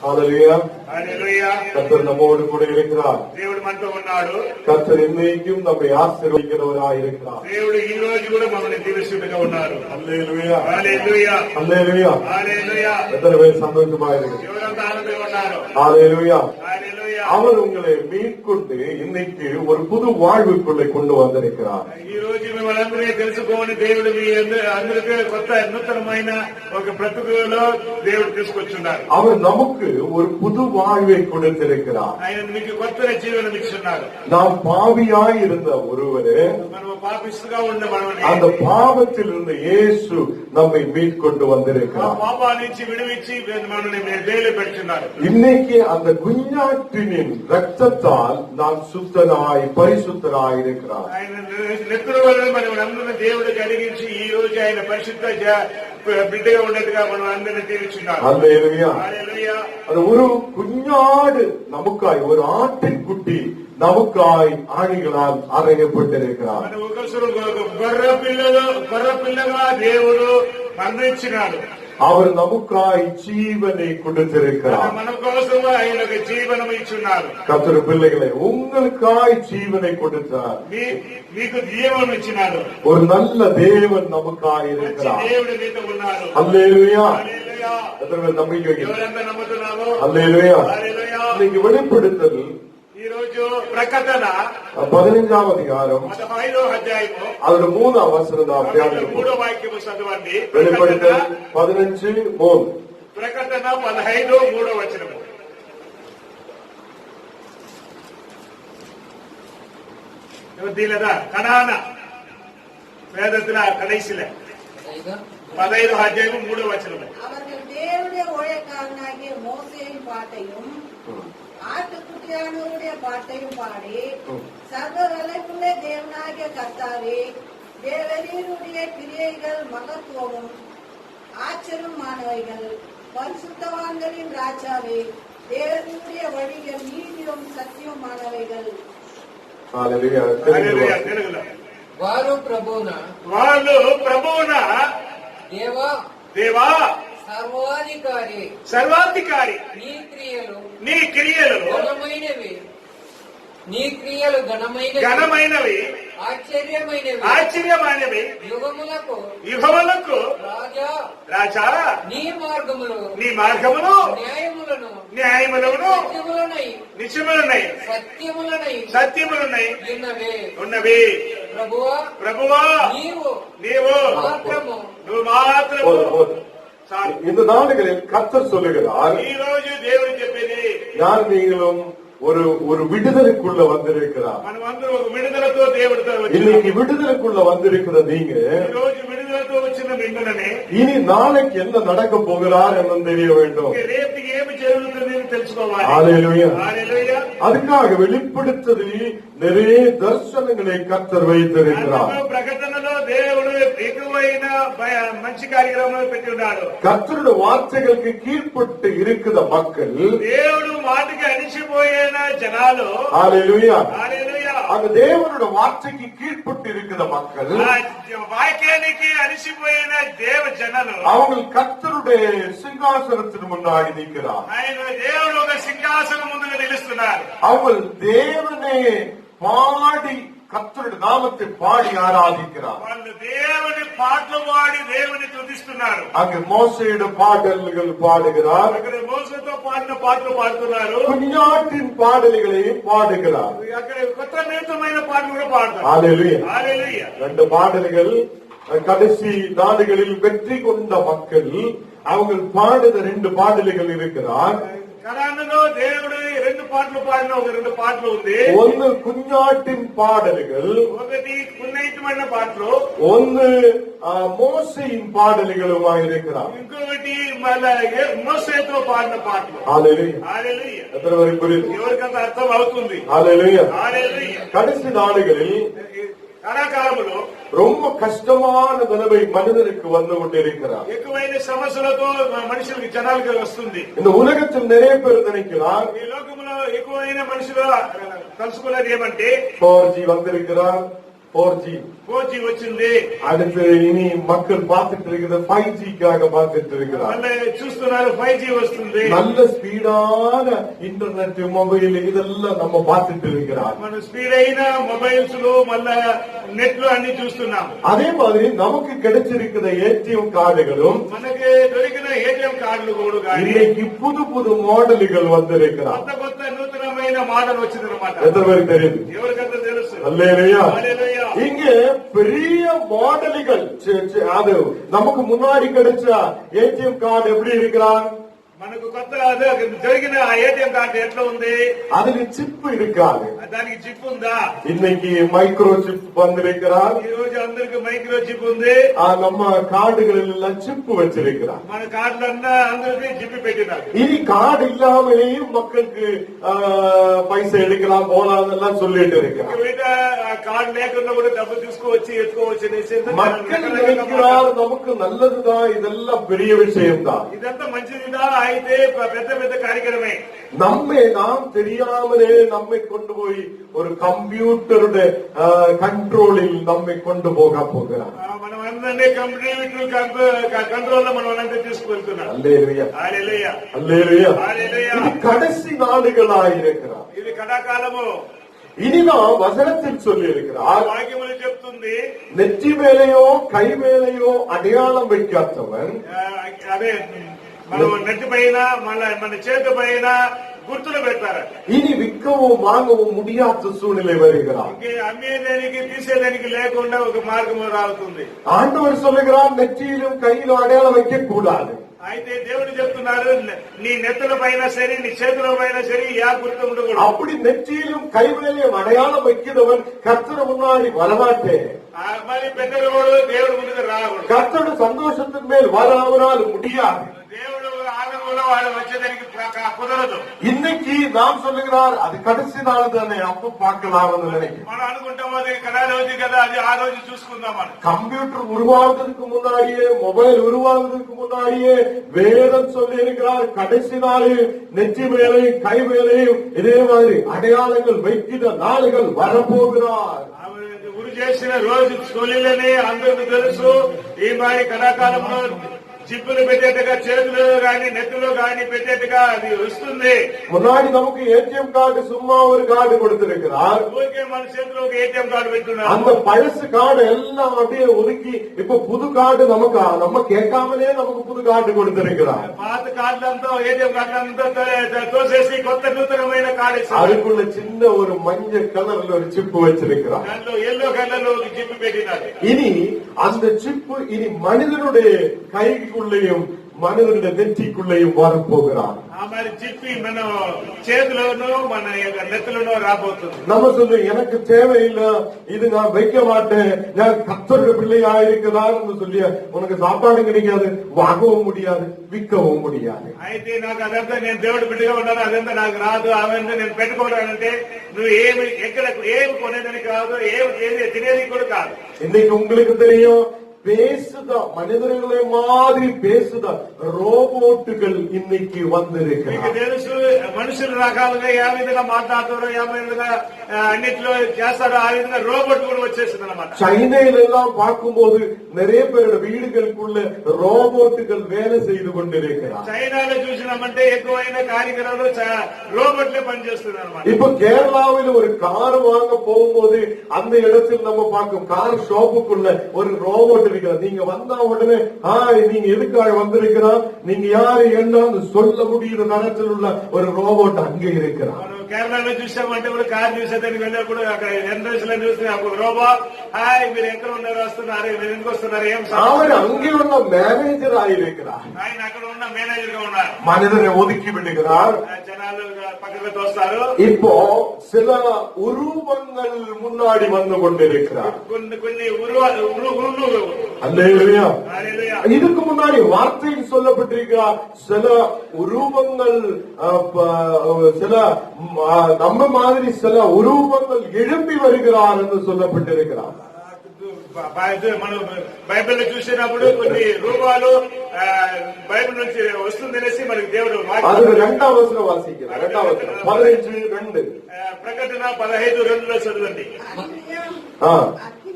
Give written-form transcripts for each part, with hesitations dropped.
ஹல்லேலூயா. ஹல்லேலூயா. கர்த்தர் நம்மோடு கூட இருக்கிறார். దేవుడు మనతో ఉన్నాడు. கர்த்தர் என்னைக்கும் நம்மை ஆசீர்வதிக்கிறவராய் இருக்கிறார். దేవుడు ఈ రోజు కూడా మనల్ని దీవిస్తున్నగా ఉన్నారు. హల్లెలూయా. హల్లెలూయా. హల్లెలూయా. హల్లెలూయా. எத்தனை பேர் சந்தோஷமா இருக்கு? ఎవరంతా ఆనందంగా ఉన్నారు? ஹல்லேலூயா. హల్లెలూయా. அவர் உங்களை மீட்கொண்டு இன்னைக்கு ஒரு புது வாழ்வுக்குள்ளே கொண்டு வந்திருக்கிறார். ఈ రోజు మిమ్మల్ని తెలుసుకోని దేవుడు మీ అందరికీ కొత్త నూతనమైన ఒక బ్రతుకులో దేవుడు తీసుకొచ్చున్నారు. அவர் நமக்கு ஒரு புது வாழ்வை கொடுத்திருக்கிறார். ఆయన మీకు కొత్త జీవనం ఇచ్చున్నారు. நாம் பாவியாய் இருந்த ஒருவரு మనం పాపిస్తుగా ఉన్న మనల్ని அந்த பாவத்தில் இருந்த இயேசு நம்மை மீட்கொண்டு வந்திருக்கிறார். పాపా నుంచి విడిపించి మనల్ని జైలు పెట్టున్నారు. இன்னைக்கு அந்த குஞ்ஞாட்டினின் ரத்தத்தால் நாம் சுத்தனாய் பரிசுத்தராய் இருக்கிறார். ఆయన నెత్తురు వల్ల మనం అందరిని దేవుడు కలిగించి ఈ రోజు ఆయన పరిశుద్ధ బిడ్డగా ఉన్నట్టుగా మనం అందరినీ తీర్చున్నారు. ஹல்லேலூயா. హల్లెలూయా. அது ஒரு குஞ்ஞாடு நமக்காய் ஒரு ஆட்டின்குட்டி நமக்காய் ஆணிகளால் அறையப்பட்டிருக்கிறார். మన గొర్రె పిల్లగా దేవుడు మరణించినాడు. அவர் நமக்காய் ஜீவனை கொடுத்திருக்கிறார். మన కోసం ఆయన జీవనం ఇచ్చున్నారు. கர்த்தர் பிள்ளைகளை உங்களுக்காய் ஜீவனை கொடுத்தார். మీకు జీవనం ఇచ్చినాడు. ஒரு நல்ல தேவன் நமக்காய் இருக்கிறார். దేవుడు మీతో ఉన్నారు. ஹல்லேலூயா. హల్లెలూయా. எத்தனை பேர் நம்பிக்கை? ఎవరంతా నమ్ముతున్నారో? ஹல்லேலூயா. హల్లెలూయా. இன்னைக்கு வெளிப்படுத்தல் ఈ రోజు ప్రకటన 15వ அதிகாரம் 15వ అధ్యాయము அதுல 3వ வசனம் தான் தியானிப்போம். 3వ వాక్యము చదవండి. வெளிப்படுத்தல் 15:3. ప్రకటన 15:3 వచనము. கனான வேதத்துல கடைசியில 15 அத்தியாயம் 3 வசனம். அவர்கள் தேவனுடைய ஊழியக்காரனாகிய மோசேயின் பாட்டையும் ஆட்டுக்குட்டியானவருடைய பாட்டையும் பாடி சர்வ வல்லமையுள்ள தேவனாகிய கர்த்தாவே, தேவரீருடைய கிரியைகள் மகத்துவமும் ஆச்சரியமானவைகள், பரிசுத்தவான்களின் ராஜாவே, தேவனுடைய வழிகள் நீதியும் சத்தியமானவைகள். వారు ప్రభువున దేవా సర్వాధికారి నీ క్రియలు ఘనమైనవి ఆశ్చర్యమైనవి యుగములకు రాజా నీ మార్గములు న్యాయములను నిజములనై సత్యములనై ఉన్నవి. ప్రభువా నీవు మాత్రము. இந்த நாடுகளில் கர்த்தர் சொல்லுகிறார், ఈ రోజు దేవుడు చెప్పేది, நான் நீங்களும் ஒரு விடுதலைக்குள்ள வந்திருக்கிறார். మనం అందరూ ఒక విడుదలతో దేవుడితో இன்னைக்கு விடுதலைக்குள்ள வந்திருக்கிற நீங்க ఈ రోజు విడుదలతో వచ్చిన మిమ్మల్ని இனி நாளைக்கு என்ன நடக்க போகிறார் என்று தெரிய வேண்டும். రేపు ఏమి జరుగుతుంది తెలుసుకోవాలి. ஹல்லேலூயா. హల్లెలూయా. அதுக்காக வெளிப்படுத்தலில் நிறைய தரிசனங்களை கர்த்தர் வைத்திருக்கிறார். ప్రకటనలో దేవుడు ఎక్కువైన మంచి కార్యక్రమాలు పెట్టి ఉన్నాడు. கர்த்தருடைய வார்த்தைகளுக்கு கீழ்ப்பட்டு இருக்கிற மக்கள், దేవుడు మాటకి అణిచిపోయిన జనాలు, ஹல்லேலூயா, హల్లెలూయా, அந்த தேவனுடைய வார்த்தைக்கு கீழ்ப்பட்டு இருக்கிற மக்கள், వాక్యానికి అణిచిపోయిన దేవ జనాలు, அவங்க கர்த்தருடைய சிங்காசனத்தின் முன்னாடி நிற்கிறார். ఆయన దేవుడు ఒక సింహాసనం ముందుగా నిలుస్తున్నారు. அவங்க தேவனே பாடி கர்த்தருடைய நாமத்தை பாடி ஆராதிக்கிறார். వాళ్ళు దేవుని పాటలు పాడి దేవుని స్తుతిస్తున్నారు. அங்கு மோசேயுடைய பாடல்கள் பாடுகிறார். అక్కడ మోసతో పాడిన పాటలు పాడుతున్నారు. குஞ்ஞாட்டின் பாடல்களையும் பாடுகிறார். అక్కడ కొత్త నూతనమైన పాటలు కూడా పాడతారు. ஹல்லேலூயா. హల్లెలూయా. ரெண்டு பாடல்கள் கடைசி நாடுகளில் வெற்றி கொண்ட மக்கள் அவங்க பாடுத 2 பாடல்கள் இருக்கிறார். కరానలో దేవుడు 2 పాటలు పాడిన ఒక 2 పాటలు ఉంది. ஒன்னு குஞ்ஞாட்டின் பாடல்கள், ఒకటి పుణ్యమైన పాటలు, ஒன்னு மோசேயின் பாடல்களுமா இருக்கிறார். ఇంకొకటి మోసేతో పాడిన పాటలు. ஹல்லேலூயா. హల్లెలూయా. எத்தனை பேருக்கு புரியுது? ఎవరికంత అర్థం అవుతుంది? ஹல்லேலூயா. హల్లెలూయా. கடைசி நாடுகளில் కళాకాలములో ரொம்ப కష్టமான நிலைமை மனிதனுக்கு வந்து கொண்டிருக்கிறார். ఎక్కువైన సమస్యలతో మనుషులకి జనాలకు వస్తుంది. இந்த உலகத்தில் நிறைய பேர் நினைக்கிறார், ఈ లోకంలో ఎక్కువైన మనుషులు కలుసుకున్నది ఏమంటే 4G வந்திருக்கிறார், 4G. 4G వచ్చింది. அடுத்து இனி மக்கள் பார்த்துட்டு இருக்கிறது 5Gக்காக பார்த்துட்டு இருக்கிறார். మళ్ళీ చూస్తున్నారు 5G వస్తుంది. நல்ல ஸ்பீடான இன்டர்நெட் மொபைல் இதெல்லாம் நம்ம பார்த்துட்டு இருக்கிறார். మన స్పీడ్ అయిన మొబైల్స్ లో మళ్ళా నెట్లు అన్ని చూస్తున్నాం. அதே மாதிரி நமக்கு கிடைச்சிருக்கிற ஏடிஎம் கார்டுகளும் మనకి దొరికిన ఏటీఎం కార్డులు కూడా కానీ இன்னைக்கு புது புது மாடல்கள் வந்திருக்கிறார். కొత్త కొత్త నూతనమైన మోడల్ వచ్చిందన్నమాట. எத்தனை பேருக்கு தெரியுது? ఎవరికంత తెలుసు? அல்லேலூயா. హల్లెలూయా. இங்கே பெரிய மாடல்கள் அது நமக்கு முன்னாடி கிடைச்ச ஏடிஎம் கார்டு எப்படி இருக்கிறான்? మనకు కొత్త జరిగిన ఏటీఎం కార్డు ఎట్లా ఉంది? அதுல சிப் இருக்காது. దానికి చిప్ ఉందా? இன்னைக்கு மைக்ரோ சிப் வந்திருக்கிறார். ఈ రోజు అందరికి మైక్రో చిప్ ఉంది. நம்ம கார்டுகளில் எல்லாம் சிப் வச்சிருக்கிறார். మన కార్డులన్నా అందరికి చిప్ పెట్టినారు. இனி கார்டு இல்லாமலேயும் மக்களுக்கு பைசா எடுக்கலாம் போலாம் எல்லாம் சொல்லிட்டு இருக்கிறார். బయట కార్డు లేకుండా కూడా డబ్బు తీసుకోవచ్చు ఎత్తుకోవచ్చు అనేసి மக்கள் நினைக்கிறார் நமக்கு நல்லதுதான், இதெல்லாம் பெரிய விஷயம்தான். ఇదంతా మంచిదిదా అయితే పెద్ద పెద్ద కార్యక్రమే. நாம் தெரியாமலே நம்மை கொண்டு போய் ஒரு கம்ப்யூட்டருடைய கண்ட்ரோலில் நம்மை கொண்டு போகிறார். మనం అందరినీ కంప్యూటర్ కంట్రోల్ లో మనం అందరూ తీసుకువెళ్తున్నాం. அல்லேலூயா. హల్లెలూయా. அல்லேலூயா. హల్లెలూయా. இது கடைசி நாடுகளாயிருக்கிறார். ఇది కడాకాలము. இனிதான் வசனத்தில் சொல்லி இருக்கிறார். వాక్యములు చెప్తుంది நெற்றி மேலேயோ கை மேலேயோ அடையாளம் வைக்காதவன் అదే మనం నెట్టి పైన మన చేతి పైన గుర్తులు పెడతారు. இனி விற்கவும் வாங்கவும் முடியாத சூழ்நிலை வருகிறார். అమ్మేదానికి తీసేదానికి లేకుండా ఒక మార్గం రావుతుంది. ஆண்டவர் சொல்லுகிறார் நெற்றியிலும் கையிலும் அடையாளம் வைக்க கூடாது. అయితే దేవుడు చెప్తున్నారు నీ నెత్తుల పైన సరే నీ చేతుల పైన సరే యా గుర్తు ఉండకూడదు. அப்படி நெற்றியிலும் கைவேலையும் அடையாளம் வைக்கிறவன் கர்த்தர் முன்னாடி வரமாட்டே. మరి పెద్దలు దేవుడు ముందుకు రాకూడదు. கர்த்தருடைய சந்தோஷத்தின் மேல் வர அவரால் முடியாது. దేవుడు ఆనందంలో వాళ్ళు వచ్చేదానికి కుదరదు. இன்னைக்கு நாம் சொல்லுகிறார் அது கடைசி நாள் தானே, அப்ப பார்க்கலாம்னு நினைக்கிறேன். మనం అనుకుంటాం అది కడా రోజు కదా, అది ఆ రోజు చూసుకుందాం అని. கம்ப்யூட்டர் உருவாவதற்கு முன்னாடியே, மொபைல் உருவாவதற்கு முன்னாடியே வேதம் சொல்லி இருக்கிறார் கடைசி நாளில் நெற்றி மேலையும் கை மேலையும் இதே மாதிரி அடையாளங்கள் வைக்கிற நாளுகள் வரப்போகிறார். గురి చేసిన రోజు తొలిలని అందరికీ తెలుసు. ఈ మరి కళాకాలంలో జిప్పులు పెట్టేట్టుగా చేతులు గాని నెత్తులో గాని పెట్టేట్టుగా అది వస్తుంది. முன்னாடி நமக்கு ஏடிஎம் கார்டு சும்மா ஒரு கார்டு கொடுத்திருக்கிறார். ఊరికే మన చేతిలో ఒక ఏటీఎం కార్డు పెట్టున్నారు. அந்த பழசு கார்டு எல்லாம் அப்படியே ஒதுக்கி இப்ப புது கார்டு நமக்கு நம்ம கேட்காமலே நமக்கு புது கார்டு கொடுத்திருக்கிறார். పాత కార్డులంతా ఏటీఎం కార్డులంతా తోసేసి కొత్త నూతనమైన కార్డు ఇస్తారు. அதுக்குள்ள சின்ன ஒரு மஞ்சள் கலர்ல ஒரு சிப்பு வச்சிருக்கிறார். దాంట్లో ఎల్లో కలర్ లో ఒక జిప్పు పెట్టినారు. இனி அந்த சிப்பு இனி மனிதனுடைய கைக்குள்ளேயும் மனிதனுடைய நெற்றிக்குள்ளேயும் வரப்போகிறார். మరి జిప్పి మన చేతిలోనూ మన నెత్తులోనూ రాబోతుంది. நம்ம சொல்லுவோம் எனக்கு தேவையில்லை, இது நான் வைக்க மாட்டேன், நான் கர்த்தருடைய பிள்ளையா இருக்கிறார் சொல்லி உனக்கு சாப்பாடு கிடைக்காது, வாங்கவும் முடியாது, விற்கவும் முடியாது. అయితే నాకు అదంతా నేను దేవుడు బిడ్డగా ఉన్నాను, అదంతా నాకు రాదు, అవంతా నేను పెట్టుకోవడానంటే నువ్వు ఏమి ఎక్కడ ఏమి కొనేదని కాదు, ఏమి తినేది కూడా కాదు. இன்னைக்கு உங்களுக்கு தெரியும் பேசுத மனிதர்களை மாதிரி பேசுத ரோபோட்டுகள் இன்னைக்கு வந்திருக்கிறார். మీకు తెలుసు మనుషులు రకాలుగా ఏ విధంగా మాట్లాడుతారో ఏ విధంగా అన్నిట్లో చేస్తారో ఆ విధంగా రోబోట్ కూడా వచ్చేసింది అన్నమాట. சைனையில எல்லாம் பார்க்கும்போது நிறைய பேரோட வீடுகளுக்குள்ள ரோபோட்டுகள் வேலை செய்து கொண்டிருக்கிறார். చైనాలో చూసినామంటే ఎక్కువైన కార్యక్రమాలు రోబోట్లే పనిచేస్తుంది అనమాట. இப்ப கேரளாவில் ஒரு கார் வாங்க போகும்போது அந்த இடத்தில் நம்ம பார்க்கும் கார் ஷாப்புக்குள்ள ஒரு ரோபோட் இருக்கிறார். நீங்க வந்தா உடனே நீங்க எதுக்காக வந்திருக்கிறா, நீங்க யாரு என்னன்னு சொல்ல முடியுற தரத்தில் உள்ள ஒரு ரோபோட் அங்கே இருக்கிறார். కేరళలో చూసామంటే కూడా కార్ చూసేదానికి వెళ్ళినప్పుడు అక్కడ ఎంట్రన్స్ లో చూస్తే అప్పుడు రోబోట్ హాయ్ మీరు ఎక్కడ ఉన్నారు, వస్తున్నారు, మీరు ఎందుకు వస్తున్నారు, ఏం அவர் அங்கே உள்ள மேனேஜர் ஆயிருக்கிறார். ఆయన అక్కడ ఉన్న మేనేజర్ గా ఉన్నారు. மனிதனை ஒதுக்கி விடுகிறார். జనాలు పక్కకు తోస్తారు. இப்போ சில உருவங்கள் முன்னாடி வந்து கொண்டிருக்கிறார். కొన్ని அல்லேலூயா. இதுக்கு முன்னாடி வார்த்தையில் சொல்லப்பட்டிருக்கிறார் சில உருவங்கள், சில நம்ம மாதிரி சில உருவங்கள் எழும்பி வருகிறார் என்று சொல்லப்பட்டிருக்கிறார். మనం బైబిల్లో చూసినప్పుడు కొన్ని రూపాలు బైబిల్ నుంచి వస్తుందనేసి మనకి దేవుడు அது 2ஆம் வசனம் வாசிக்கிறார். 2ஆம் வசனம் 15:2. ప్రకటన 15:2 చదవండి. అగ్ని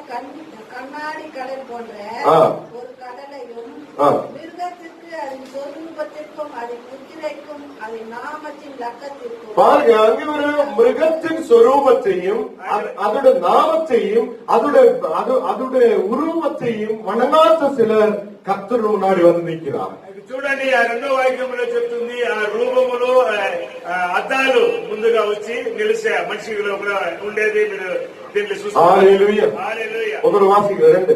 கண்ணாடி கடல் போன்ற ஆ. ஒரு கடலையும் ஆ. மிருகத்திற்கு அதன் சொரூபத்திற்கும் அதன் முத்திரைக்கும் அதன் நாமத்தின் லக்கத்திற்கும் பாருங்க, அங்க ஒரு மிருகத்தின் சொரூபத்தையும் அதோட நாமத்தையும் அதோட உருவத்தையும் வணங்காத சிலர் கர்த்தர் முன்னாடி வந்து நிற்கிறார். చూడండి ఆ రెండో వాక్యంలో చెప్తుంది ఆ రూపములు అద్దాలు ముందుగా వచ్చి నిలిచే మనిషి లోపల ఉండేది మీరు దీంట్లో చూస్తారు. హల్లెలూయా. హల్లెలూయా. ఒకరు వాసిక రెండు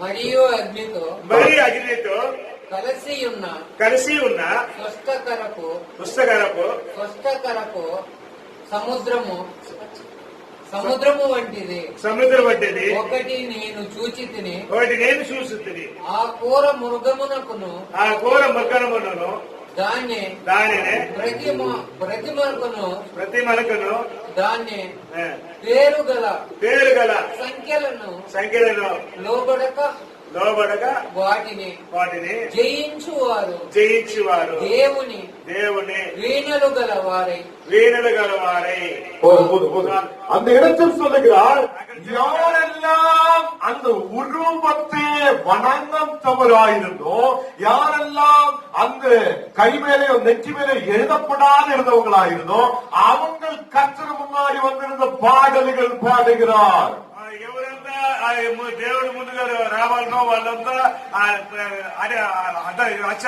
మరియు అగ్నితో మరి అగ్నితో కలిసి ఉన్న పుస్తకరపు సముద్రము వంటిది. సముద్రం వంటిది ఒకటి నేను చూచి తిని ఆ ఘోర మృగమును దానిని ప్రతిమలకును దాన్ని పేరు గల సంఖ్యలను లోబడక వాటిని జయించువారు దేవుని வீணలు గలవారై அந்த இடத்தில் சொல்லுகிறார், யாரெல்லாம் அந்த உருவத்தை வணங்கத்தவராயிருந்தோ, யாரெல்லாம் அந்த கை மேலே நெற்றி மேலே எழுதப்படாது இருந்தவங்களாயிருந்தோ அவங்க கர்த்தர் முன்னாடி வந்திருந்த பாடல்கள் பாடுகிறார். ఎవరంతా దేవుడి ముందుగా రావాలనో వాళ్ళంతా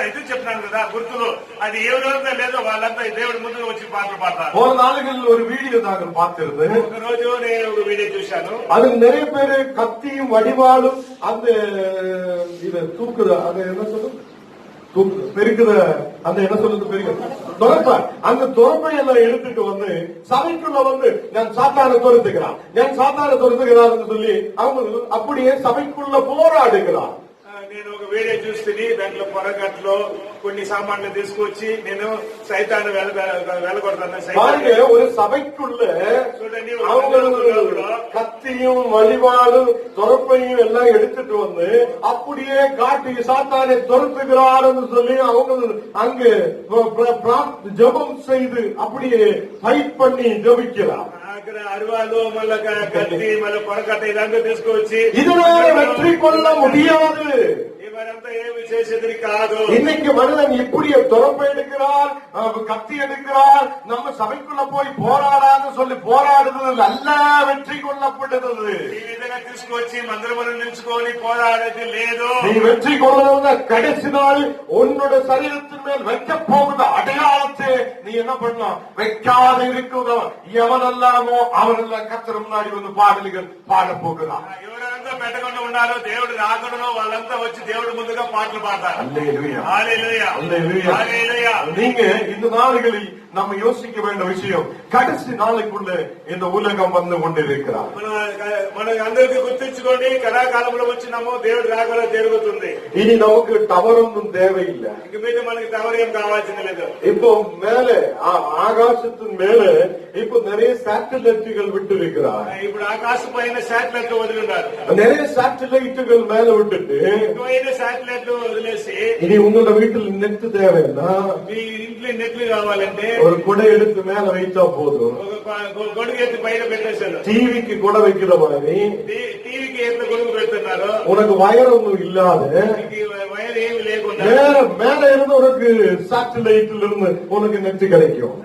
ఇది చెప్తున్నాను కదా గుర్తులు, అది ఎవరంతా లేదో వాళ్ళంతా దేవుడి ముందుగా వచ్చి పాటలు పాడతారు. ஒரு நாளுகளில் ஒரு வீடியோ நாங்கள் பார்த்திருந்தேன். ఒక రోజు నేను ఒక వీడియో చూశాను. அது நிறைய பேரு கத்தியும் வடிவாலும் அந்த இதை தூக்குது, அது என்ன சொல்லுது, பெருக்குத, அந்த என்ன சொல்லுது, பெருக்குது துறப்ப, அந்த துறப்பை எல்லாம் எடுத்துட்டு வந்து சபைக்குள்ள வந்து நான் சாத்தான துரத்துகிறான் சொல்லி அவங்க அப்படியே சபைக்குள்ள போராடுகிறார். నేను ఒక వీడియో చూస్తుంది, దాంట్లో పొరగట్లో కొన్ని సామాన్లు తీసుకొచ్చి నేను సైతాన్ని பாருங்க, ஒரு சபைக்குள்ள அவங்க கத்தியும் வழிபாடும் துறப்பையும் எல்லாம் எடுத்துட்டு வந்து அப்படியே காட்டி சாத்தானை துரத்துகிறார் சொல்லி அவங்க அங்கு ஜெபம் செய்து அப்படியே ஃபைட் பண்ணி ஜெபிக்கிறார். அருவாலோ மல்ல கத்தி மல்ல பொறக்கட்டை இதாங்க తీసుకొచ్చి இதனால வெற்றி கொள்ள முடியாது. இவரంతా ఏమి చేసేది కాదు. இன்னைக்கு மனிதன் இப்படியே துறப்பை எடுக்கிறார், கத்தி எடுக்கிறார், நம்ம சபைக்குள்ள போய் போராடான்னு சொல்லி போராடுறது அல்ல வெற்றி கொள்ளப்பட்டது. ఈ విధంగా తీసుకొచ్చి మందిరమును నిలుచుకొని పోరాడేది లేదు. நீ வெற்றி கொள்ளணும்னா கடைசி நாள் உன்னோட சரீரத்தின் மேல் வைக்க போகுது அடையாளத்தை நீ என்ன பண்ணலாம், வைக்காத இருக்கிறவன் எவனெல்லாமோ அவனெல்லாம் கர்த்தர் முன்னாடி வந்து பாடல்கள் பாட போகிறான். ఎవరంతా పెట్టకుండా ఉన్నారో దేవుడు రాకడలో వాళ్ళంతా వచ్చి దేవుడి ముందుగా పాటలు పాడతారు. அல்லேலூயா. హల్లెలూయా. அல்லேலூயா. హల్లెలూయా. நீங்க இந்த நாடுகளில் நம்ம யோசிக்க வேண்டிய விஷயம், கடைசி நாளைக்குள்ள இந்த உலகம் வந்து கொண்டிருக்கிறார். మన అందరికీ గుర్తించుకోండి, కళాకాలంలో వచ్చినామో దేవుడు రాకలో జరుగుతుంది. இனி நமக்கு டவர் ஒன்றும் தேவையில்லை. ఇంక మీద మనకి టవర్ ఏం కావాల్సింది లేదు. இப்போ மேலே ஆகாசத்தின் மேலே இப்போ நிறைய சேட்டலைட்டுகள் விட்டு இருக்கிறார். ఇప్పుడు ఆకాశం పైన శాటిలైట్ వదిలి ఉన్నారు. நிறைய சேட்டலைட்டுகள் மேல விட்டுட்டு ఎక్కువైన శాటిలైట్ వదిలేసి இனி உங்களோட வீட்டில் நெட் தேவைன்னா మీ ఇంట్లో నెట్లు కావాలంటే ஒரு குடை எடுத்து மேல வைத்தா போதும். ఒక గొడుగు ఎత్తి పైన పెట్టేశారు. டிவிக்கு குடை வைக்கிற மாதிரி టీవీకి ఎట్లా గొడుగు పెడుతున్నారు. உனக்கு வயர் ஒன்றும் இல்லாத వైర్ ఏమి లేకుండా மேல இருந்து உனக்கு சேட்டலைட்ல இருந்து உனக்கு நெட் கிடைக்கும்.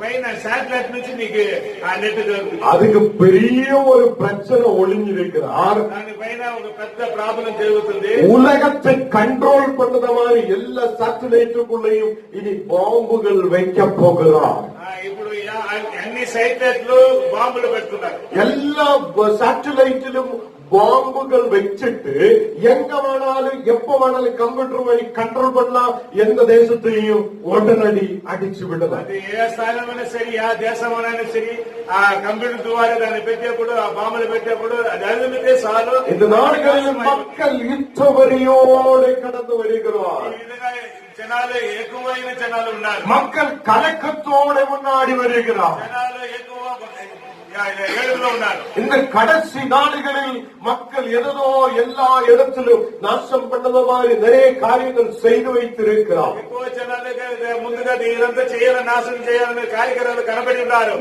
పైన శాటిలైట్ నుంచి నీకు ఆ నెట్ దొరుకుతుంది. அதுக்கு பெரிய ஒரு பிரச்சனை ஒளிஞ்சிருக்கிறார். దాని పైన ఒక పెద్ద ప్రాబ్లం జరుగుతుంది. உலகத்தை கண்ட்ரோல் பண்ற மாதிரி எல்லா சேட்டலைட்டுக்குள்ளேயும் இனி பாம்புகள் வைக்க போகிறார். ఇప్పుడు అన్ని సైట్లైట్లు బాంబులు పెడుతున్నారు. எல்லா சேட்டலைட்டிலும் பாம்புகள் வச்சுட்டு எங்க வேணாலும் எப்ப வேணாலும் கம்ப்யூட்டர் வழி கண்ட்ரோல் பண்ணலாம், எந்த தேசத்தையும் உடனடி அடிச்சு விடலாம். అది ఏ స్థానమైనా సరే, ఆ దేశమైనా సరే, ఆ కంప్యూటర్ ద్వారా దాన్ని పెట్టేప్పుడు, ఆ బాంబులు పెట్టేప్పుడు అది అదిమితే చాలు. இந்த நாடுகளில் மக்கள் யுத்தவரியோடு கடந்து வருகிறார். ఈ విధంగా జనాలు ఎక్కువైన జనాలు ఉన్నారు. மக்கள் கலக்கத்தோடு முன்னாடி வருகிறார். జనాలు ఎక్కువ ఏడుగులో ఉన్నారు. இந்த கடைசி நாடுகளில் மக்கள் எதோ எல்லா இடத்திலும் நாசம் பண்ணத மாதிரி நிறைய காரியங்கள் செய்து வைத்திருக்கிறார். ఎక్కువ జనాలకి ముందుగా ఇదంతా చేయాలని నాశనం చేయాలని కార్యక్రమాలు కనబడి ఉన్నారు.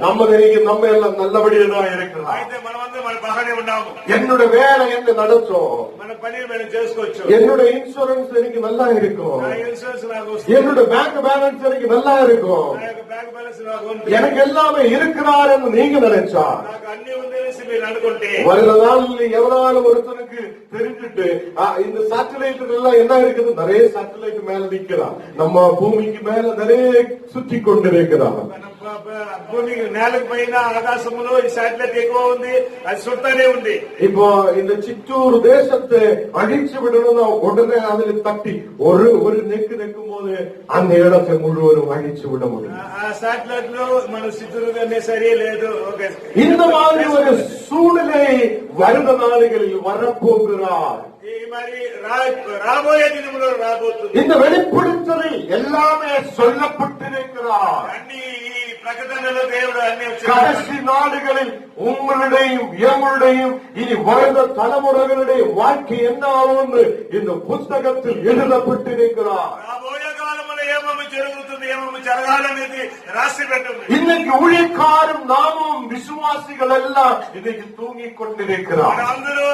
நம்ம எல்லாம் நல்லபடியா தான் இருக்கிறோம். అయితే మనమందరం మన బాగానే ఉన్నాము. என்னோட வேலை என்ன நடத்தும், మన పని మనం చేసుకోవచ్చు. என்னோட இன்சூரன்ஸ் எனக்கு நல்லா இருக்கும், నా ఇన్సూరెన్స్ నాకు వస్తుంది, என்னோட பேங்க் பேலன்ஸ் எனக்கு நல்லா இருக்கும், నా యొక్క బ్యాంక్ బ్యాలెన్స్ నాకు ఉంది, எனக்கு எல்லாமே இருக்கிறார் என்று நீங்க நினைச்சா నాకు అన్ని ఉందనేసి మీరు అనుకుంటే வருகிற நாளில் எவனாலும் ஒருத்தனுக்கு தெரிஞ்சுட்டு இந்த சேட்டலைட் எல்லாம் என்ன இருக்குது, நிறைய சேட்டலைட் மேல நிக்கிறான், நம்ம பூமிக்கு மேல நிறைய சுற்றி கொண்டிருக்கிறான். భూమికి నేలకు పైన ఆకాశంలో ఈ శాటిలైట్ ఎక్కువ ఉంది, అది சுட்டானே ఉంది. இப்போ இந்த சிற்றூர் தேசத்தை அழிச்சு விடணும், உடனே அதில் தட்டி ஒரு நெக்கும் போது அந்த இடத்தை முழுவதும் அழிச்சு விட முடியும். ఆ శాటిలైట్ లో మన చిత్తూరు సరే లేదు. இந்த மாதிரி ஒரு சூழ்நிலை வருட நாடுகளில் வரப்போகிறார். మరి రాబోయే దినములో రాబోతుంది. இந்த வெளிப்படுத்தலில் எல்லாமே சொல்லப்பட்டிருக்கிறார். అన్ని ఈ ప్రకటనలో దేవుడు అన్ని கடைசி நாடுகளில் உங்களுடையும் எங்களுடையும் இனி வருட தலைமுறைகளுடைய வாழ்க்கை என்ன ஆகும் இந்த புத்தகத்தில் எழுதப்பட்டிருக்கிறார். రాబోయే కాలంలో ఏమేమి జరుగుతుంది, ఏమేమి జరగాలనేది రాసి పెట్టింది. இன்னைக்கு ஊழியக்காரும் நாமும் விசுவாசிகள் எல்லாம் இன்னைக்கு தூங்கிக் கொண்டிருக்கிறார். అందరూ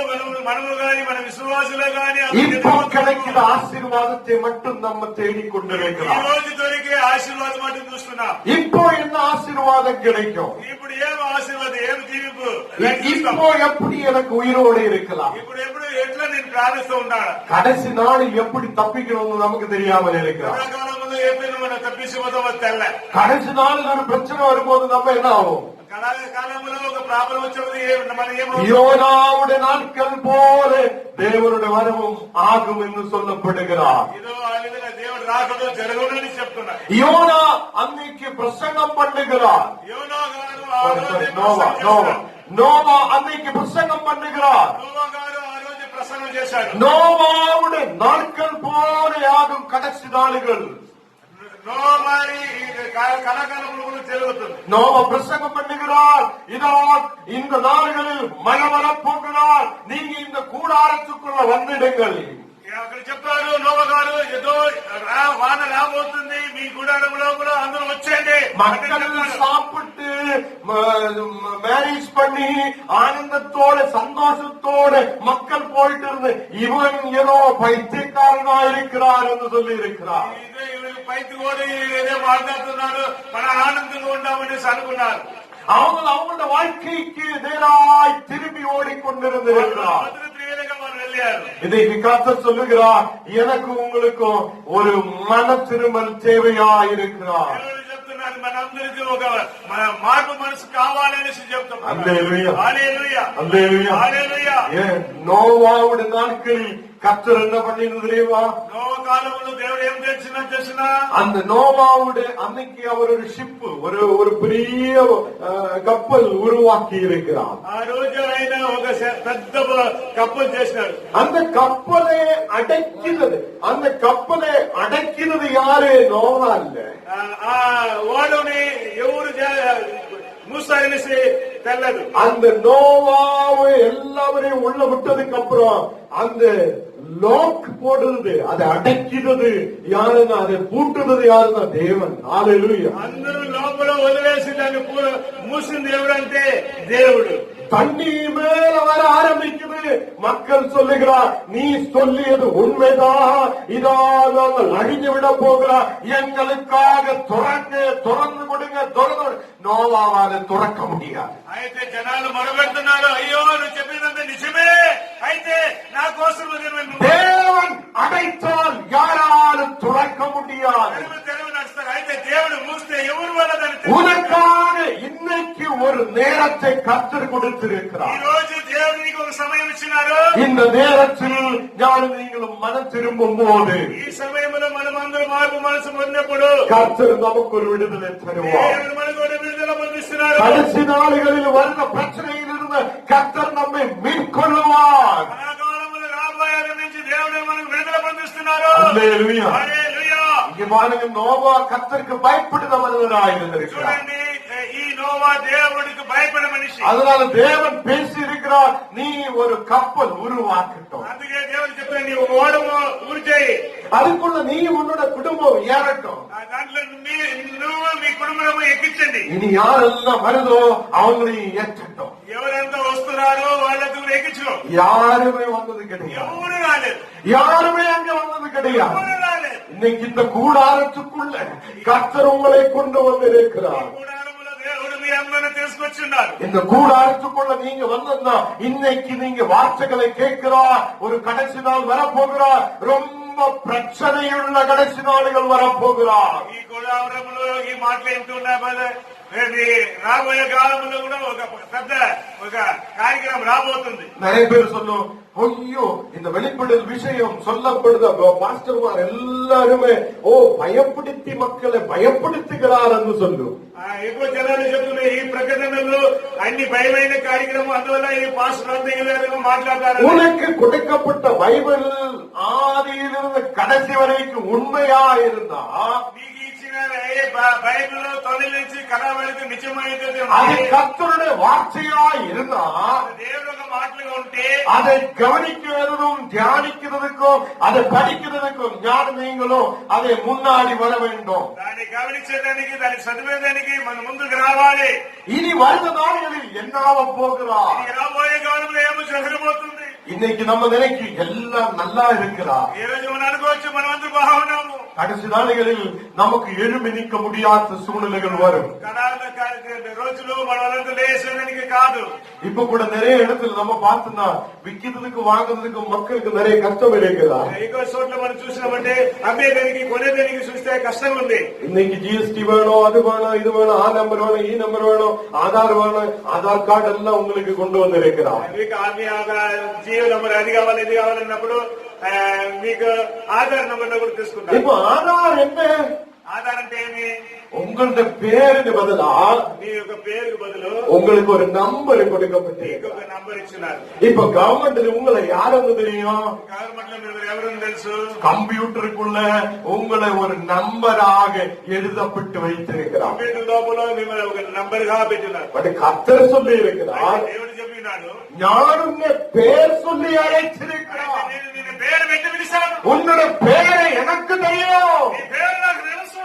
మనము గాని మన విశ్వాసులు గాని இப்போ கிடைக்கிற ஆசீர்வாதத்தை மட்டும் நம்ம தேடிக் ఈ கொண்டிருக்கிறோம். రోజు దొరికే ఆశీర్వాదం అంటే చూస్తున్నాం. இப்போ என்ன ஆசீர்வாதம் கிடைக்கும், ఇప్పుడు ఏం ఆశీర్వాదం, ఏం జీవింపు, இப்போ எப்படி எனக்கு உயிரோடு இருக்கலாம், ఇప్పుడు ఎప్పుడు ఎట్లా నేను ప్రార్థిస్తూ ఉన్నాను, கடைசி நாளில் எப்படி தப்பிக்கணும்னு நமக்கு தெரியாமல் இருக்கிறோம். కాలంలో ఎప్పుడు మనం తప్పించిపోతామో తెల్ల. கடைசி நாளில் ஒரு பிரச்சனை வரும்போது நம்ம என்ன ஆகும், కాలంలో ఒక ప్రాబ్లం వచ్చేది మనం ఏమో யோனாவுடைய நாட்கள் போல தேவனுடைய வரவும் ஆகும் என்று சொல்லப்படுகிறார். ఏదో ఆ విధంగా దేవుడు రాకడో జరగడని చెప్తున్నారు. யோனா அன்னைக்கு பிரசங்கம் பண்ணுகிறார். యోనా గారు ఆ రోజు நோவா அன்னைக்கு பிரசங்கம் பண்ணுகிறார். నోవా గారు ఆ రోజు ప్రసంగం చేశాడు. நோவாவுடைய நாட்கள் போல ஆகும் கடைசி நாளுகள். నోవా మరి కళాకాలంలో జరుగుతుంది. நோவா பிரசங்கம் பண்ணுகிறார். இதோ இந்த நாடுகளில் மழை வரப்போகிறார், நீங்க இந்த கூடாரத்துக்குள்ள வந்துடுங்கள். అక్కడ చెప్పారు నోవా గారు ఏదో వాన రాబోతుంది, మీ గుడారంలో కూడా అందరూ వచ్చేయండి. மக்கள் சாப்பிட்டு மேரேஜ் பண்ணி ஆனந்தத்தோட சந்தோஷத்தோட மக்கள் போயிட்டு இருந்து இவன் ஏதோ பைத்தியக்காரனா இருக்கிறார் என்று சொல்லி இருக்கிறார். పైకి కూడా ఏదో మాట్లాడుతున్నారు, మన ఆనందంగా ఉండామనేసి అనుకున్నారు. அவங்களோட வாழ்க்கைக்கு நேராய் திரும்பி ஓடிக்கொண்டிருந்திருக்கிறார். இன்றைக்கு கர்த்தர் சொல்லுகிறார், எனக்கு உங்களுக்கும் ஒரு மன திரும்பல் தேவையா இருக்கிறார். చెప్తున్నారు, మనందరికీ ఒక మార్పు మనసు కావాలనేసి చెప్తున్నారు. அல்லேலூயா, హల్లెలూయా, அல்லேலூயா. హల్లెలూయా. நோவாவுடைய நாட்களில் கர்த்தர் என்ன பண்ணினது தெரியுமா, నోవా కాలంలో దేవుడు ఏం చేసినా அந்த நோவாவுடைய அன்னைக்கு அவர் ஒரு ஷிப், ஒரு பெரிய கப்பல் உருவாக்கி இருக்கிறார். ఆ రోజు ఆయన ఒక పెద్ద కప్పలు చేసినాడు. அந்த கப்பலை அடக்கினது யாரு, நோவா இல்ல. ఆ ఓడని ఎవరు மூசாரினேசி తెల్లదు. அந்த நோவாவை எல்லாரையும் உள்ள விட்டதுக்கு அப்புறம் அந்த லாக் போடுறது, அதை அடக்கினது யாருன்னா, அதை பூட்டுறது யாருன்னா தேவன். ஹல்லேலூயா. అందరూ లోపల వదిలేసి దాన్ని మూసింది ఎవరంటే దేవుడు. தண்ணி மேல வர ஆரம்பிக்குது. மக்கள் சொல்லுகிறார், நீ சொல்லியது உண்மைதான், இதா நாங்கள் அழிஞ்சு விட போகிறார், எங்களுக்காக திறந்து கொடுங்க. நோவாவால துறக்க முடியாது. అయితే జనాలు మొరబెడుతున్నారు, అయ్యో నువ్వు చెప్పినంత నిజమే, అయితే నా కోసం தேவன் அடைத்தால் யாராலும் துறக்க முடியாது. తెరవ నడుస్తారు. అయితే దేవుడు మూస్తే ఎవరు వల్ల உனக்காக இன்னைக்கு ஒரு நேரத்தை கர்த்தர் கொடுத்திருக்கிறார். ఈ రోజు దేవుడు నీకు ఒక సమయం ఇచ్చినారు. இந்த நேரத்தில் ஞானம் நீங்களும் மனம் திரும்பும் போது, ఈ సమయంలో మనం అందరూ మార్పు మనసు పొందినప్పుడు கர்த்தர் நமக்கு ஒரு விடுதலை தருவார். దేవుడు మనకు ఒక విడుదల పొందిస్తున్నారు. கடைசி நாடுகளில் வருகிற பிரச்சனையில் இருந்து கர்த்தர் நம்மை மீட்கொள்ளுவார். ఆ కాలంలో రాబోయే నుంచి దేవుడు మనకు విడుదల పొందిస్తున్నారు. அல்லேலூயா. హల్లెలూయా. இங்க பாருங்க, நோவா கர்த்தருக்கு பயப்படுத மனிதராக இருந்திருக்கிறார். చూడండి, ఈ நோவா தேவனுக்கு பயப்பட மனுஷன். அதனால தேவன் பேசி இருக்கிறார், நீ ஒரு கப்பல் உருவாக்கட்டும். అందుకే దేవుడు చెప్పాడు, నీ ఓడము ఊరిచేయి, அதுக்குள்ள நீ உன்னோட குடும்பம் ஏறட்டும். దాంట్లో నువ్వు మీ కుటుంబము ఎక్కించండి. இனி யாரெல்லாம் வருதோ அவங்களையும் ஏற்றட்டும். ఎవరెంత వస్తున్నారో వాళ్ళకు ఎక్కించు. யாருமே வந்தது கிடையாது, ఎవరు రాలేదు, யாருமே அங்க வந்தது கிடையாது. ఎవరు రాలేదు. இன்னைக்கு இந்த கூடாரத்துக்குள்ள கர்த்தர் உங்களை கொண்டு வந்திருக்கிறார். కూడారములో దేవుడు మీ అందరిని తీసుకొచ్చున్నారు. இந்த கூடாரத்துக்குள்ள நீங்க வந்தா இன்னைக்கு நீங்க வார்த்தைகளை கேட்கிறார். ஒரு கடைசி நாள் வரப்போகிறார், ரொம்ப பிரச்சனையுள்ள கடைசி நாடுகள் வரப்போகிறார். ఈ కూడారములో ఈ మాటలు వింటున్నా రాబోయే కాలంలో కూడా ఒక కార్యక్రమం రాబోతుంది. நிறைய பேர் சொல்லும், ஐயோ இந்த வெளிப்படுதல் விஷயம் சொல்லப்படுது, பாஸ்டர்மார் எல்லாருமே பயப்படுத்தி மக்களை பயப்படுத்துகிறார் என்று சொல்லும். ఎక్కువ జనాలు చెప్తున్నాయి ఈ ప్రకటనలో అన్ని భయమైన కార్యక్రమం, అందువల్ల ఈ పాస్టర్ అంతా మాట్లాడతారు. உனக்கு கொடுக்கப்பட்ட பைபிள் ஆதியிலிருந்து கடைசி வரைக்கும் உண்மையா இருந்தா, నీకు ఇచ్చిన బైబిల్ తొలి నుంచి కథ వరకు నిజమైతే அது கர்த்தருடைய வார்த்தையா இருந்தா, దేవుడు ఒక మాటలుగా ఉంటే அதை கவனிக்கிறதும் தியானிக்கிறதுக்கும் அதை படிக்கிறதுக்கும் ஞானம் நீங்களும் அதை முன்னாடி வர வேண்டும். దాన్ని గమనించడానికి దాన్ని చదివేదానికి మన ముందుకు రావాలి. இனி வருத நாடுகளில் என்னாவ போகிறார்? ఈ రాబోయే కాలంలో ఏమో జరగబోతుంది. இன்னைக்கு நம்ம நினைக்கும் எல்லாம் நல்லா இருக்கிறார், ఈ రోజు మనం అనుకోవచ్చు మనం అందరూ బాగున్నాము. கடைசி நாடுகளில் நமக்கு எழுமி நிற்க முடியாத சூழ்நிலைகள் வரும். రోజులు మనం లేసేదానికి కాదు. இப்ப கூட நிறைய இடத்துல நம்ம பார்த்தோம்னா விக்கிறதுக்கு வாங்குறதுக்கு மக்களுக்கு நிறைய கஷ்டம் இருக்குதா. ఎక్కువ చోట్ల మనం చూసినామంటే అమ్మేదానికి కొనేదానికి చూస్తే కష్టం ఉంది. இன்னைக்கு ஜிஎஸ்டி வேணும், அது வேணும், இது வேணும், ஆ நம்பர் வேணும், ఈ நம்பர் வேணும், ஆதார் வேணும், ஆதார் கார்டு எல்லாம் உங்களுக்கு கொண்டு வந்திருக்கிறார். మీకు జియో నంబర్ అది కావాలి ఇది కావాలన్నప్పుడు మీకు ఆధార్ నంబర్ కూడా తీసుకుంటారు. இப்ப ஆதார் என்ன? ఆధార్ అంటే ఏమి? உங்களோட பேருக்கு பதிலா మీ యొక్క పేరుకు బదులు உங்களுக்கு ஒரு நம்பர் கொடுக்கப்பட்டு ఒక నంబర్ ఇచ్చినారు. இப்ப கவர்மெண்ட்ல உங்களை யாருன்னு தெரியும்? గవర్నమెంట్ లో మీరు ఎవరని తెలుసు? கம்ப்யூட்டருக்குள்ள உங்களை ஒரு நம்பராக எழுதப்பட்டு வைத்திருக்கிறார். కంప్యూటర్ లోపల మిమ్మల్ని ఒక నంబర్ గా పెట్టినారు. பட் கர்த்தர் சொல்லி இருக்கிறார், దేవుడు చెప్పినాడు, ஞானும் பேர் சொல்லி அழைச்சிருக்கிறார். నేను నిన్ను పేరు పెట్టి పిలిచాను, உன்னோட பேரை எனக்கு தெரியும். నీ పేరు నాకు తెలుసు.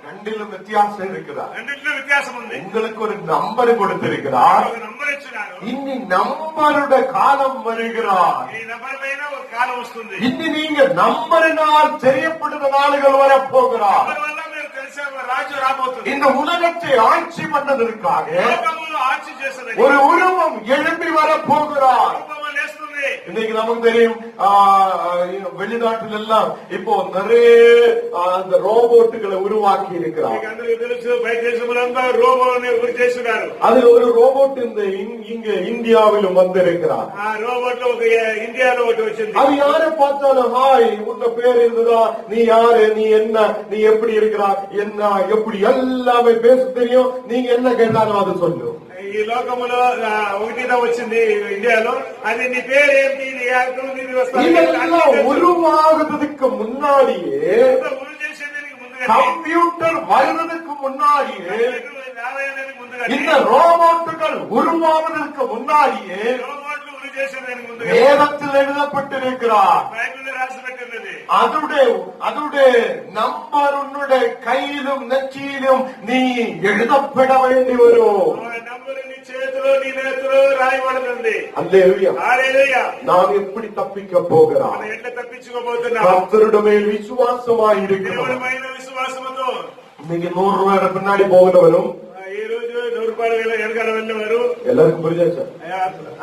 ரெண்டிலும் வித்தியாசம் இருக்கிறார். రెండింటిలో వ్యత్యాసం ఉంది. உங்களுக்கு ஒரு நம்பர் கொடுத்திருக்கிறார், ఒక నంబర్ ఇచ్చినాడు. இனி நம்பருட காலம் வருகிறார். ఈ నంబర్ పైన ఒక కాలం వస్తుంది. இனி நீங்க நம்பரினால் தெரியப்படுத நாளுகள் வரப்போகிறார். నంబర్ వల్ల మీరు తెలిసే రాజు రాబోతుంది. இந்த உலகத்தை ஆட்சி பண்ணதற்காக లోకములో ఆட்சி చేసేది ஒரு உருவம் எழும்பி வரப்போகிறார். రూపం లేస్తుంది. இன்னைக்கு நமக்கு தெரியும், வெளிநாட்டில் எல்லாம் இப்போ நிறைய அந்த ரோபோட்டுகளை உருவாக்கி இருக்கிறார். మీకు అందరికీ తెలుసు బయట దేశములంతా రోబోని గురి చేస్తున్నారు. அதுல ஒரு ரோபோட் இங்க இந்தியாவிலும் வந்திருக்கிறார். ఆ రోబోట్ లో ఒక ఇండియాలో ఒకటి వచ్చింది. அது யாரை பார்த்தாலும், ஹாய் உன்ன பேர் இருந்ததா, நீ யாரு, நீ என்ன, நீ எப்படி இருக்கிறா, என்ன எப்படி எல்லாமே பேச தெரியும். நீங்க என்ன கேட்டாலும் அது சொல்லும். ఈ లోకములో ఒకటిగా వచ్చింది ఇండియాలో. అది నీ పేరు ఏంటి, నీ యాక్టర్, నీ இதெல்லாம் உருவாகுறதுக்கு முன்னாடியே, ఉరి చేసేదానికి ముందుగా, கம்ப்யூட்டர் வருவதற்கு முன்னாடியே, రావేదానికి ముందుగా, இந்த ரோபோட்டுகள் உருவாவதற்கு முன்னாடியே రోబోట్లు ఉరి చేసేదానికి ముందుగా வேதத்தில் எழுதப்பட்டிருக்கிறார். బైబిల్లో రాసి పెట్టినది. அதோடைய நம்பர் உன்னுடைய கையிலும் நெற்றியிலும் நீ எழுதப்பட வேண்டி வரும். నంబరు నీ చేతిలో నీ నేతిలో రాయబడుతుంది. அல்லேலூயா. హల్లెలూయా. நாம் எப்படி తప్పిக்க போகிறோம்? మనం ఎట్లా తప్పించుకోబోతున్నాం? கர்த்தருடைய மேல் விசுவாசமாய் இருக்கிறோம். దేవుడమైన విశ్వాసముతో இன்னைக்கு 100 ரூபாய் பின்னாடி போகிறவரும் ఈ రోజు 100 రూపాయలు వెనకాల వెళ్ళేవారు எல்லாருக்கும் புரிஞ்சாச்சா?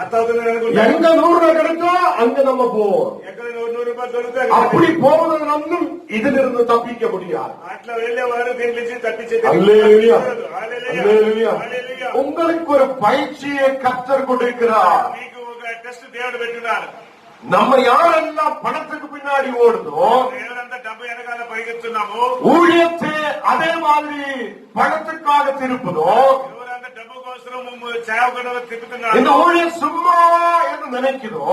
అర్థమవుతుంది అనుకుంటా. எங்க 100 ரூபாய் கிடைச்சோ அங்க நம்ம போவோம். ఎక్కడ 100 రూపాయలు దొరికితే அப்படி போவது நம்மும் இதிலிருந்து தப்பிக்க முடியாது. అట్లా వెళ్లేవారు దీని నుంచి తప్పించే அல்லேலூயா. அல்லேலூயா. உங்களுக்கு ஒரு பயிற்சியை கர்த்தர் கொடுக்கிறார். మీకు ఒక టెస్ట్ దేవుడు పెట్టినారు. நம்ம யாரெல்லாம் பணத்துக்கு பின்னாடி ஓடுதோ, ఎవరంతా డబ్బు వెనకాల పరిగెత్తున్నాము, ஊழியத்தை அதே மாதிரி பணத்துக்காக திருப்பதோ, ఎవరంతా డబ్బు కోసం సేవకుడు తిప్పుతున్నారు, இந்த ஊழியம் சும்மா என்று நினைக்கிறோ,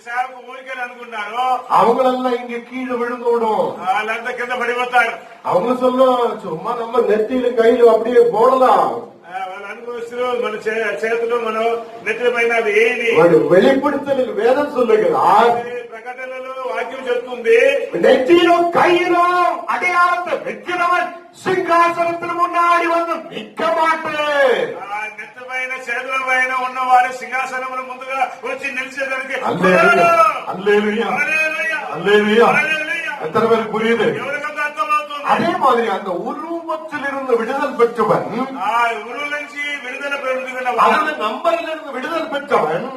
సేవకు ఊరికే అనుకున్నారు, அவங்களெல்லாம் இங்க கீழே விழுந்தோடும். వాళ్ళంతా కింద పడిపోతారు. அவங்க சொல்லும், சும்மா நம்ம நெத்தியில கையில அப்படியே போடலாம். వాళ్ళు మన చేతులు మనం నెత్తి పైన అది ఏది వాడు வெளிப்படுத்தலில் வேதம் சொல்லுகிறார், ప్రకటనలో వాక్యం చెప్తుంది, நெற்றியிலும் கையிலும் அடையாளத்தை வைக்கிறவன் சிங்காசனத்தில் முன்னாடி வந்து நிற்க மாட்டேன். ఆ నెత్తి పైన చేతుల పైన ఉన్నవాడు సింహాసనముల ముందుగా వచ్చి నిలిచేదానికి அல்லேலூயா, அல்லேலூயா, హల్లెలూయా, அல்லேலూயா. హల్లెలూయా. எத்தனை பேருக்கு புரியுது? ఎవరికంత అర్థమవుతుంది? அதே மாதிரி அந்த உருவத்திலிருந்து விடுதல் பெற்றவன், ఆ ఉరువు నుంచి విడుదల పొందిన அந்த நம்பரிலிருந்து விடுதல் பெற்றவன்,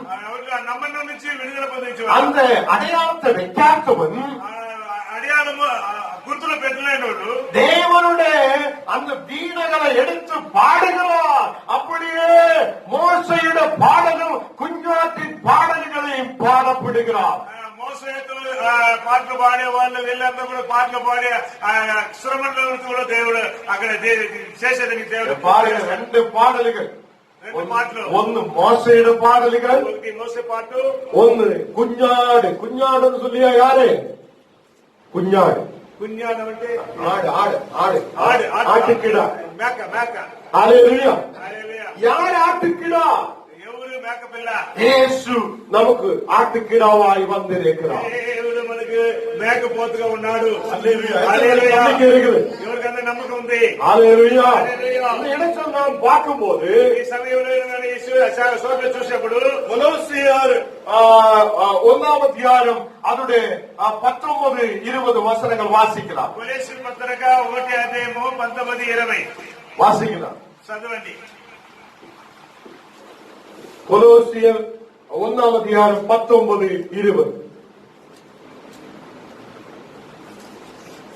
నమ్మకం నుంచి విడుదల పొందించు அந்த அடையாளத்தை வைக்காதவன், அடையாளము గుర్తులు పెట్టలేనోడు தேவனுடைய அந்த வீணைகளை எடுத்து பாடுகிறார். அப்படியே மோசையுடைய பாடலும் குஞ்ஞாட்டின் பாடல்களையும் பாடப்படுகிறார். మోసేతో పాటలు పాడే వాళ్ళు వీళ్ళంతా కూడా పాటలు పాడే శ్రమణతో కూడా దేవుడు అక్కడ చేసేదానికి దేవుడు பாருங்க, ரெண்டு பாடல்கள். రెండు మాటలు, ஒன்னு மோசையுடைய பாடல்கள், ఒకటి మోసే పాటు, ஒன்னு குஞ்ஞாடு. குஞ்ஞாடுன்னு சொல்லியா யாரு? குஞ்ஞாடு, పుణ్యానం అంటే ஆடு, ஆடு, ஆடு, ఆడు ஆட்டுக்கிடா. మేక మేక ஹல்லேலூயா. హల్లెలూయా. யார் ஆட்டுக்கிடா? ఎవరు మేక పిల్ల? இயேசு நமக்கு ஆட்டுக்கிடாவாய் வந்திருக்கிறார். దేవుడు మనకు మేకపోతుగా ఉన్నాడు. ஹல்லேலூயா. హల్లెలూయా. நம்பிக்கை இருக்குது. ఎవరికన్నా నమ్మకం ఉంది? ஹல்லேலூயா. హల్లెలూయా. இந்த இடத்தில் நாம் பார்க்கும்போது ఈ సమయంలో సోదరు చూసినప్పుడు கொலோசியர் 1ஆம் அதிகாரம் அதோட 19-20 வசனங்கள் வாசிக்கலாம். కొలెస్సీయుల పత్రిక 1:19-20 வாசிக்கலாம். చదవండి. கொலோசியர் 1ஆம் அதிகாரம் 19-20.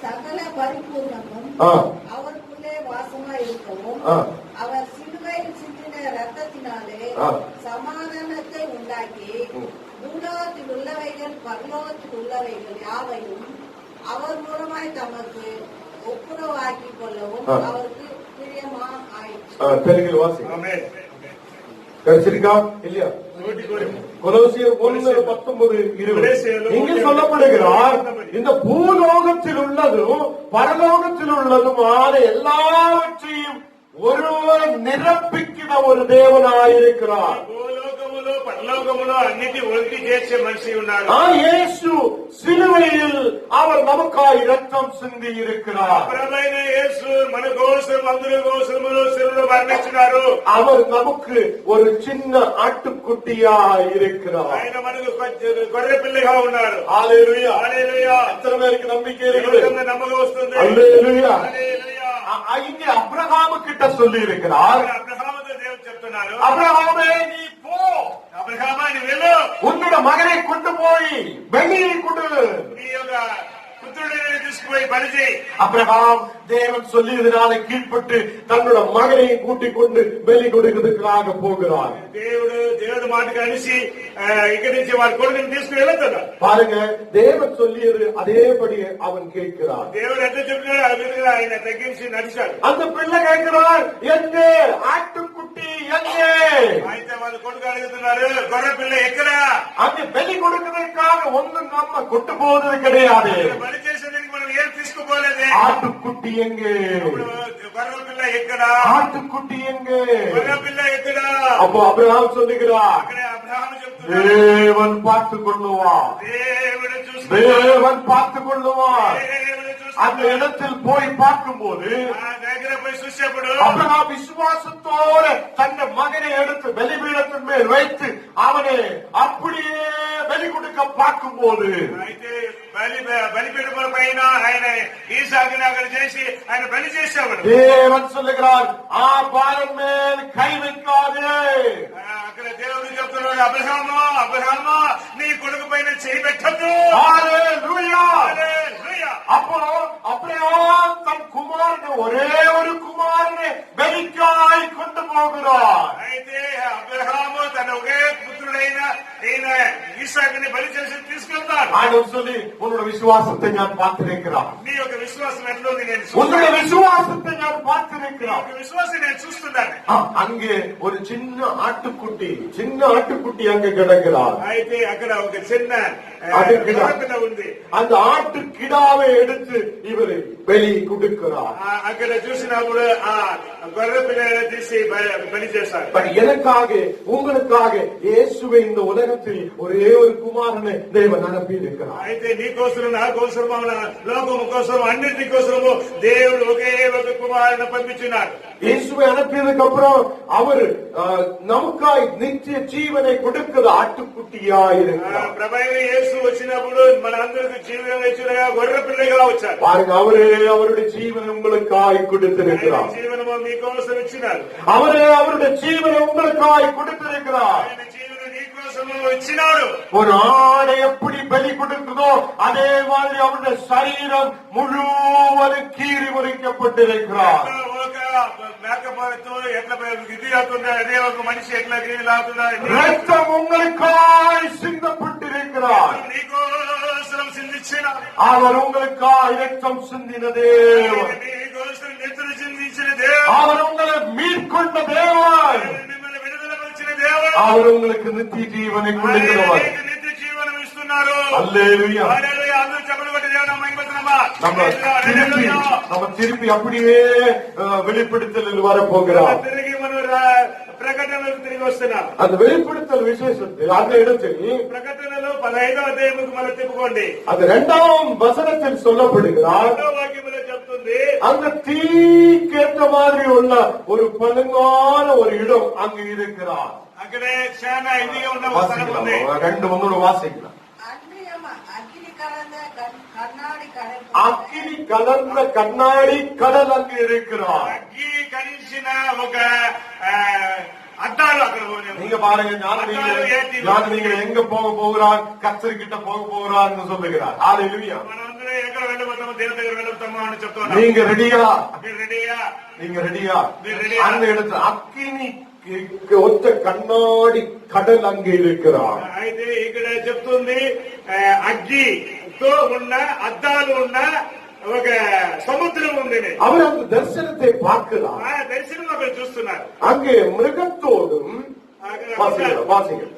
சகல பரிபூர்ணமும் ஆ. அவருக்குள்ளே வாசமா இருக்கவும் ஆ. அவர் சிலுவையில் சிந்தின ரத்தத்தினாலே ஆ. சமாதானத்தை உண்டாக்கி ம். பூலோகத்தில் உள்ளவைகள் பரலோகத்தில் உள்ளவைகள் யாவையும் அவர் மூலமாய் தமக்கு ஒப்புரவாக்கிக் கொள்ளவும் ஆ. அவருக்கு பிரியமா ஆயிற்று. தெலுங்கில் வாசி. ఆమేన్. கிடைச்சிருக்கா இல்லையா? கொலோசியர் 1:19-20 இங்கு சொல்லப்படுகிறார், இந்த பூலோகத்தில் உள்ளதும் பரலோகத்தில் உள்ளதுமான எல்லாவற்றையும் ஒருவர் நிரப்பிக்கிற ஒரு தேவனாயிருக்கிறார். భూలోకములో పరలోకములో అన్నిటి ఒలికి చేసే మనిషి ఉన్నాడు. இயேசு சிலுவையில் அவர் நமக்காய் இரத்தம் சிந்தி இருக்கிறார். ప్రభువైన యేసు మన కోసం అందరి కోసములో శిలువలో మరణించినారు. அவர் நமக்கு ஒரு சின்ன ஆட்டுக்குட்டியா இருக்கிறார். ఆయన మనకు గొర్రె పిల్లగా ఉన్నారు. ஹல்லேலூயா. హల్లెలూయా. எத்தனை பேருக்கு நம்பிக்கை இருக்குது? ఎవరికన్నా నమ్మకం వస్తుంది? ஹல்லேலூயா. హల్లెలూయా. இங்கே அப்ரஹாமு கிட்ட சொல்லி இருக்கிறார், అబ్రహాముతో దేవుడు చెప్తున్నారు, அப்ரஹாமே நீ போ, అబ్రహామా నీ వెళ్ళు, உன்னோட மகனை கொண்டு போய் வெளியே கொடு. నీ యొక్క పుత్రుడిని తీసుకుపోయి పని చేయి. அப்ரஹாம் தேவன் சொல்லியதனால கீழ்ப்பட்டு தன்னோட மகனை கூட்டிக் கொண்டு வெளி கொடுக்கிறதுக்காக போகிறார். దేవుడు మాటకు అనిసి ఇక్కడి నుంచి వారి కొడుకుని తీసుకుని వెళ్తున్నాడు. பாருங்க, தேவன் சொல்லியது அதேபடி அவன் கேட்கிறார். దేవుడు ఎంత చెప్పినాడు ఆ విధంగా ఆయన తగ్గించి నడిచాడు. அந்த பிள்ளை கேட்கிறார், எங்கே ஆட்டுக்குட்டி எங்கே? అయితే వాళ్ళ కొడుకు అడుగుతున్నారు, గొర్రె పిల్ల ఎక్కడా? அங்கே வெளி கொடுக்கிறதுக்காக ஒன்றும் நம்ம கொண்டு போவது கிடையாது. పని చేసేదానికి మనం ఏం తీసుకుపోలేదే. ஆட்டுக்குட்டி எங்கே? గొర్రె పిల్ల ఎక్కడా? ஆட்டுக்குட்டி எங்கே? గొర్రె పిల్ల ఎక్కడా? அப்போ அப்ரஹாம் சொல்லுகிறார், అక్కడే అబ్రహాము చెప్తున్నాడు, தேவன் பார்த்துக் கொள்ளுவார், దేవుడు చూసుకుంటాడు. தேவன் பார்த்துக் கொள்ளுவார். దేవుడు அந்த చూసుకుంటాడు. இடத்தில் போய் பார்க்கும்போது ఆ దగ్గర పోయి చూసేప్పుడు அப்ரஹாம் விசுவாசத்தோடு தன் மகனை எடுத்து பலிபீடத்தின் மேல் வைத்து அவனை அப்படியே பலி கொடுக்க பார்க்கும்போது అయితే బలిపీఠముల పైన ఆయన ఈసాకుని అక్కడ చేసి ఆయన బలి చేసేవాడు. தேவன் சொல்லுகிறார், ஆ பாலன் மேல் கை வைக்காதே. అక్కడ దేవుడు చెప్తున్నాడు, అబ్రహాము నీ కొడుకు పైన చేయి పెట్టద్దు. ஹல்லேலூயா. హల్లెలూయా. அப்போ அப்ரஹாம் தன் குமாரனை ஒரே ஒரு குமாரனை பலிக்காய் கொண்டு போகிறார். అయితే అబ్రహాము తన ఒకే పుత్రుడైన ఈయన ఈసాకుని బలి చేసి తీసుకెళ్తాడు. ஆண்டவர் சொல்லி, உன்னோட விசுவாசத்தை நான் பார்த்திருக்கிறார். నీ యొక్క విశ్వాసం విశ్వాసం ఎట్లా ఉంది నేను உன்னுடைய விசுவாசத்தை நான் பார்த்திருக்கிறேன். విశ్వాసం నేను చూస్తున్నాను. அங்கே ஒரு சின்ன ஆட்டுக்குட்டி அங்க கிடக்கிறார். అయితే అక్కడ ఒక చిన్న ஆட்டுக்கிடா ఉంది. அந்த ஆட்டுக்கிடாவை எடுத்து இவர் பலி கொடுக்கிறார். అక్కడ చూసినప్పుడు ఆ గొర్రె పిల్లని తీసి బలి చేశారు. எனக்காக உங்களுக்காக இயேசுவை இந்த உலகத்தில் ஒரே ஒரு குமாரனை தேவன் அனுப்பி இருக்கிறார். అయితే నీ కోసం నా కోసం లోకము కోసం అన్నిటి కోసము దేవుడు ఒకే ఒక కుమారుని పంపించినాడు. இயேசுவை அனுப்பியதுக்கு அப்புறம் அவர் நமக்காய் நித்திய ஜீவனை கொடுக்கிற ஆட்டுக்குட்டியா இருக்கிறார். ప్రభైన యేసు వచ్చినప్పుడు మన అందరికి జీవనం ఇచ్చినగా గొర్రె పిల్లగా వచ్చారు. பாருங்க, அவரே அவருடைய ஜீவனை உங்களுக்காய் கொடுத்திருக்கிறார். జీవనము మీకోసం ఇచ్చినారు. அவரே அவருடைய ஜீவனை உங்களுக்காய் கொடுத்திருக்கிறார். ఆయన జీవనం నీ కోసము ఇచ్చినాడు. ஒரு ஆடை எப்படி பலி கொடுக்குதோ அதே மாதிரி அவருடைய சரீரம் முழுவதும் கீறி முறிக்கப்பட்டிருக்கிறார். మేకపోతూ ఎట్లా ఇది అవుతుందా, అదే ఒక మనిషి ఎట్లా గీలు అవుతుందా, ரத்தம் உங்களுக்காய் சிந்தப்பட்டிருக்கிறார். నీకోసం సిందించిన அவர் உங்களுக்காய் இரத்தம் சிந்தின தேவன். నీకోసం నెత్తులు చిందించిన దేవుడు. அவர் உங்களை மீட்கொண்ட தேவன். మిమ్మల్ని విడుదల పరిచిన దేవుడు. அவர் உங்களுக்கு நித்திய ஜீவனை கொடுக்கிறவர். నిత్య జీవనం ఇస్తున్నారు. அல்லேலூயா. హల్లెలూయా. అందరూ చప్పట్లు కొట్టి దేవుని మహిమపరచుదామా. நம்ம திருப்பி அப்படியே வெளிப்படுத்தலில் வரப்போகிறோம். తిరిగి మనం ప్రకటనలకు తిరిగి వస్తున్నాం. அந்த வெளிப்படுத்தல் விசேஷத்தில் அந்த இடத்தில் ప్రకటనలో 15వ అధ్యాయముకు మనం తిప్పుకోండి. அது 2ஆம் வசனத்தில் சொல்லப்படுகிறார். 2వ వాక్యములో చెప్తుంది, அந்த தீக்கேற்ற மாதிரி உள்ள ஒரு பழுங்கான ஒரு இடம் அங்கு இருக்கிறார். అక్కడే చాలా ఇదిగా ఉన్న ఒక స్థలం ఉంది. ரெண்டு ஒன்னோட வாசிக்கலாம். అగ్ని కలర్న కన్నాడి கடல் அங்கு இருக்கிறார். అగ్గి కలిసిన ఒక అద్దాలు అక్కడ நீங்க பாருங்க, நீங்க எங்க போகிறார், கர்த்தர்கிட்ட போகிறான்னு சொல்லுகிறார். ஹalleluya. మనందరం ఎక్కడ వెళ్ళబోతామో, దేవుని దగ్గర వెళ్ళబోతామో అని చెప్తున్నాం. நீங்க ரெடியா? మీరు రెడీయా? நீங்க ரெடியா? அந்த இடத்துல அக்கினி ஒத்த கண்ணாடி கடல் அங்கே இருக்கிறார். అయితే ఇక్కడ చెప్తుంది, అగ్గితో ఉన్న అద్దాలు ఉన్న ఒక సముద్రం ఉంది. அவர் அந்த தரிசனத்தை பார்க்கிறார். ఆ దర్శనం అక్కడ చూస్తున్నారు. அங்கே மிருகத்தோடும் வாசிகள்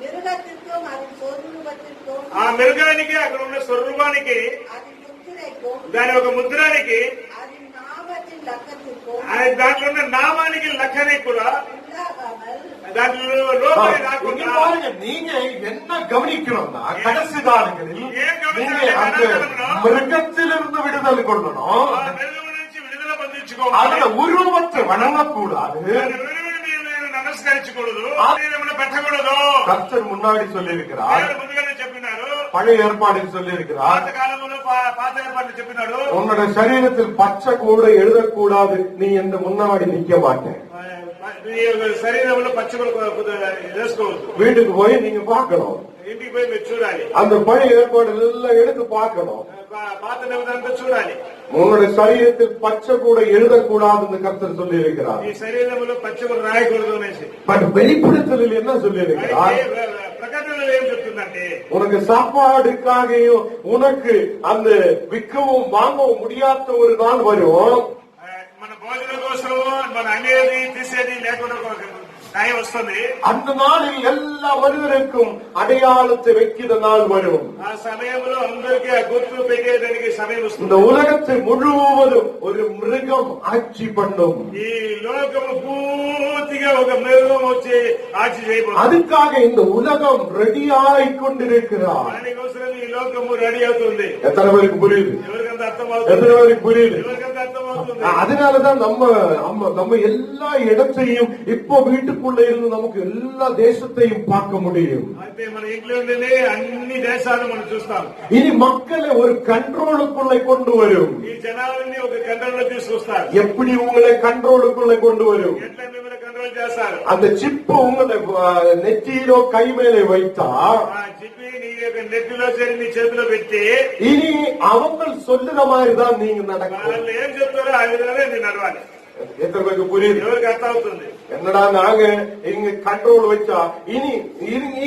மிருகத்திற்கும் அதன் சொரூபத்திற்கும் ఆ మృగానికి అక్కడ ఉన్న స్వరూపానికి அதன் முத்திரைக்கும் దాని ఒక ముద్రానికి அதன் நாமத்தின் லக்கத்திற்கும் దాంట్లో ఉన్న నామానికి లెక్కని కూడా உள்ளாகாமல் దాంట్లో లోపలి రాకుండా பாருங்க. நீங்க என்ன கவனிக்கணும்னா கடைசி காலங்களில் நீங்க அந்த மிருகத்திலிருந்து விடுதலை கொள்ளணும். ఆ మృగం నుంచి విడుదల పొందించుకోవాలి. அதுல உருவத்தை வணங்கக்கூடாது, నమస్కరించకూడదు, పెట్టకూడదు. கர்த்தர் முன்னாடி சொல்லி இருக்கிறார். ముందుగానే చెప్పినారు. பழைய ஏற்பாடில் சொல்லி இருக்கிறார். పాత కాలంలో పాత ఏర్పాట్లు చెప్పినాడు. உன்னோட சரீரத்தில் பச்சை கூட எழுதக்கூடாது, நீ இந்த முன்னாடி நிக்க மாட்டேன். శరీరంలో పచ్చగులు వేసుకోవద్దు. வீட்டுக்கு போய் நீங்க பார்க்கணும். ఇంటికి పోయి మీరు చూడాలి. அந்த பழைய ஏற்பாடு எல்லாம் எடுத்து பார்க்கணும். పాత నిబంధనతో చూడాలి. உங்களுடைய சரீரத்தில் பச்சை கூட எழுதக்கூடாதுன்னு கர்த்தர் சொல்லி இருக்கிறார். ఈ శరీరంలో పచ్చగులు రాయకూడదు అనేసి. பட் வெளிப்படுத்தலில் என்ன சொல்லி இருக்கிறார்? ప్రకటనలో ఏం చెప్తుందంటే, உனக்கு சாப்பாடுக்காகவும் உனக்கு அந்த விற்கவும் வாங்கவும் முடியாத ஒரு நாள் வரும். మన భోజనం కోసం మన అనేది తీసేది లేకుండా టైం వస్తుంది. அந்த நாளில் எல்லா மனிதருக்கும் அடையாளத்தை வைக்கிற நாள் வரும். ఆ సమయంలో అందరికీ ఆ గుర్తు పెట్టేదానికి సమయం వస్తుంది. இந்த உலகத்தை முழுவதும் ஒரு மிருகம் ஆட்சி பண்ணும். ఈ లోకము పూర్తిగా ఒక మృగం వచ్చి ఆட்சி చేయబోతుంది. அதுக்காக இந்த உலகம் ரெடியாய் கொண்டிருக்கிறார். దానికోసం ఈ లోకము రెడీ అవుతుంది. எத்தனை பேருக்கு புரியுது? ఎవరికంత எத்தனை అర్థమవుతుంది? பேருக்கு புரியுது? ఎవరికంత అర్థమవుతుంది? அதனாலதான் நம்ம எல்லா இடத்தையும் இப்போ வீட்டுக்குள்ள இருந்து நமக்கு எல்லா தேசத்தையும் பார்க்க முடியும். అయితే మన ఇంట్లో ఉండే అన్ని దేశాలు మనం చూస్తాం. இனி மக்களை ஒரு கண்ட்ரோலுக்குள்ள கொண்டு வரும். ఈ జనాలని ఒక కంట్రోల్ లో తీసుకొస్తారు. எப்படி உங்களை கண்ட்ரோலுக்குள்ள கொண்டு வரும்? ఎట్లా మిమ్మల్ని కంట్రోల్ చేస్తారు? அந்த சிப்பு உங்களை நெற்றியிலோ கை மேலே வைத்தா ఆ జిప్పి నీ యొక్క నెత్తిలో చేరి నీ చేతిలో పెట్టి இனி அவங்க சொல்லுற மாதிரி தான் நீங்க நடக்கும். వాళ్ళు ఏం చెప్తారో ఆ విధంగానే నేను నడవాలి. எத்தனை பேருக்கு புரியுது? ఎవరికి అర్థం అవుతుంది? என்னடா நாங்க இங்க கண்ட்ரோல் வச்சா இனி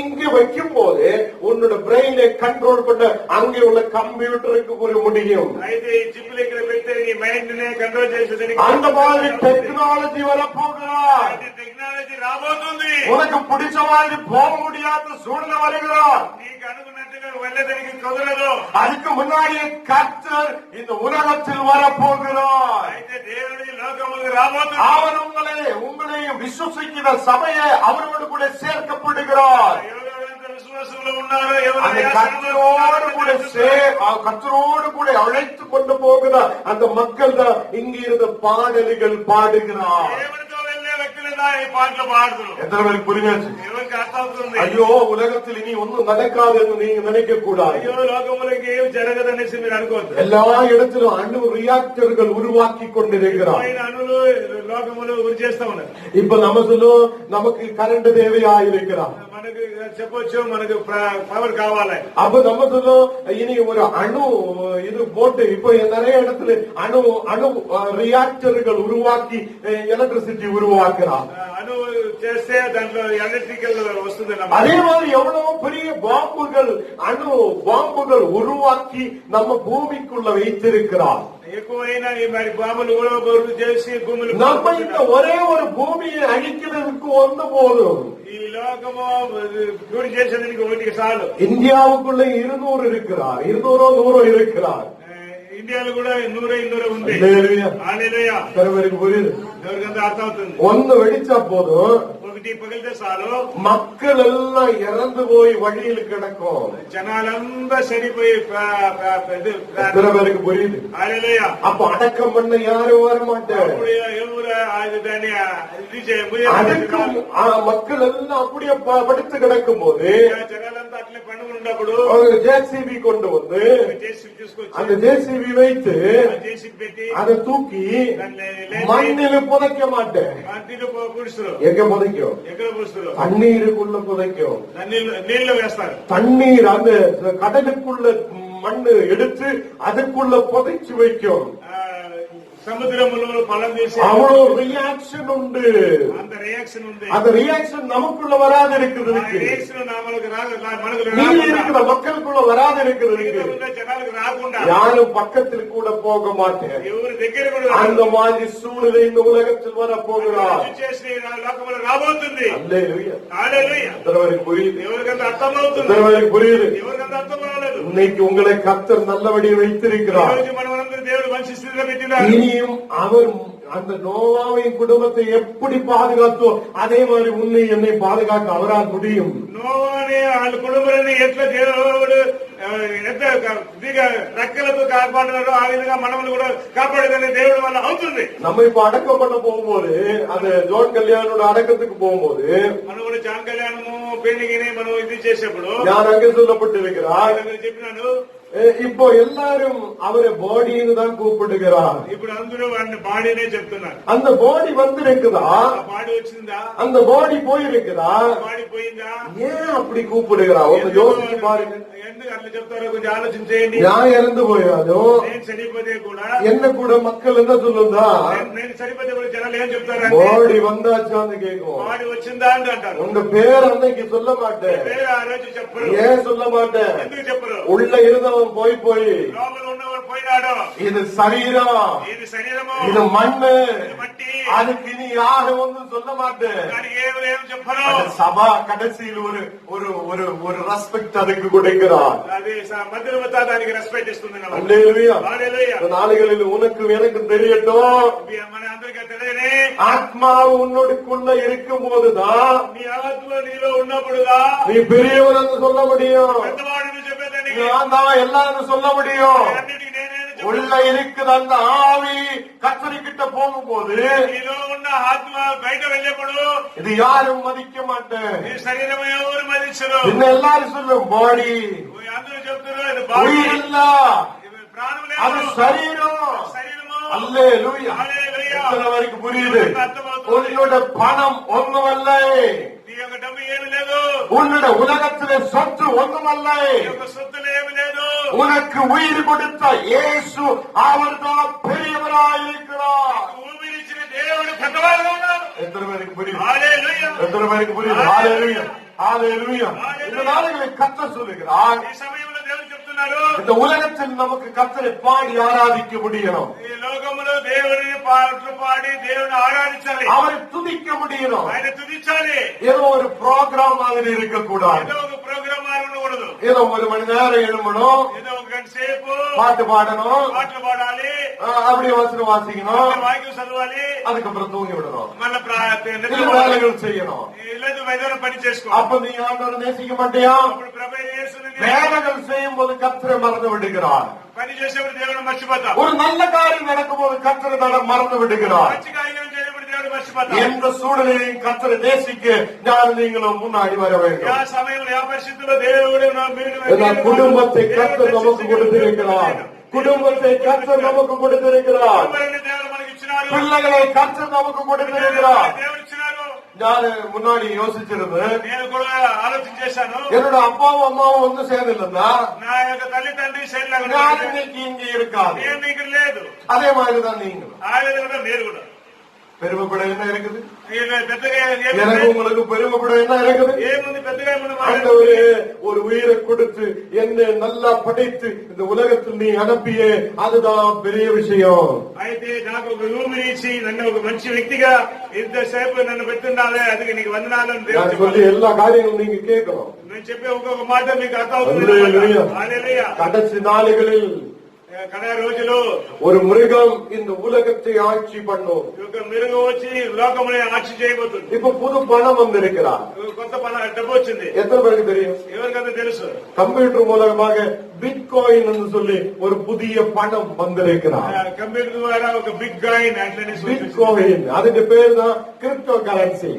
இங்க வைக்கும் போது உன்னோட பிரெயினை கண்ட்ரோல் பண்ண அங்கே உள்ள கம்ப்யூட்டருக்கு ஒரு முடியும். అయితే ఈ చిప్పులు ఇక్కడ పెడితే నీ మైండ్ నే కంట్రోల్ చేసేది. அந்த மாதிரி டெக்னாலஜி வரப்போகிறார். టెక్నాలజీ రాబోతుంది. உனக்கு பிடிச்ச மாதிரி போக முடியாத சூழ்நிலை வருகிறார். నీకు అనుకున్నట్టుగా వెళ్ళడానికి కుదరదు. அதுக்கு முன்னாடியே கர்த்தர் இந்த உலகத்தில் வரப்போகிறார். అయితే దేవుడి లోకములకు రాబోతుంది. அவர் உங்களையும் விசுவசிக்கிற சபையை அவரோடு கூட சேர்க்கப்படுகிறார். ఎవరెవరైతే విశ్వాసంలో ఉన్నారో அந்த ఎవరు கர்த்தரோடு கூட அழைத்துக் கொண்டு போகிற அந்த மக்கள் தான் இங்கிருந்து பாடல்கள் பாடுகிறார். దేవుడితో వెళ్ళే వ్యక్తులుగా ఈ పాటలు పాడుతున్నారు. எத்தனை பேருக்கு புரிஞ்சாச்சு? ఎవరికి అర్థం అవుతుంది? ஐயோ உலகத்தில் இனி ஒன்றும் நடக்காது என்று நீங்க நினைக்க கூடாது. అయ్యో లోకములకి ఏం జరగదనేసి మీరు అనుకోవద్దు. எல்லா இடத்திலும் அணு ரியாக்டர்கள் உருவாக்கி கொண்டிருக்கிறார். ఆయన అణులు లోకములు ఉరి చేస్తా ఉన్నారు. இப்ப நம்ம சொல்லும் நமக்கு கரண்ட் தேவையா இருக்கிறார். మనకు చెప్పొచ్చు మనకు పవర్ కావాలి. அப்ப நம்ம சொல்லும் இனி ஒரு அணு இது போட்டு இப்ப நிறைய இடத்துல அணு ரியாக்டர்கள் உருவாக்கி எலக்ட்ரிசிட்டி உருவாக்குறார். అణు చేస్తే దాంట్లో ఎలక్ట్రికల్ వస్తుంది. அதே மாதிரி எவ்வளவு பெரிய பாம்புகள் உருவாக்கி நம்ம பூமிக்குள்ள வைத்திருக்கிறார். ఎక్కువైనా మరి బాంబులు కూడా బరువు చేసి భూములు நம்ம இந்த ஒரே ஒரு பூமியை அழிக்கிறதுக்கு ஒன்று போதும். ఈ లోకము గురి చేసేందుకు ఒకటికి చాలు. இந்தியாவுக்குள்ள 200 இருக்கிறார், 200 இருக்கிறார். ఇండియాలో కూడా 100 ఉంది. హల్లెలూయా. ఎవరికి புரியுது? ఎవరికంత అర్థం అవుతుంది? ஒன்னு வெடிச்சா போதும், ఒకటి పగిలితే చాలు மக்கள் எல்லாம் இறந்து போய் வழியில் கிடக்கும். జనాలంతా చనిపోయి எத்தனை பேருக்கு புரியுது? హల్లెలూయా. அப்ப அடக்கம் பண்ண யாரும் வர மாட்டார். ఎవరు దాన్ని அதுக்கும் மக்கள் எல்லாம் அப்படியே படுத்து கிடக்கும் போது జనాలంతా అట్లే పండుగ ఉన్నప్పుడు ஜேசிபி கொண்டு வந்து జేసీబీ తీసుకొచ్చి அந்த ஜேசிபி வைத்து జేసీబీ పెట్టి அதை தூக்கி மண்ணில புதைக்க மாட்டேன். అంతిలో పూడుస్తారు. எங்க புதைக்கும்? ఎక్కడ పూడుస్తారు? தண்ணீருக்குள்ள புதைக்கும். నీళ్ళు వేస్తారు. தண்ணீர் அந்த கடலுக்குள்ள மண்ணு எடுத்து அதுக்குள்ள புதைச்சு வைக்கும். సముద్రంలో పొలం చేసి அவ்வளவு ரியாக்ஷன் உண்டு. అంత రియాక్షన్ ఉంది. அந்த ரியாக்ஷன் நமக்குள்ள வராது இருக்குது. రియాక్షన్ మనకు మనకు நீங்க இருக்கிற மக்களுக்குள்ள வராது இருக்குது. జనాలకు రాకుండా யாரும் பக்கத்தில் கூட போக மாட்டேன். ఎవరి దగ్గర కూడా அந்த மாதிரி சூழ்நிலை இந்த உலகத்தில் வர போகிறார். లోకంలో రాబోతుంది. அல்லேலூயா. హల్లెలూయా. எத்தனைவருக்கு புரியுது? ఎవరికంత అర్థం అవుతుంది? எத்தனைவருக்கு புரியுது? ఎవరికంత అర్థం కాలేదు? இன்னைக்கு உங்களை கர்த்தர் நல்லபடியாக வைத்திருக்கிறார். మనమందరం దేవుడు మంచి స్థితిలో పెట్టినాడు. இனியும் அவர் அந்த நோவாவின் குடும்பத்தை எப்படி பாதுகாத்தோ அதே மாதிரி உன்னை என்னை பாதுகாக்க அவரால் முடியும். నోవాని వాళ్ళ కుటుంబాన్ని ఎట్లా దేవుడు ఎంత రెక్కలతో కాపాడినాడో ఆ విధంగా మనల్ని కూడా కాపాడేదని దేవుడు వల్ల అవుతుంది. நம்ம இப்ப அடக்கம் பண்ண போகும்போது அது ஜோன் கல்யாணோட அடக்கத்துக்கு போகும்போது మనం కూడా జాన్ కళ్యాణము పెళ్లిగిని మనం ఇది చేసేప్పుడు நான் அங்கே சொல்லப்பட்டிருக்கிறார். చెప్పినాను இப்போ எல்லாரும் அவரை பாடின்னு தான் கூப்பிடுகிறார். ఇప్పుడు అందరూ వాడిని బాడీనే చెప్తున్నారు. அந்த பாடி வந்திருக்குதா? బాడీ వచ్చిందా? அந்த பாடி போயிருக்குதா? బాడీ పోయిందా? ஏன் அப்படி கூப்பிடுகிறா? கொஞ்சம் யோசிச்சு பாருங்க. ఎందుకు అట్లా చెప్తారో కొంచెం ఆలోచన చేయండి. நான் இறந்து போயாலும் నేను చనిపోతే కూడా என்ன கூட மக்கள் என்ன சொல்லுதா? నేను చనిపోతే కూడా జనాలు ఏం చెప్తారు? பாடி வந்தாச்சான்னு கேட்கும். బాడీ వచ్చిందా అని అంటారు. உங்க பேர் அன்னைக்கு சொல்ல மாட்டேன். పేరు ఆ రోజు చెప్పరు. ஏன் சொல்ல மாட்டேன்? ఎందుకు చెప్పరు? உள்ள இருந்தவன் போய் లోపల ఉన్నవాడు పోయినాడు. இது சரீரம், ఇది శరీరము, இது மண்ணு, ఇది మట్టి. அதுக்கு இனி யாரும் ஒன்றும் சொல்ல மாட்டேன். దానికి ఏం చెప్పరు. சபா கடைசியில் ஒரு ஒரு ஒரு ரெஸ்பெக்ட் அதுக்கு கொடுக்கிறார். అది మధ్యవర్త దానికి రెస్పెక్ట్ ఇస్తుంది. அல்லேலூயா. హల్లెలూయా. நாளைகளில் உனக்கு எனக்கும் தெரியட்டும், మన అందరికీ తెలియని ஆத்மாவு உன்னோடுக்குள்ள இருக்கும் போதுதான் నీ ఆత్మ నీలో ఉన్నప్పుడుగా நீ பெரியவன் என்று சொல்ல முடியும். పెద్దవాడిని చెప్పేదానికి நான் தான் எல்லாரும் சொல்ல முடியும். అన్నిటికీ నేనే உள்ள இருக்குது அந்த ஆவி கத்தரிக்கிட்ட போகும்போது నీలో ఉన్న ఆత్మ బయట వెళ్ళేప్పుడు இது யாரும் மதிக்க மாட்டேன். నీ శరీరం ఎవరు మదించరు. இன்னும் எல்லாரும் சொல்லும் பாடி అందరూ చెప్తారు ఇది బాడీ, உயிர் இல்ல, ప్రాణం அது లేదు, சரீரம். శరీరము. அல்லேலூயா. హల్లెలూయా. எத்தனை வரைக்கும் புரியுது? உன்னோட பணம் ஒண்ணுமல்ல, నీ యొక్క డబ్బు ఏమి లేదు, உன்னோட உலகத்திலே சொத்து ஒண்ணுமல்ல, నీ యొక్క సొత్తులు ఏమి లేదు. உனக்கு உயிர் கொடுத்த இயேசு அவர்தான் பெரியவராயிருக்கிறார். ఊపిరిచ్చిన దేవుడు எத்தனை பேருக்கு புரியுது? ஹalleluya எத்தனை பேருக்கு புரியுது? ஹalleluya ஹalleluya. இந்த நாளில் கர்த்தர் சொல்லுகிறார், ఈ సమయంలో దేవుడు చెప్తున్నారు, இந்த உலகத்தில் நமக்கு கர்த்தரை பாடி ஆராதிக்க முடியணும், ఈ లోకములో దేవుడిని పాటలు పాడి దేవుని ఆరాధించాలి, அவரை துதிக்க முடியணும். ఆయన తుదించాలి. ஏதோ ஒரு ப்ரோக்ராம் மாதிரி இருக்கக்கூடாது. ఏదో ఒక ప్రోగ్రామ్ మారి ఉండకూడదు. ஏதோ ஒரு மணி நேரம் எழுமணும், ఏదో ఒక గంట సేపు பாட்டு பாடணும், పాటలు పాడాలి, அப்படியே வசனம் வாசிக்கணும், వాక్యం చదవాలి, அதுக்கப்புறம் தூங்கி விடணும், మళ్ళీ சில வேலைகள் செய்யணும். లేదు మైదానం పని చేసుకో. அப்ப நீ ஆண்டவரை நேசிக்க மாட்டியா? అప్పుడు ప్రభు యేసుని வேலைகள் செய்யும் போது கர்த்தரை மறந்து விடுகிறார். పని చేసేప్పుడు దేవుని మర్చిపోతాం. ஒரு நல்ல காரியம் நடக்கும் போது கர்த்தரை மறந்து விடுகிறார். మంచి కార్యం చేయబడి దేవుని మర్చిపోతాం. எந்த சூழ்நிலையும் கர்த்தரை நேசிக்க நான் நீங்களும் முன்னாடி வர ఆ வேண்டும். సమయంలో ఆ పరిస్థితుల్లో దేవుడు குடும்பத்தை கர்த்தர் நமக்கு கொடுத்திருக்கிறார். குடும்பத்தை கர்த்தர் நமக்கு கொடுத்திருக்கிறார். దేవుడు మనకి ఇచ్చినారు. பிள்ளைகளை கர்த்தர் நமக்கு கொடுத்திருக்கிறார். దేవుడు ఇచ్చినారు. நான் முன்னாடி யோசிச்சிருந்தேன், నేను కూడా ఆలోచన చేశాను. என்னோட அப்பாவும் அம்மாவும் வந்து சேர்ந்துருந்தா నా యొక్క తల్లి తండ్రి శైలిలాగా நான் இன்னைக்கு இங்க இருக்காது. నేను ఇక్కడ లేదు. அதே மாதிரிதான் நீங்களும். ఆ విధంగా మీరు కూడా பெருமைப்பட என்ன இருக்குது? పెద్దగా எனக்கு உங்களுக்கு பெருமைப்பட என்ன இருக்குது? ఏముంది పెద్దగా ఏముంది? ஆண்டவரே ஒரு உயிரை கொடுத்து என்னை நல்லா படைத்து இந்த உலகத்தில் நீ அனுப்பியே அதுதான் பெரிய விஷயம். అయితే నాకు ఒక రూమ్ ఇచ్చి నన్ను ఒక మంచి వ్యక్తిగా ఇంతసేపు నన్ను పెట్టున్నావే, అది నీకు వందనాలు అని దేవుడు நான் சொல்லி எல்லா காரியங்களும் நீங்க கேட்கணும். నేను చెప్పే ఒక్కొక్క మాట మీకు అర్థం అవుతుంది. హల్లెలూయా. హల్లెలూయా. கடைசி நாளுகளில் కడ రోజులు ஒரு மிருகம் இந்த உலகத்தை ஆட்சி பண்ணும். ఒక మిరుగు వచ్చి లోకముని ఆட்சி చేయబోతుంది. இப்ப புது பணம் வந்திருக்கிறார். కొత్త డబ్బు వచ్చింది. எத்தனை பேருக்கு தெரியும்? ఎవరికైనా తెలుసు. கம்ப்யூட்டர் மூலமாக பிட்காயின் என்று சொல்லி ஒரு புதிய பணம் வந்திருக்கிறார். కంప్యూటర్ ద్వారా ఒక బిగ్ కాయిన్ అట్లనే பிட்காயின் அதுக்கு பேர் தான் கிரிப்டோ கரன்சி.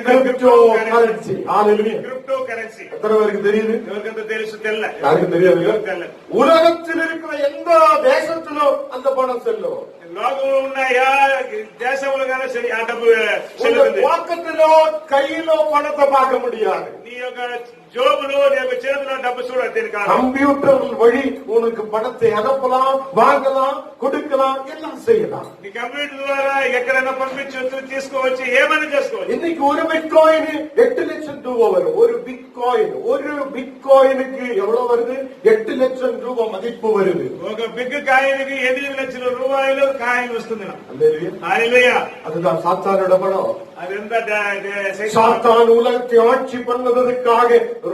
Crypto currency. ஹalleluya. Crypto currency. எத்தனை பேருக்கு தெரியுது? ఎవరికైనా తెలుసు? తెల్ల யாருக்கு தெரியாது? తెల్ల. உலகத்தில் இருக்கிற எந்த தேசத்திலும் அந்த பணம் செல்லும். లోకంలో ఉన్నాయా దేశంలో కానీ సరే ఆ డబ్బు உங்க చెల్లుతుంది. பாக்கெட்டிலோ கையிலோ பணத்தை பார்க்க முடியாது. నీ యొక్క జోబులో నీ యొక్క చేతిలో డబ్బు చూడాలి. దీని కాదు. கம்ப்யூட்டர் வழி உனக்கு பணத்தை அனுப்பலாம், வாங்கலாம், கொடுக்கலாம், எல்லாம் செய்யலாம். నీ కంప్యూటర్ ద్వారా ఎక్కడైనా పంపించవచ్చు, తీసుకోవచ్చు, ఏమైనా చేసుకోవచ్చు. இன்னைக்கு ஒரு பிட்காயின் 8 லட்சம் ரூபாய் வரும். ஒரு பிட்காயினுக்கு எவ்வளவு வருது? 8 லட்சம் ரூபாய் மதிப்பு வருது. ఒక బిగ్ కాయిన్కి 8 లక్షల రూపాయలు కాయిన్ వస్తుంది. அல்லேலூயா. హల్లెలూయా. அதுதான் சாத்தானோட பணம். అదెంత சாத்தான் உலகத்தை ஆட்சி பண்ணுவதற்காக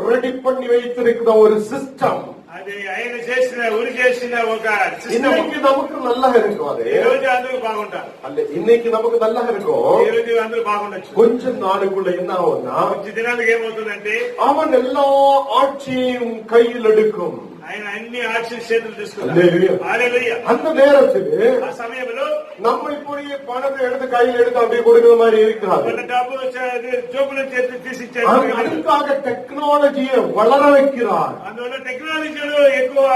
ரெடி பண்ணி வைத்திருக்கிற ஒரு சிஸ்டம். అది ఆయన చేసిన ఉరి చేసిన ఒక సిస్టమ్. இன்னைக்கு நமக்கு நல்லா இருக்கும். அது ఈ రోజు అందరూ బాగుంటారు. அல்ல, இன்னைக்கு நமக்கு நல்லா இருக்கும். ఈ రోజు అందరూ బాగుండొచ్చు. கொஞ்சம் நாளுக்குள்ள என்ன ஆகும்னா కొంచెం దినాలకు ఏమవుతుందంటే அவன் எல்லா ஆட்சியையும் கையில் எடுக்கும். ఆయన అన్ని ఆక్షి చేతులు తీసుకుంటారు. அல்லேலூயா. హల్లెలూయా. அந்த நேரத்தில் ఆ సమయంలో நம்ம இப்படி பணத்தை எடுத்து கையில் எடுத்து அப்படியே கொடுக்கிற மாதிரி இருக்காது. మన డబ్బు జోబుల చేతి తీసి ఇచ్చేది. அதுக்காக டெக்னாலஜியை வளர வைக்கிறார். అందువల్ల టెక్నాలజీలు ఎక్కువ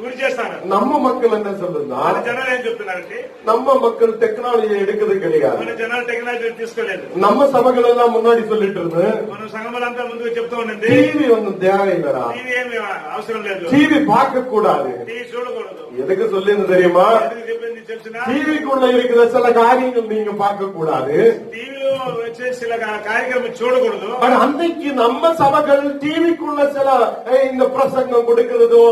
వృద్ధి చేస్తారు. நம்ம மக்கள் என்ன சொல்லுன்னா, మన జనాలు ఏం చెప్తున్నారంటే நம்ம மக்கள் டெக்னாலஜி எடுக்கிறது கிடையாது. మన జనాలు టెక్నాలజీ తీసుకోలేదు. நம்ம சபைகள் எல்லாம் முன்னாடி சொல்லிட்டு இருந்து మన సంఘములంతా ముందుకు చెప్తూ ఉండండి, டிவி ஒன்னும் தேவையில்லடா, టీవీ ఏమి అవసరం లేదు, டிவி பார்க்க கூடாது. టీవీ చూడకూడదు. எதுக்கு சொல்லிருந்து தெரியுமா? ఎందుకు చెప్పింది తెలిసిన? டிவிக்குள்ள இருக்கிற சில காரியங்கள் நீங்க பார்க்க கூடாது. టీవీలో వచ్చే சில కార్యక్రమం చూడకూడదు. ஆனா அன்னைக்கு நம்ம சபைகள் டிவிக்குள்ள சில இந்த பிரசங்கம் கொடுக்கிறதோ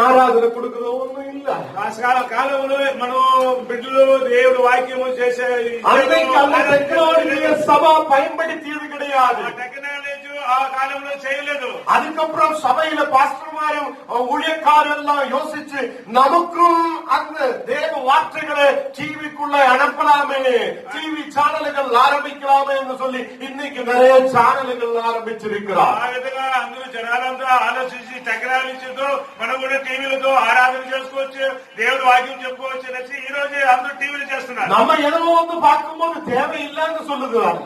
ஆராதனை கொடுக்கிறதோ ஒண்ணும் இல்ல. ఆ కాలంలో మనం బిడ్డలు దేవుడు వాక్యము చేసే அன்னைக்கு அந்த டெக்னாலஜியை சபை பயன்படுத்தியது கிடையாது. టెక్నాలజీ ఆ కాలంలో చేయలేదు. அதுக்கப்புறம் சபையில பாஸ்டர்மாரும் ஊழியக்காரர் எல்லாம் யோசிச்சு நமக்கும் அந்த தேவ வார்த்தைகளை டிவிக்குள்ள அனுப்பலாமே, டிவி சேனல்கள் ஆரம்பிக்கலாமே என்று சொல்லி இன்னைக்கு நிறைய சேனல்கள் ஆரம்பிச்சிருக்கிறார். ఆ విధంగా అందరూ జనాలంతా ఆలోచించి టెక్నాలజీతో మనం కూడా టీవీలతో ఆరాధన చేసుకోవచ్చు, దేవుడు వాక్యం చెప్పుకోవచ్చు అనేసి ఈ రోజు అందరూ టీవీలు చేస్తున్నారు. நம்ம ஏதோ வந்து பார்க்கும்போது தேவையில்லைன்னு சொல்லுகிறாங்க.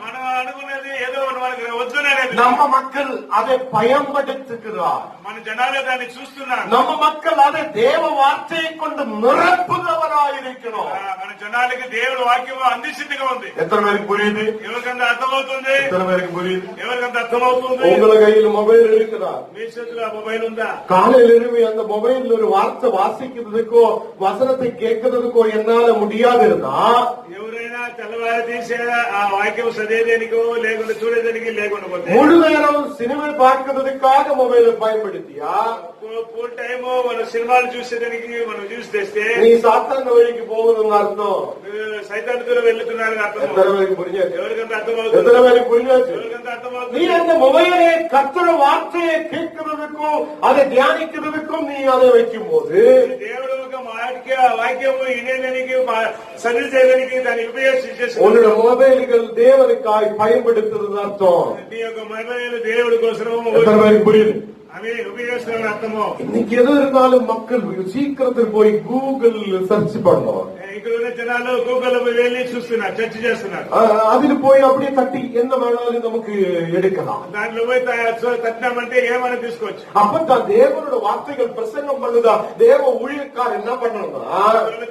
మనం అనుకునేది ఏదో మనకి వద్దునే. நம்ம மக்கள் அதை பயன்படுத்துகிறார். మన జనాలు దాన్ని చూస్తున్నారు. நம்ம மக்கள் அதை தேவ வார்த்தையை கொண்டு நிரப்புகிறவராயிருக்கிறோம். మన జనాలకి దేవుడు వాక్యం అందించిందిగా ఉంది. எத்தனை பேருக்கு புரியுது? ఎవరికంత అర్థమవుతుంది? எத்தனை பேருக்கு புரியுது? ఎవరికంత అర్థమవుతుంది? உங்கள கையில் மொபைல் இருக்குதா? మీ చేతిలో ఆ మొబైల్ ఉందా? காலையில எழுப்பி அந்த மொபைல்ல ஒரு வார்த்தை வாசிக்கிறதுக்கோ வசனத்தை கேட்கறதுக்கோ என்னால முடியாது இருந்தா ఎవరైనా తెల్లవారు తీసే ఆ వాక్యం చదివేదానికో లేకుండా చూడేదానికి లేకుండా పోతే முழு நேரம் சினிமா பார்க்கறதுக்காக மொபைலை பயன்படுத்தியா ఫుల్ టైమ్ మన సినిమాలు చూసేదానికి మనం చూసి తెస్తే நீ சாத்தான வழிக்கு போகுதுன்னு அர்த்தம். సైతాన్తో వెళ్తున్నారని అర్థం. எத்தனை பேருக்கு புரிஞ்சாச்சு? ఎవరికంత అర్థమవుతుంది? எத்தனை பேருக்கு புரிஞ்சாச்சு? ఎవరికంత நீ అర్థమవుతుంది? அந்த மொபைலை கர்த்தர் வார்த்தையை கேட்கிறதுக்கும் அதை தியானிக்கிறதுக்கும் நீ அதை வைக்கும் போது దేవుడు ఒక వాక్యము వినేదానికి సర్వీస్ చేయడానికి దాన్ని ఉపయోగించేసి உன்னோட மொபைல்கள் தேவனுக்காய் பயன்படுத்துறது அர்த்தம். నీ యొక్క మొబైల్ దేవుడి కోసం எத்தனை பேருக்கு புரியுது? అవి ఉపయోగిస్తున్న అర్థము. இன்னைக்கு எது இருந்தாலும் மக்கள் சீக்கிரத்தில் போய் கூகுள் சர்ச் பண்ணுவோம். ఇక్కడ ఉన్న జనాలు గూగుల్ వెళ్ళి చూస్తున్నారు, చర్చ చేస్తున్నారు. அதில் போய் அப்படியே தட்டி என்ன வேணாலும் நமக்கு எடுக்கலாம். దాంట్లో పోయి తట్టినామంటే ఏమైనా తీసుకోవచ్చు. அப்பதான் தேவனோட வார்த்தைகள் பிரசங்கம் பண்ணுதா தேவ ஊழியக்கார் என்ன பண்ணணும்னா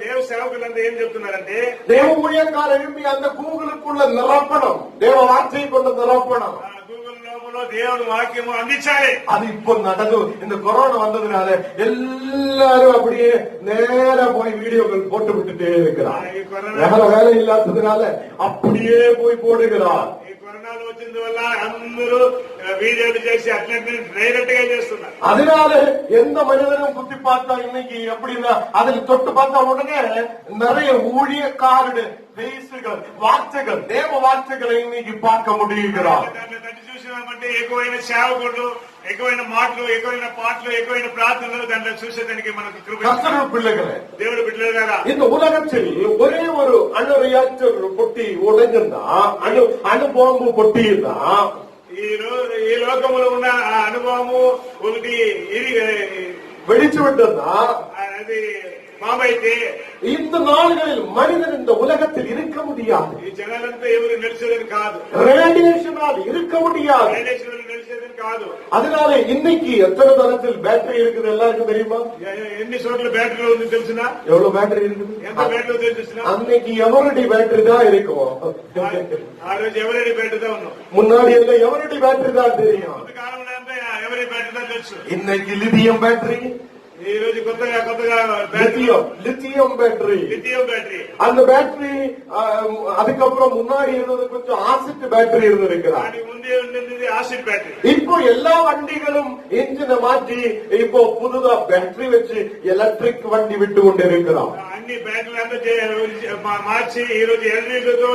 దేవ సేవకులంతా ఏం చెప్తున్నారంటే தேவ ஊழியக்கார் எழுப்பி அந்த கூகுளுக்குள்ள நிரப்பணும், தேவ வார்த்தையை கொண்டு நிரப்பணும். గూగుల్ లోపల దేవుడు వాక్యము అందించాలి. அது இப்போ நடந்து இந்த கொரோனா வந்ததுனால எல்லாரும் அப்படியே நேரா போய் வீடியோக்கள் போட்டு விட்டுட்டே இருக்கிறார். வேலை இல்லாததுனால அப்படியே போய் போடுகிறார். ఈ కరోనాలో వచ్చింది వల్ల అందరూ వీడియోలు చేసి అట్లనే డైరెక్ట్ గా చేస్తున్నారు. அதனால எந்த மனிதனும் குத்தி பார்த்தா இன்னைக்கு எப்படின்னா அதில் தொட்டு பார்த்தா உடனே நிறைய ஊழியக்காரருடைய பேசுகள் வார்த்தைகள் தேவ வார்த்தைகளை இன்னைக்கு பார்க்க முடியுகிறார். దాంట్లో తట్టి చూసినామంటే ఎక్కువైన సేవకులు, ఎక్కువైన మాటలు, ఎక్కువైన పాటలు, ఎక్కువైన ప్రార్థనలు దాంట్లో చూసేదానికి మనకు కృప. கர்த்தருடைய பிள்ளைகளே, దేవుడు బిడ్డలారా, இந்த உலகத்தில் ஒரே ஒரு அணு ரியாக்டர் பொட்டி உடைஞ்சிருந்தா அணு பாம்பு பொட்டி இருந்தா ఈ లోకములో ఉన్న ఆ అనుభవము ఒకటి வெடிச்சு விட்டதா అది మామైతే இந்த நாள்களில் மனிதன் இந்த உலகத்தில் இருக்க முடியாது. ఈ జనాలంతా ఎవరు నడిచేదని కాదు, ரேடியேஷனால் இருக்க முடியாது. రైలేశ్వరులు నడిచేదని కాదు. அதனால இன்னைக்கு எத்தனை தரத்தில் பேட்டரி இருக்குது எல்லாருக்கும் தெரியுமா? ఎన్ని చోట్ల బ్యాటరీలో ఉంది తెలిసిన? எவ்வளவு பேட்டரி இருக்குது? ఎంత బ్యాటరీలో తెలిసిన? அன்னைக்கு எவரடி பேட்டரி தான் இருக்கும். ఆ రోజు ఎవరెడి బ్యాటరీతో ఉన్నాం. முன்னாடி எல்லாம் எவரடி பேட்டரி தான் தெரியும். కొంతకాలంలో అంతా ఎవరి బ్యాటరీతో తెలుసు. இன்னைக்கு லிதியம் பேட்டரி, ఈ రోజు కొత్తగా லித்தியம் பேட்டரி. Lithium battery. அந்த பேட்டரி அதுக்கப்புறம் முன்னாடி இருந்தது கொஞ்சம் ஆசிட் பேட்டரி இருந்திருக்கிறார். దానికి ముందే ఉండేది యాసిడ్ బ్యాటరీ. இப்போ எல்லா வண்டிகளும் இன்ஜினை மாற்றி இப்போ புதுதா பேட்டரி வச்சு எலக்ட்ரிக் வண்டி விட்டு கொண்டிருக்கிறோம். అన్ని బ్యాటరీలు అంతా మార్చి ఈ రోజు ఎలక్ట్రిక్తో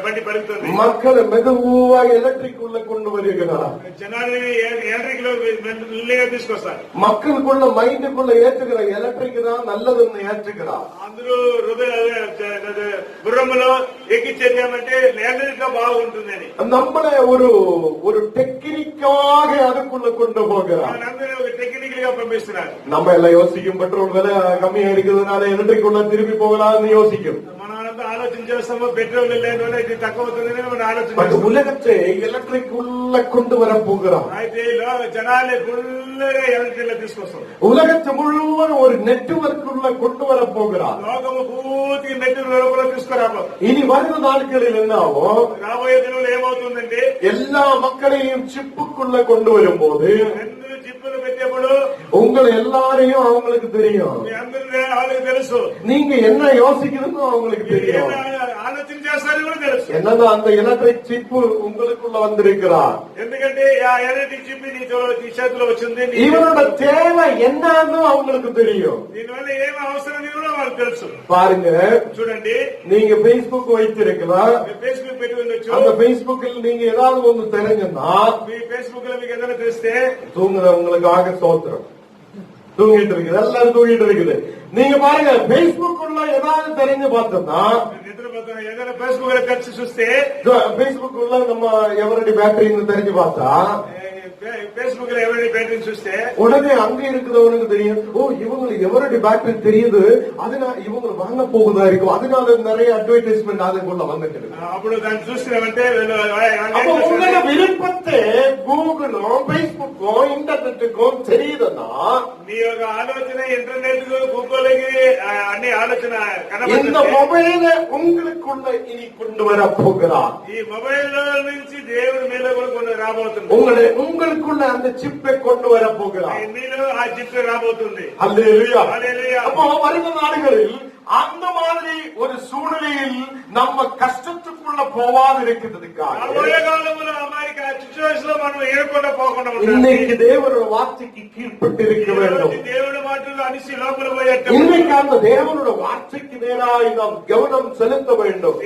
బండి పరుగుతుంది. மக்களை மெதுவா எலக்ட்ரிக் உள்ள கொண்டு வருகிறார். జనాన్ని ఎలక్ట్రిక్ లో మెల్లిగా తీసుకొస్తారు. மக்களுக்குள்ள மைண்டுக்குள்ள ஏற்றுகிற எலக்ட்ரிக் தான் நல்லதுன்னு ஏற்றுகிறார். అందరూ గుర్రములో ఎక్కించేది ఏమంటే ఎలక్ట్రిక్ గా బాగుంటుందని நம்மளை ஒரு டெக்னிக்காக அதுக்குள்ள கொண்டு போகிறார். అందరూ ఒక టెక్నికల్ గా పంపిస్తున్నారు. நம்ம எல்லாம் யோசிக்கும் பெட்ரோல் விலை கம்மியா இருக்கிறதுனால எலக்ட்ரிக் உள்ள திரும்பி போகலாம்னு யோசிக்கும். మనమంతా ఆలోచన చేస్తాము, పెట్రోల్ లేని ఇది తక్కువ అవుతుందని మనం ఆలోచన பட் చేస్తాం. உலகத்தை எலக்ட்ரிக் உள்ள கொண்டு வர போகிறார். అయితే జనాలే ఫుల్గా ఎలక్ట్రిక్ లో తీసుకొస్తాం. உலகத்தை முழுவதும் ஒரு நெட்வொர்க் உள்ள கொண்டு வர போகிறார். లోకము పూర్తిగా నెట్ లోపల తీసుకురాబో. இனி வரும் நாட்களில் என்ன ஆகும்? రాబోయే దినంలో ఏమవుతుందంటే எல்லா மக்களையும் சிப்புக்குள்ள கொண்டு வரும்போது అందరూ జిప్పులు పెట్టేప్పుడు உங்களை எல்லாரையும் அவங்களுக்கு தெரியும். మీ అందరూ వాళ్ళకి తెలుసు, நீங்க என்ன யோசிக்கிறதுன்னு அவங்களுக்கு தெரியும். ఆలోచన చేస్తారని కూడా తెలుసు. என்னன்னா அந்த எலக்ட்ரிக் சிப்பு உங்களுக்குள்ள வந்திருக்கிறார். ఎందుకంటే ఆ ఎలక్ట్రిక్ చిప్ నీ చేతిలో వచ్చింది. இவனோட தேவை என்னன்னு அவங்களுக்கு தெரியும். దీనివల్ల ఏమి అవసరం కూడా వాళ్ళకి తెలుసు. பாருங்க, చూడండి, நீங்க பேஸ்புக் வைத்திருக்கலாம். ఫేస్బుక్ పెట్టి ఉండొచ్చు. அந்த பேஸ்புக்கில் நீங்க ஏதாவது ஒண்ணு தெரிஞ்சுன்னா మీ ఫేస్బుక్ లో మీకు ఏదైనా తెలిస్తే தூங்குறவங்களுக்காக சோத்திரம். தூங்கிட்டு இருக்குது, எல்லாரும் தூங்கிட்டு இருக்குது. நீங்க பாருங்க, பேஸ்புக் உள்ள ஏதாவது தெரிஞ்சு பார்த்தோம்னா నిద్రపోతున్నా ఏదైనా ఫేస్బుక్ లో కలిసి చూస్తే பேஸ்புக் உள்ள நம்ம எவரடி பேட்டரின்னு தெரிஞ்சு பார்த்தா ఫేస్బుక్ లో ఎవరి బ్యాటరీ చూస్తే உடனே அங்க இருக்கிறவனுக்கு தெரியும், ஓ இவங்களுக்கு எவருடைய பேட்டரி தெரியுது, அதனால இவங்க வாங்க போகுதா இருக்கும், அதனால நிறைய அட்வர்டைஸ்மெண்ட் அதுக்குள்ள வந்துட்டு இருக்கு. అప్పుడు దాన్ని చూసినామంటే அப்ப உங்களோட விருப்பத்தை கூகுளும் பேஸ்புக்கும் இன்டர்நெட்டுக்கும் தெரியுதுன்னா మీ యొక్క ఆలోచన ఇంటర్నెట్ గూగుల్ అన్ని ఆలోచన இந்த மொபைல உங்களுக்குள்ள இனி கொண்டு வர போகிறார். ఈ మొబైల్ నుంచి దేవుడు మీలో కూడా కొన్ని రాబోతుంది. உங்களுக்குள்ள அந்த சிப்பை கொண்டு வர போகிறார். మీలో ఆ చిప్ రాబోతుంది. அல்லேலூயா. హల్లెలూయా. அப்போ வருகிற நாடுகளில் அந்த மாதிரி ஒரு சூழ்நிலையில் நம்ம கஷ்டத்துக்குள்ள போவாது இருக்கிறதுக்காக இன்னைக்கு தேவனோட வார்த்தைக்கு கீழ்பட்டு இருக்க வேண்டும். இன்னைக்கு அந்த தேவனோட வார்த்தைக்கு நேராக நாம் கவனம் செலுத்த வேண்டும்.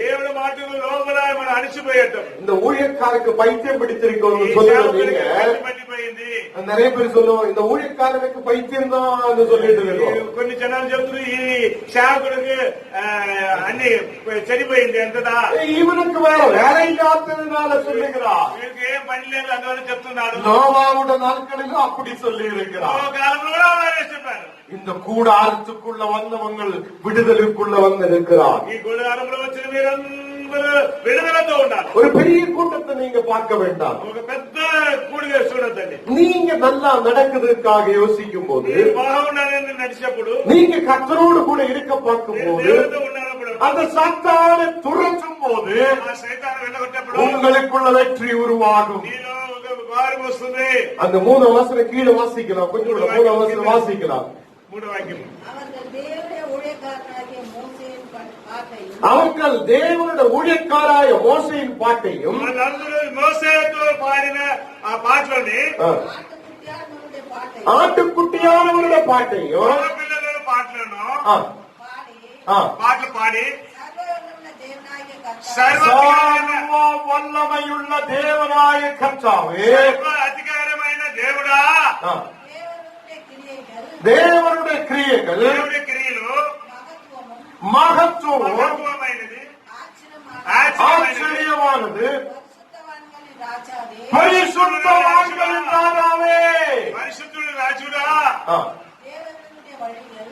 இந்த ஊழியக்காரருக்கு பைத்தியம் பிடித்திருக்கோம் சொல்லுங்க. நிறைய பேர் சொல்லுவோம் இந்த ஊழியக்காரனுக்கு பைத்தியம் தான் சொல்லிட்டு இருக்கோம். కొన్ని జనాలు చెప్తున్నారు ఈ సేవకుడికి అన్ని చెడిపోయింది ఎంతదా, இவனுக்கு வேற வேலை இல்லாததுனால சொல்லுகிறார். వీరికి ఏం పని లేదు అందువల్ల చెప్తున్నాడు. நோவாவுடைய நாட்களிலும் அப்படி சொல்லி இருக்கிறார். కాలంలో కూడా అలాగే చెప్పారు. இந்த கூடாரத்துக்குள்ள வந்தவங்கள் விடுதலுக்குள்ள வந்திருக்கிறார். ఈ గుడారంలో వచ్చిన మీరందరూ విడుదలతో ఉండాలి. ஒரு பெரிய கூட்டத்தை நீங்க பார்க்க வேண்டாம். ఒక పెద్ద కూడిక చూడొద్దండి. நீங்க நல்லா நடக்குறதுக்காக யோசிக்கும் போது, బాగుండాలని నడిచినప్పుడు, நீங்க கர்த்தரோடு கூட இருக்க பார்க்கும் போது, దేవుడితో ఉన్నప్పుడు, அந்த சாத்தானை துரத்தும் போது ఆ సైతాను వెళ్ళగొట్టినప్పుడు உங்களுக்குள்ள வெற்றி உருவாகும். నీలో ఒక వారం వస్తుంది. அந்த 3 வசனம் கீழே வாசிக்கலாம், கொஞ்சம் கூட 3 வசனம் வாசிக்கலாம். మూడో వాక్యం. அவர்கள் தேவனுடைய ஊழியக்காரனாகிய மோசேயின் பாட்டையும் அவர்கள் தேவனுடைய ஊழியக்காராய மோசேயின் பாட்டையும் వాళ్ళందరూ మోసేతో పాడిన ఆ పాటలోని ஆட்டுக்குட்டியானவருடைய பாட்டையும் ஆட்டுக்குட்டியானவருடைய பாட்டையும் పిల్లల పాటలను பாடி పాటలు పాడి சர்வவல்லமையுள்ள தேவனாகிய கர்த்தர் சர்வ வல்லமையுள்ள தேவனாய கர்த்தாவே, అధికారమైన దేవుడా, தேவனுடைய கிரியைகள் தேவனுடைய கிரியைகள் దేవుడి క్రియలు மகத்துவமும் మహత్వమైనది, ஆச்சரியமானது, பரிசுத்தவான்களின் ராஜாவே பரிசுத்தவான்களின் ராஜாவே, పరిశుద్ధుడు రాజుడా, தேவனுடைய வழிகள்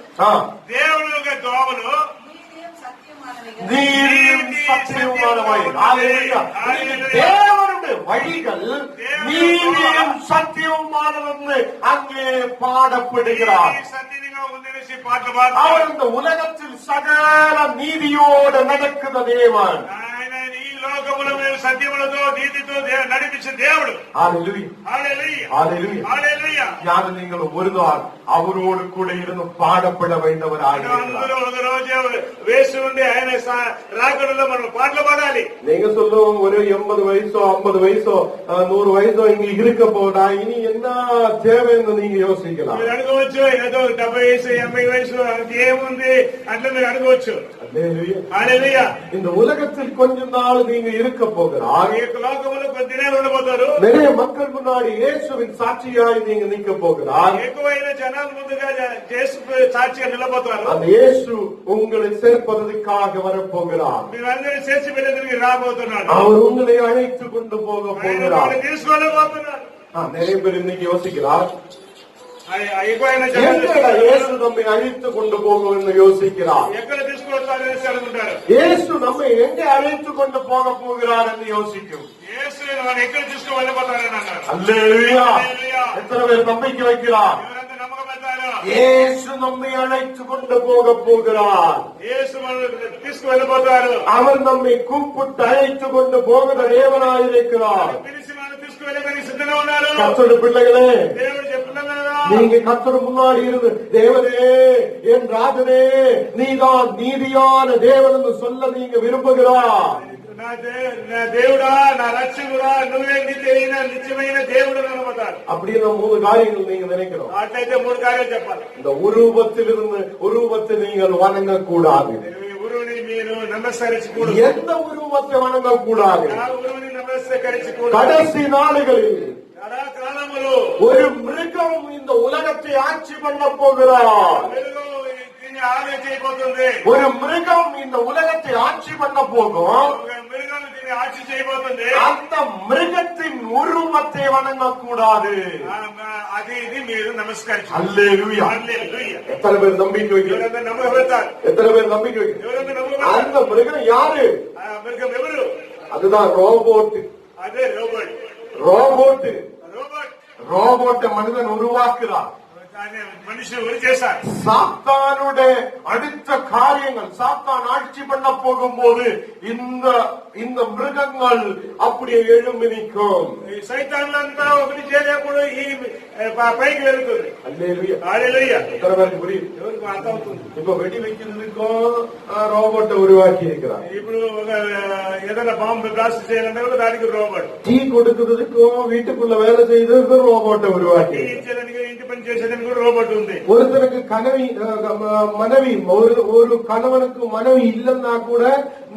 దేవుడు యొక్క దోవలు நீதியும் சத்தியமானவைகள் நீதியும் சத்தியமானவை. ஹalleluya. தேவனுடைய வழிகள் நீதியும் சத்தியமானது அங்கே பாடப்படுகிறார். సత్యంగా ఉందనేసి పాటలు పాడు. அவர் இந்த உலகத்தில் சகல நீதியோடு நடக்குத தேவன். ఆయన ఈ లోకములో సత్యములతో నీతితో నడిపించిన దేవుడు. ஹalleluya. హల్లెలూయా. ஹalleluya. హల్లెలూయా. யாரு நீங்கள் ஒரு நாள் அவரோடு கூட இருந்து பாடப்பட வேண்டவராக అందరూ ఒక రోజు వేసి ఉండి ఆయన రాకడలో మనం పాటలు పాడాలి. நீங்க சொல்லுவோம் ஒரு 80 வயசோ 50 வயசோ 100 வயசோ இங்க இருக்க போடா, இனி என்ன தேவைன்னு நீங்க யோசிக்கலாம். మీరు అనుకోవచ్చు ఏదో 70 వయసు 80 వయసు ఏముంది అట్లా మీరు అనుకోవచ్చు. ஹalleluya. హల్లెలూయా. இந்த உலகத்தில் கொஞ்ச நாள் நீங்க இருக்க போகிறார். ఈ లోకములో కొద్ది దినాలు ఉండబోతారు. நிறைய மக்கள் முன்னாடி இயேசுவின் சாட்சியாய் நீங்க நிக்க போகிறார். ఎక్కువైన జనాల ముందుగా యేసు సాక్షిగా నిలబోతారు. அந்த இயேசு உங்களை சேர்ப்பதற்காக வரப்போகிறார். మీరందరూ చేసి వెళ్ళేందుకు రాబోతున్నాడు. அவர் உங்களை அழைத்து கொண்டு போக போகிறார். తీసుకెళ్ళబోతున్నాడు. நிறைய பேர் இன்னைக்கு யோசிக்கிறார், ఎక్కువైన எங்கடா జనాలు இயேசு நம்மை அழைத்து கொண்டு போகும் என்று யோசிக்கிறார். ఎక్కడ తీసుకొస్తారనేసి అనుకుంటారు. இயேசு நம்மை எங்கே அழைத்து கொண்டு போக போகிறார் என்று யோசிக்கும். యేసు మనం ఎక్కడ తీసుకు వెళ్ళబోతారని అన్నారు. அல்லேலூயா. హల్లెలూయా. எத்தனை பேர் நம்பிக்கை வைக்கிறார்? ఎవరంతా నమ్మకం పెడతారు? இயேசு நம்மை அழைத்து கொண்டு போக போகிறார். యేసు మనం తీసుకు వెళ్ళబోతారు. அவர் நம்மை கூப்பிட்டு அழைத்து கொண்டு போகிற தேவனாயிருக்கிறார். పిలిచి మనం తీసుకువెళ్ళడానికి సిద్ధంగా ఉన్నారు. கர்த்தருடைய பிள்ளைகளே, దేవుడు చెప్తున్నాడు, நீங்க கர்த்தர் முன்னாடி இருந்து தேவனே என் ராஜனே நீதான் நீதியான தேவன் என்று சொல்ல நீங்க விரும்புகிறார். నా దేవుడా, నా రక్షకుడా, నువ్వే నిత్యమైన నిత్యమైన దేవుడు అనబోతారు. அப்படின்னு 3 காரியங்கள் நீங்க நினைக்கிறோம். అట్లయితే 3 కార్యాలు చెప్పాలి. இந்த உருவத்திலிருந்து உருவத்தை நீங்கள் வணங்க கூடாது. గురువుని మీరు నమస్కరించకూడదు. எந்த உருவத்தை வணங்க கூடாது. ఆ గురువుని నమస్కరించకూడదు. கடைசி நாடுகளில் కాలములో ஒரு மிருகம் இந்த உலகத்தை ஆட்சி பண்ண போகிறார். వెలుగు దీన్ని ఆలోచన చేయబోతుంది. ஒரு மிருகம் இந்த உலகத்தை ஆட்சி பண்ண போகும். ఒక మృగం దీన్ని మనల్ని ఆచి చేయబోతుంది. அந்த மிருகத்தின் உருவத்தை வணங்கக்கூடாது. అది ఇది మీరు నమస్కరించాలి. அல்லேலூயா. హల్లెలూయా. எத்தனை பேர் நம்பிக்கை வைக்கிறீங்க? ఎవరైనా నమ్మగలుగుతారు? எத்தனை பேர் நம்பிக்கை வைக்கிறீங்க? ఎవరైనా నమ్మగలుగుతారు? அந்த மிருகம் யாரு? మిருగం ఎవరు? அதுதான் ரோபோட். అదే రోబోట్. ரோபோட். రోబోట్. ரோபோட்டை மனிதன் உருவாக்குறான். மனுஷன் ஒரு చేశారు. சாத்தானுடைய அடுத்த காரியங்கள், சாத்தான் ஆட்சி பண்ண போகும்போது இந்த மிருகங்கள் அப்படியே எழும்பி நிற்கும். సైతాన్లంతా ఒకటి చేరేప్పుడు ఈ పైకి వెళ్తుంది. அல்லேலூயா. హల్లెలూయా. எத்தனை பேருக்கு புரியுது? ఎవరికి అర్థమవుతుంది? இப்ப வெடி வைக்கிறதுக்கும் ரோபோட்டை உருவாக்கி இருக்கிறான். ఇప్పుడు ఏదైనా బాంబు బ్లాస్ట్ చేయాలంటే కూడా దానికి రోబోట్. டீ கொடுக்கிறதுக்கும் வீட்டுக்குள்ள வேலை செய்யறதுக்கும் ரோபோட்டை உருவாக்கி. ఇంటి పని చేసేదానికి కూడా రోబోట్ ఉంది. ஒருத்தருக்கு மனைவி ஒரு கணவனுக்கு மனைவி இல்லைன்னா கூட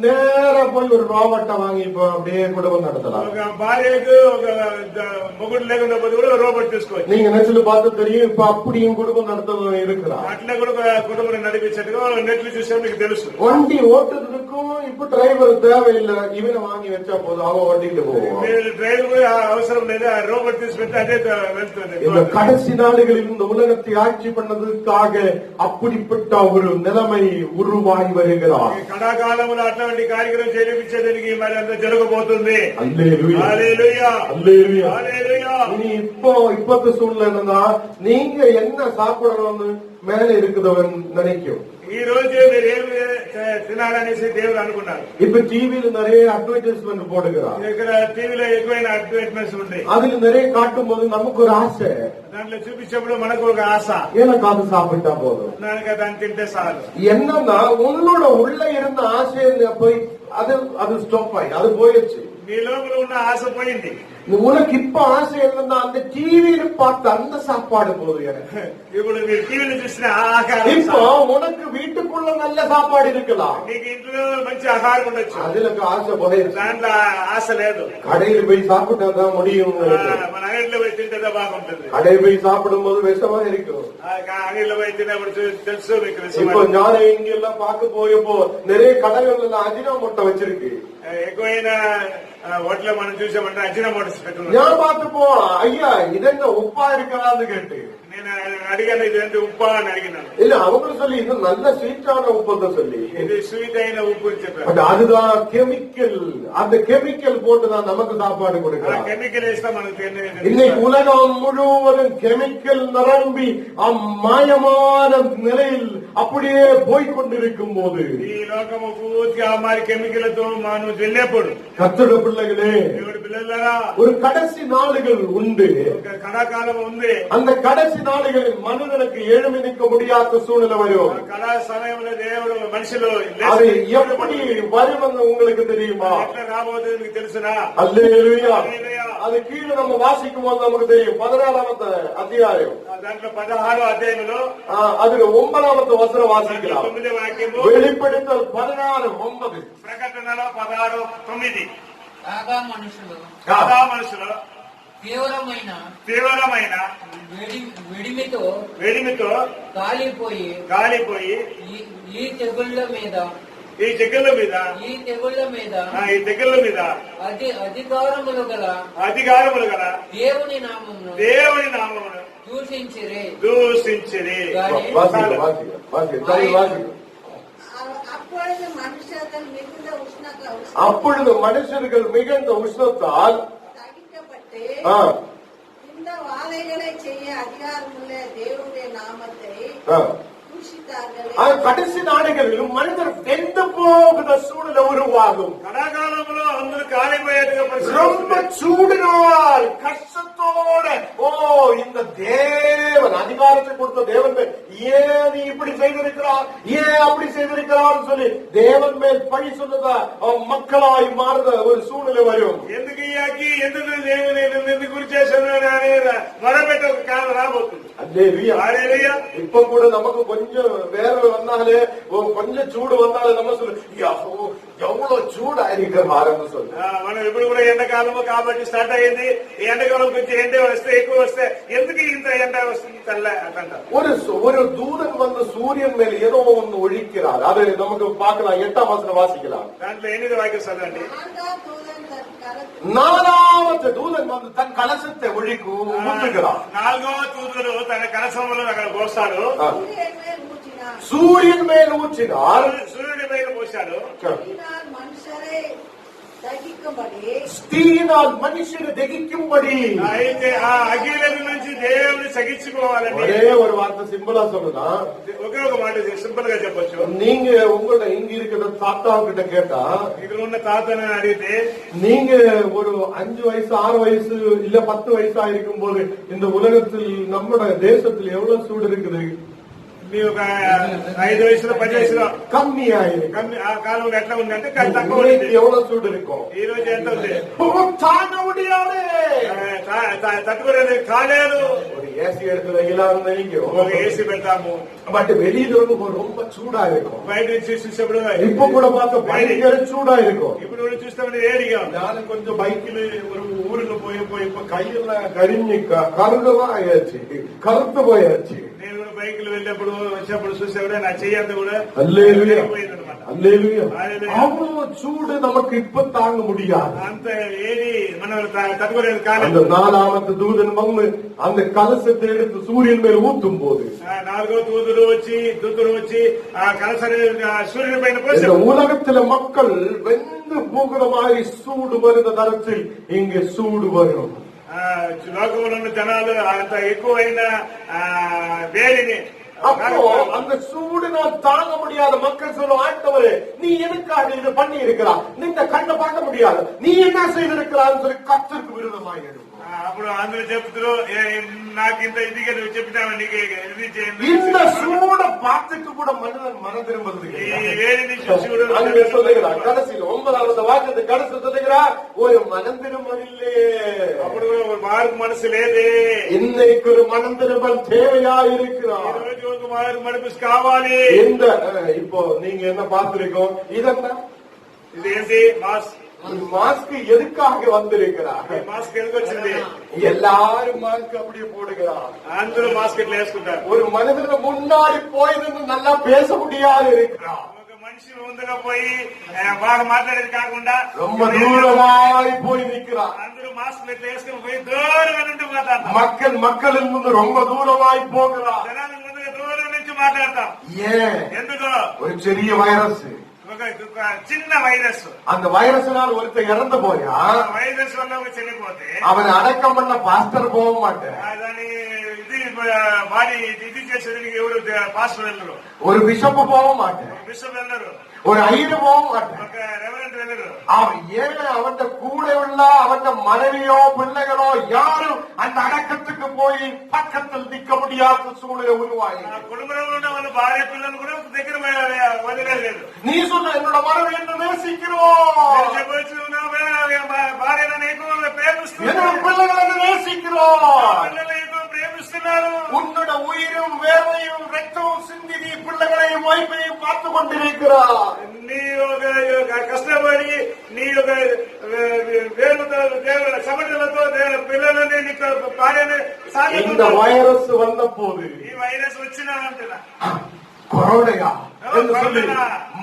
நேரா போய் ஒரு ரோபோட்டை வாங்கி இப்ப அப்படியே குடும்பம் நடத்தலாம். ఒక భార్యకు ఒక మొగుడు లేకుండా పోతే కూడా రోబోట్ తీసుకోవచ్చు. நீங்க நெட்ல பார்த்து தெரியும். இப்ப அப்படியும் குடும்பம் நடத்த இருக்கிறான். అట్లా కూడా కుటుంబం నడిపించేట్టుగా నెట్లు చూసా మీకు తెలుసు. வண்டி ஓட்டுறதுக்கும் இப்ப டிரைவர் தேவையில்லை. இவனை வாங்கி வச்சா போதும், அவன் ஓட்டிட்டு போவான். డ్రైవర్ అవసరం లేదు, ఆ రోబోట్ తీసి పెడితే అదే వెళ్తుంది. இந்த கடைசி நாடுகளில் இந்த உலகத்தை ஆட்சி பண்ணதுக்காக அப்படிப்பட்ட ஒரு நிலைமை உருவாகி வருகிறார். కడాకాలంలో అట్లాంటి కార్యక్రమం చేయించేదానికి మరి అంత జరగబోతుంది. அல்லேலூயா. హల్లెలూయా. அல்லேலூயா. హల్లెలూయా. இனி இப்பத்து சூழ்நிலை என்னன்னா, நீங்க என்ன சாப்பிடணும்னு மேல இருக்குதவன் நினைக்கும். ఈ రోజు మీరు ఏమి తినాలనేసి దేవుడు అనుకున్నారు. இப்ப டிவியில நிறைய அட்வர்டைஸ்மெண்ட் போடுகிறான். ఇక్కడ టీవీలో ఎక్కువైన అడ్వర్టైజ్మెంట్స్ ఉంటాయి. அதுல நிறைய காட்டும் போது நமக்கு ஒரு ஆசை. దాంట్లో చూపించినప్పుడు మనకు ఒక ఆశ, எனக்கு அது சாப்பிட்டா போதும். దానికి దాన్ని తింటే చాలు. என்னன்னா உன்னோட உள்ள இருந்த ஆசை போய் அது ஸ்டாப் ஆகி அது போயிடுச்சு. మీ లోపల ఉన్న ఆశ పోయింది. உனக்கு இப்ப ஆசை என்னன்னா அந்த டிவியில பார்த்த அந்த சாப்பாடு போதும் எனக்கு. ఇప్పుడు మీరు టీవీలో చూసిన ఆహారం, இப்போ உனக்கு வீட்டுக்குள்ள நல்ல சாப்பாடு இருக்கலாம், మీకు ఇంట్లో మంచి ఆహారం ఉండొచ్చు, அதுல ஆசை போயிடுச்சு. దాంట్లో ఆశ లేదు. கடையில போய் சாப்பிட்டாதான் முடியும். మన అంగడిలో పోయి తింటే బాగుంటుంది. கடையில போய் சாப்பிடும் போது விஷமா இருக்கும். అంగడిలో పోయి తిన్నప్పుడు తెలుసు మీకు இப்போ ஞானம் இங்க எல்லாம் பார்க்க போயப்போ நிறைய கடைகள் எல்லாம் அஜினோமோட்டோ வச்சிருக்கு. ఎక్కువైన హోటల్ మనం చూసామంటే అజినోమోటోస్ పెట్టుకున్నాం. நான் பார்த்து போ, ஐயா இதென்ன உப்பா இருக்கிறான்னு கேட்டு నేను అడిగాను, ఇది అంటే ఉప్పా అని అడిగినాను. இல்ல அவங்களும் சொல்லி இது நல்ல ஸ்வீட்டான உப்பு சொல்லி, ఇది స్వీట్ అయిన ఉప్పు అని చెప్పారు. பட் அதுதான் கெமிக்கல். அந்த கெமிக்கல் போட்டுதான் நமக்கு சாப்பாடு கொடுக்கிறாங்க. కెమికల్ వేస్తా మనకు இன்னைக்கு உலகம் முழுவதும் கெமிக்கல் நிரம்பி அம்மாயமான நிலையில் அப்படியே போய்கொண்டிருக்கும் போது, ఈ లోకము పూర్తిగా మరి కెమికల్తో మనం వెళ్ళేప్పుడు கர்த்தருடைய பிள்ளைகளே, దేవుడి పిల్లలారా, ஒரு கடைசி நாளுகள் உண்டு. ఒక కళాకాలం ఉంది. அந்த கடைசி நாளுகளில் மனிதனுக்கு எழுமி நிற்க முடியாத சூழ்நிலை வரும். కళా సమయంలో దేవుడు మనిషిలో அது எப்படி வரும்னு உங்களுக்கு தெரியுமா? ఎట్లా రాబోతుంది మీకు తెలుసునా? அல்லேலூயா. அது கீழே நம்ம வாசிக்கும் போது நமக்கு தெரியும். 16வது அத்தியாயம், దాంట్లో 16వ అధ్యాయంలో அதுல 9வது வசனம் வாசிக்கலாம். 9వ వాక్యము, வெளிப்படுத்தல் 16:9. ప్రకటనలో 16:9. కాగా మనుషులు కాగా మనుషులు తీవ్రమైన వేడిమితో కాలిపోయి ఈ తెగుళ్ళ మీద ఈ తెగుళ్ళ మీద అధికారములు గల దేవుని నామమును దూషించిరి. அப்பொழுது மனுஷர்கள் மிகுந்த உஷ்ணத்தால் இந்த வாதைகளை செய்ய அதிகாரமுள்ள தேவனுடைய நாமத்தை கடைசி நாடுகளிலும் மனிதர் வெந்து போகிற சூழ்நிலை உருவாகும். கடாகாலంలో అందరూ కాలిపోయేట్టుగా ரொம்ப சூடினால் கஷ்டத்தோட, ஓ இந்த தேவன் அதிகாரத்தை கொடுத்த தேவன் மேல் ஏன் நீ இப்படி செய்திருக்கிறார், ஏன் அப்படி செய்திருக்கிறார் சொல்லி தேவன் மேல் பழி சொன்னதா மக்களாய் மாறுத ஒரு சூழ்நிலை வரும். ఎందుకు యాకి ఎందుకు దేవుని ఎందుకు గురి చేశాను అనే మరపెట్ట ఒక కాలం రాబోతుంది. அல்லேலூயா. இப்ப கூட நமக்கு கொஞ்சம் வேர்வை வந்தாலே, கொஞ்சம் சூடு வந்தாலே நம்ம சொல்லு எவ்வளவு சூடு ஆயிருக்கிற ஆரம்பம் சொல்லு. మనం ఇప్పుడు కూడా ఎండాకాలము కాబట్టి స్టార్ట్ అయ్యింది. ఈ ఎండాకాలం వచ్చి కొంచెం ఎండే వస్తే ఎక్కువ వస్తే ఎందుకు ఇంత ఎండ వస్తుంది చల్ల అంటారు. ஒரு தூதன் வந்து சூரியன் மேல் ஏதோ ஒன்று ஒழிக்கிறார். அது நமக்கு பார்க்கலாம். 8ஆம் வசனம் வாசிக்கலாம். దాంట్లో 8వ వాక్యం చదవండి. நாலாவது தூதன் வந்து தன் கலசத்தை ஊற்றுகிறார். 4వ దూతడు తన కలశములను అక్కడ పోస్తాడు. சூரியன் மேல் ஊற்றினார். సూర్యుడి మీద పోశాడు. ஸ்தீயினால் மனுஷனை தகிக்கும்படி. అయితే ఆ అగ్నిల నుంచి దేవుని సగించుకోవాలండి. ஒரே ஒரு வார்த்தை சிம்பிளா சொல்லுதா, ఒకే ఒక మాట సింపుల్ గా చెప్పొచ్చు. நீங்க உங்களோட இங்க இருக்கிற தாத்தா கிட்ட கேட்டா, ఇక్కడ ఉన్న తాతని అడిగితే நீங்க ஒரு 5 வயசு 6 வயசு இல்ல 10 வயசா இருக்கும் போது இந்த உலகத்தில் நம்முடைய தேசத்தில் எவ்வளவு சூடு இருக்குது? మీ ఒక 5 వయసులో 10 వయసులో கம்மியாயிருக்கு. ఆ కాలంలో ఎట్లా ఉందంటే తక్కువ. எவ்வளவு சூடு இருக்கும்? ఈ రోజు ఎంత ఉంది? தாங்க முடியாது, తట్టుకునేది కాలేదు. ஒரு ஏசி எடுத்து வைக்கலாம்னு ఒక ఏసీ పెడతాము, பட் வெளியில ரொம்ப சூடா இருக்கும். బయట నుంచి చూసేప్పుడు இப்ப கூட பார்த்த பயங்கர சூடா இருக்கும். ఇప్పుడు చూస్తామని వేడిగా. நானும் கொஞ்சம் பைக்கில் ஒரு ஊருக்கு போய் இப்ப கையெல்லாம் கரிஞ்சு கருங்கதான் ஆயாச்சு, கருத்து போயாச்சு. నేను కూడా బైక్లు వెళ్ళినప్పుడు వచ్చినప్పుడు చూసేప్పుడు నా చెయ్యంతా కూడా அல்லேலூயா పోయిందనమాట. அல்லேலூயா. அவ்வளவு சூடு நமக்கு இப்ப தாங்க முடியாது. అంత ఏది మనం తట్టుకునేది కాలేదు. அந்த 4வது தூதன் வந்து அந்த கலசத்தை எடுத்து சூரியன் மேல் ஊத்தும் போது 4వ దూతుడు వచ్చి ఆ కలసని సూర్యుని పైన இந்த పోశాడు. உலகத்தில மக்கள் வெந்து போகிற மாதிரி சூடு வருத தரத்தில் இங்கே சூடு வரும். లోకంలో ఉన్న జనాలు అంత ఎక్కువైన వేడిని அப்போ அந்த சூடுனால் தாங்க முடியாத மக்கள் சொல்லும், ஆண்டவரே நீ எதுக்காக இது பண்ணி இருக்கிறா, நீங்க கண்ணை பார்க்க முடியாது, நீ என்ன செய்திருக்கிறான்னு சொல்லி கர்த்தருக்கு விரோதமாக எழுதும். అప్పుడు అందరూ చెప్తారు, నాకు ఇంత ఇదిగా నువ్వు చెప్పినావు, నీకు ఇది చేయండి. இந்த சூட பார்த்துட்டு கூட மனிதன் மனம் திரும்புறது ఈ వేడిని చూసి కూడా அங்கே சொல்லுகிறார். கடைசியில் 9வது வாக்கியத்தை கடைசி சொல்லுகிறார், ஒரு மனம் திரும்பவில்லை. అప్పుడు కూడా ఒక మార్పు మనసు లేదే. இன்னைக்கு ஒரு மனம் திரும்பல் தேவையா இருக்கிறார். ఈ రోజు ఒక మార్పు మనసు కావాలి. இந்த இப்போ நீங்க என்ன பார்த்திருக்கோம், இதென்ன ఇది ఏంటి? మాస్క్. மாஸ்க் எதுக்காக வந்திருக்கிறார்? మాస్క్ ఎందుకు వచ్చింది? எல்லாரும் மாஸ்க் அப்படியே போடுகிறார். అందరూ మాస్క్ ఇట్లా వేసుకుంటారు. ஒரு மனிதனுக்கு முன்னாடி போய் நின்னு நல்லா பேச முடியாது இருக்கிறார். ఒక మనిషి ముందుగా పోయి బాగా మాట్లాడేది కాకుండా ரொம்ப தூரமாய் போய் நிற்கிறார். అందరూ మాస్క్ ఇట్లా వేసుకుని పోయి దూరంగా నుండి మాట్లాడతాం. மக்களின் முன்பு ரொம்ப தூரமாய் போகிறார். జనాల ముందుగా దూరం నుంచి మాట్లాడతాం. ஏன்? ఎందుకు? ஒரு சிறிய வைரஸ், ఒక చిన్న వైరస్. அந்த வைரஸ்னால் ஒருத்தர் இறந்து போயா, వైరస్ వల్ల ఒక చనిపోతే அவனை அடக்கம் பண்ண பாஸ்டர் போக மாட்டேன், దాని ఇది బాడీ ఇది చేసేది ఎవరు పాస్టర్ వెళ్ళరు, ஒரு பிஷப் போக மாட்டேன், బిషప్ వెళ్ళరు, ஒரு ஐயர் போக மாட்டேன். ఒక రెవరెంట్ వెళ్ళరు. அவன் ஏன் அவன் கூட உள்ள அவன் மனைவியோ பிள்ளைகளோ யாரும் அந்த அடக்கத்துக்கு போய் பக்கத்தில் நிற்க முடியாத சூழ்நிலை உருவாகி, కుటుంబంలో ఉన్న వాళ్ళ భార్య పిల్లలు కూడా దగ్గర వదిలేదు. நீ சொன்ன என்னோட மனைவி என்று நேசிக்கிறோம், చెప్పొచ్చు, భార్య నీకు ప్రేమిస్తున్నారు, என்னோட பிள்ளைகள் என்று நேசிக்கிறோம், పిల్లలు నీకు ప్రేమిస్తున్నారు. உன்னோட உயிரும் வேர்வையும் ரத்தமும் சிந்தி நீ பிள்ளைகளையும் வைப்பையும் பார்த்து கொண்டிருக்கிறார். నీ ఒక కష్టపడి నీ యొక్క వేలుతో సమటలతో పిల్లలని నీకు భార్యని இந்த வைரஸ் வந்த போது, ఈ వైరస్ వచ్చినా అంటున్నా கொரோனையா என்று சொல்லி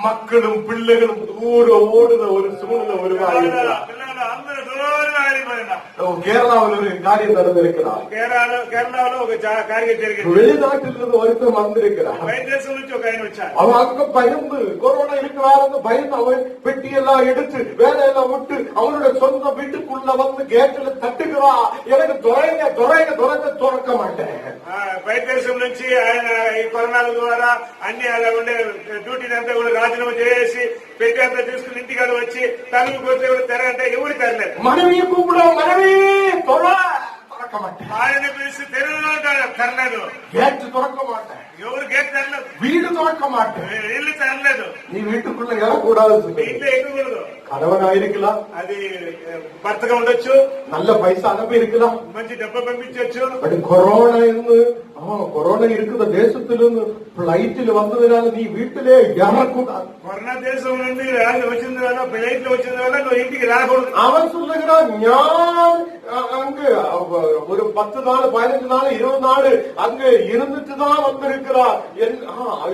மக்களும் பிள்ளைகளும் தூர ஓடுத ஒரு சூழ்நிலை உருவாகி పిల్లలు అందరూ దూరంగా వెళ్ళిపోయినారు. கேரளாவில் ஒரு காரியம் நடந்திருக்கிறார். కేరళలో ఒక కార్యం జరిగింది. வெளிநாட்டிலிருந்து ஒருத்தர் வந்திருக்கிறார். బయట దేశం నుంచి ఒక ఆయన వచ్చారు. அவன் அங்க பயந்து கொரோனா இருக்கிறார் பயந்து அவன் பெட்டியெல்லாம் எடுத்து வேலையெல்லாம் விட்டு அவனுடைய சொந்த வீட்டுக்குள்ள வந்து கேட்டில் தட்டுகிறான், எனக்கு துறக்க மாட்டேன். బయట దేశం నుంచి ఆయన ఈ కరోనా ద్వారా అన్ని అలా ఉండే డ్యూటీని అంతా కూడా రాజీనామా చేసి పెట్టి అంతా తీసుకుని ఇంటికాడ వచ్చి తలుపు కొడితే కూడా తెర అంటే ఎవరు తెరలేదు. மனைவியை கூப்பிட, மனைவி துறக்க மாட்டேன், ఆయన పిలిచి తెరలో తెరలేదు, கேட்டு துறக்க மாட்டேன், ఎవరు గేట్ తెరలేదు, வீடு துறக்க மாட்டேன், ఇల్లు తెరలేదు, நீ வீட்டுக்குள்ள ஏறக்கூடாது, ఇంట్లో ఎక్కకూడదు. கணவனா இருக்கலாம், అది భర్తగా ఉండొచ్చు, நல்ல பைசா அனுப்பி இருக்கலாம், మంచి డబ్బు పంపించవచ్చు. பட் கொரோனா கொரோனா இருக்கிற தேசத்திலிருந்து பிளைட்டில் வந்ததுனால நீ வீட்டிலே ஏறக்கூடாது. కొరోనా దేశం నుండి వచ్చింది వల్ల ఫ్లైట్ లో వచ్చింది వల్ల నువ్వు ఇంటికి రాకూడదు. அவன் சொல்லுகிறான், ஞான் அங்கு ஒரு 10 நாள் 15 நாள் 20 நாள் அங்க இருந்துட்டு தான் வந்திருக்கிறார்.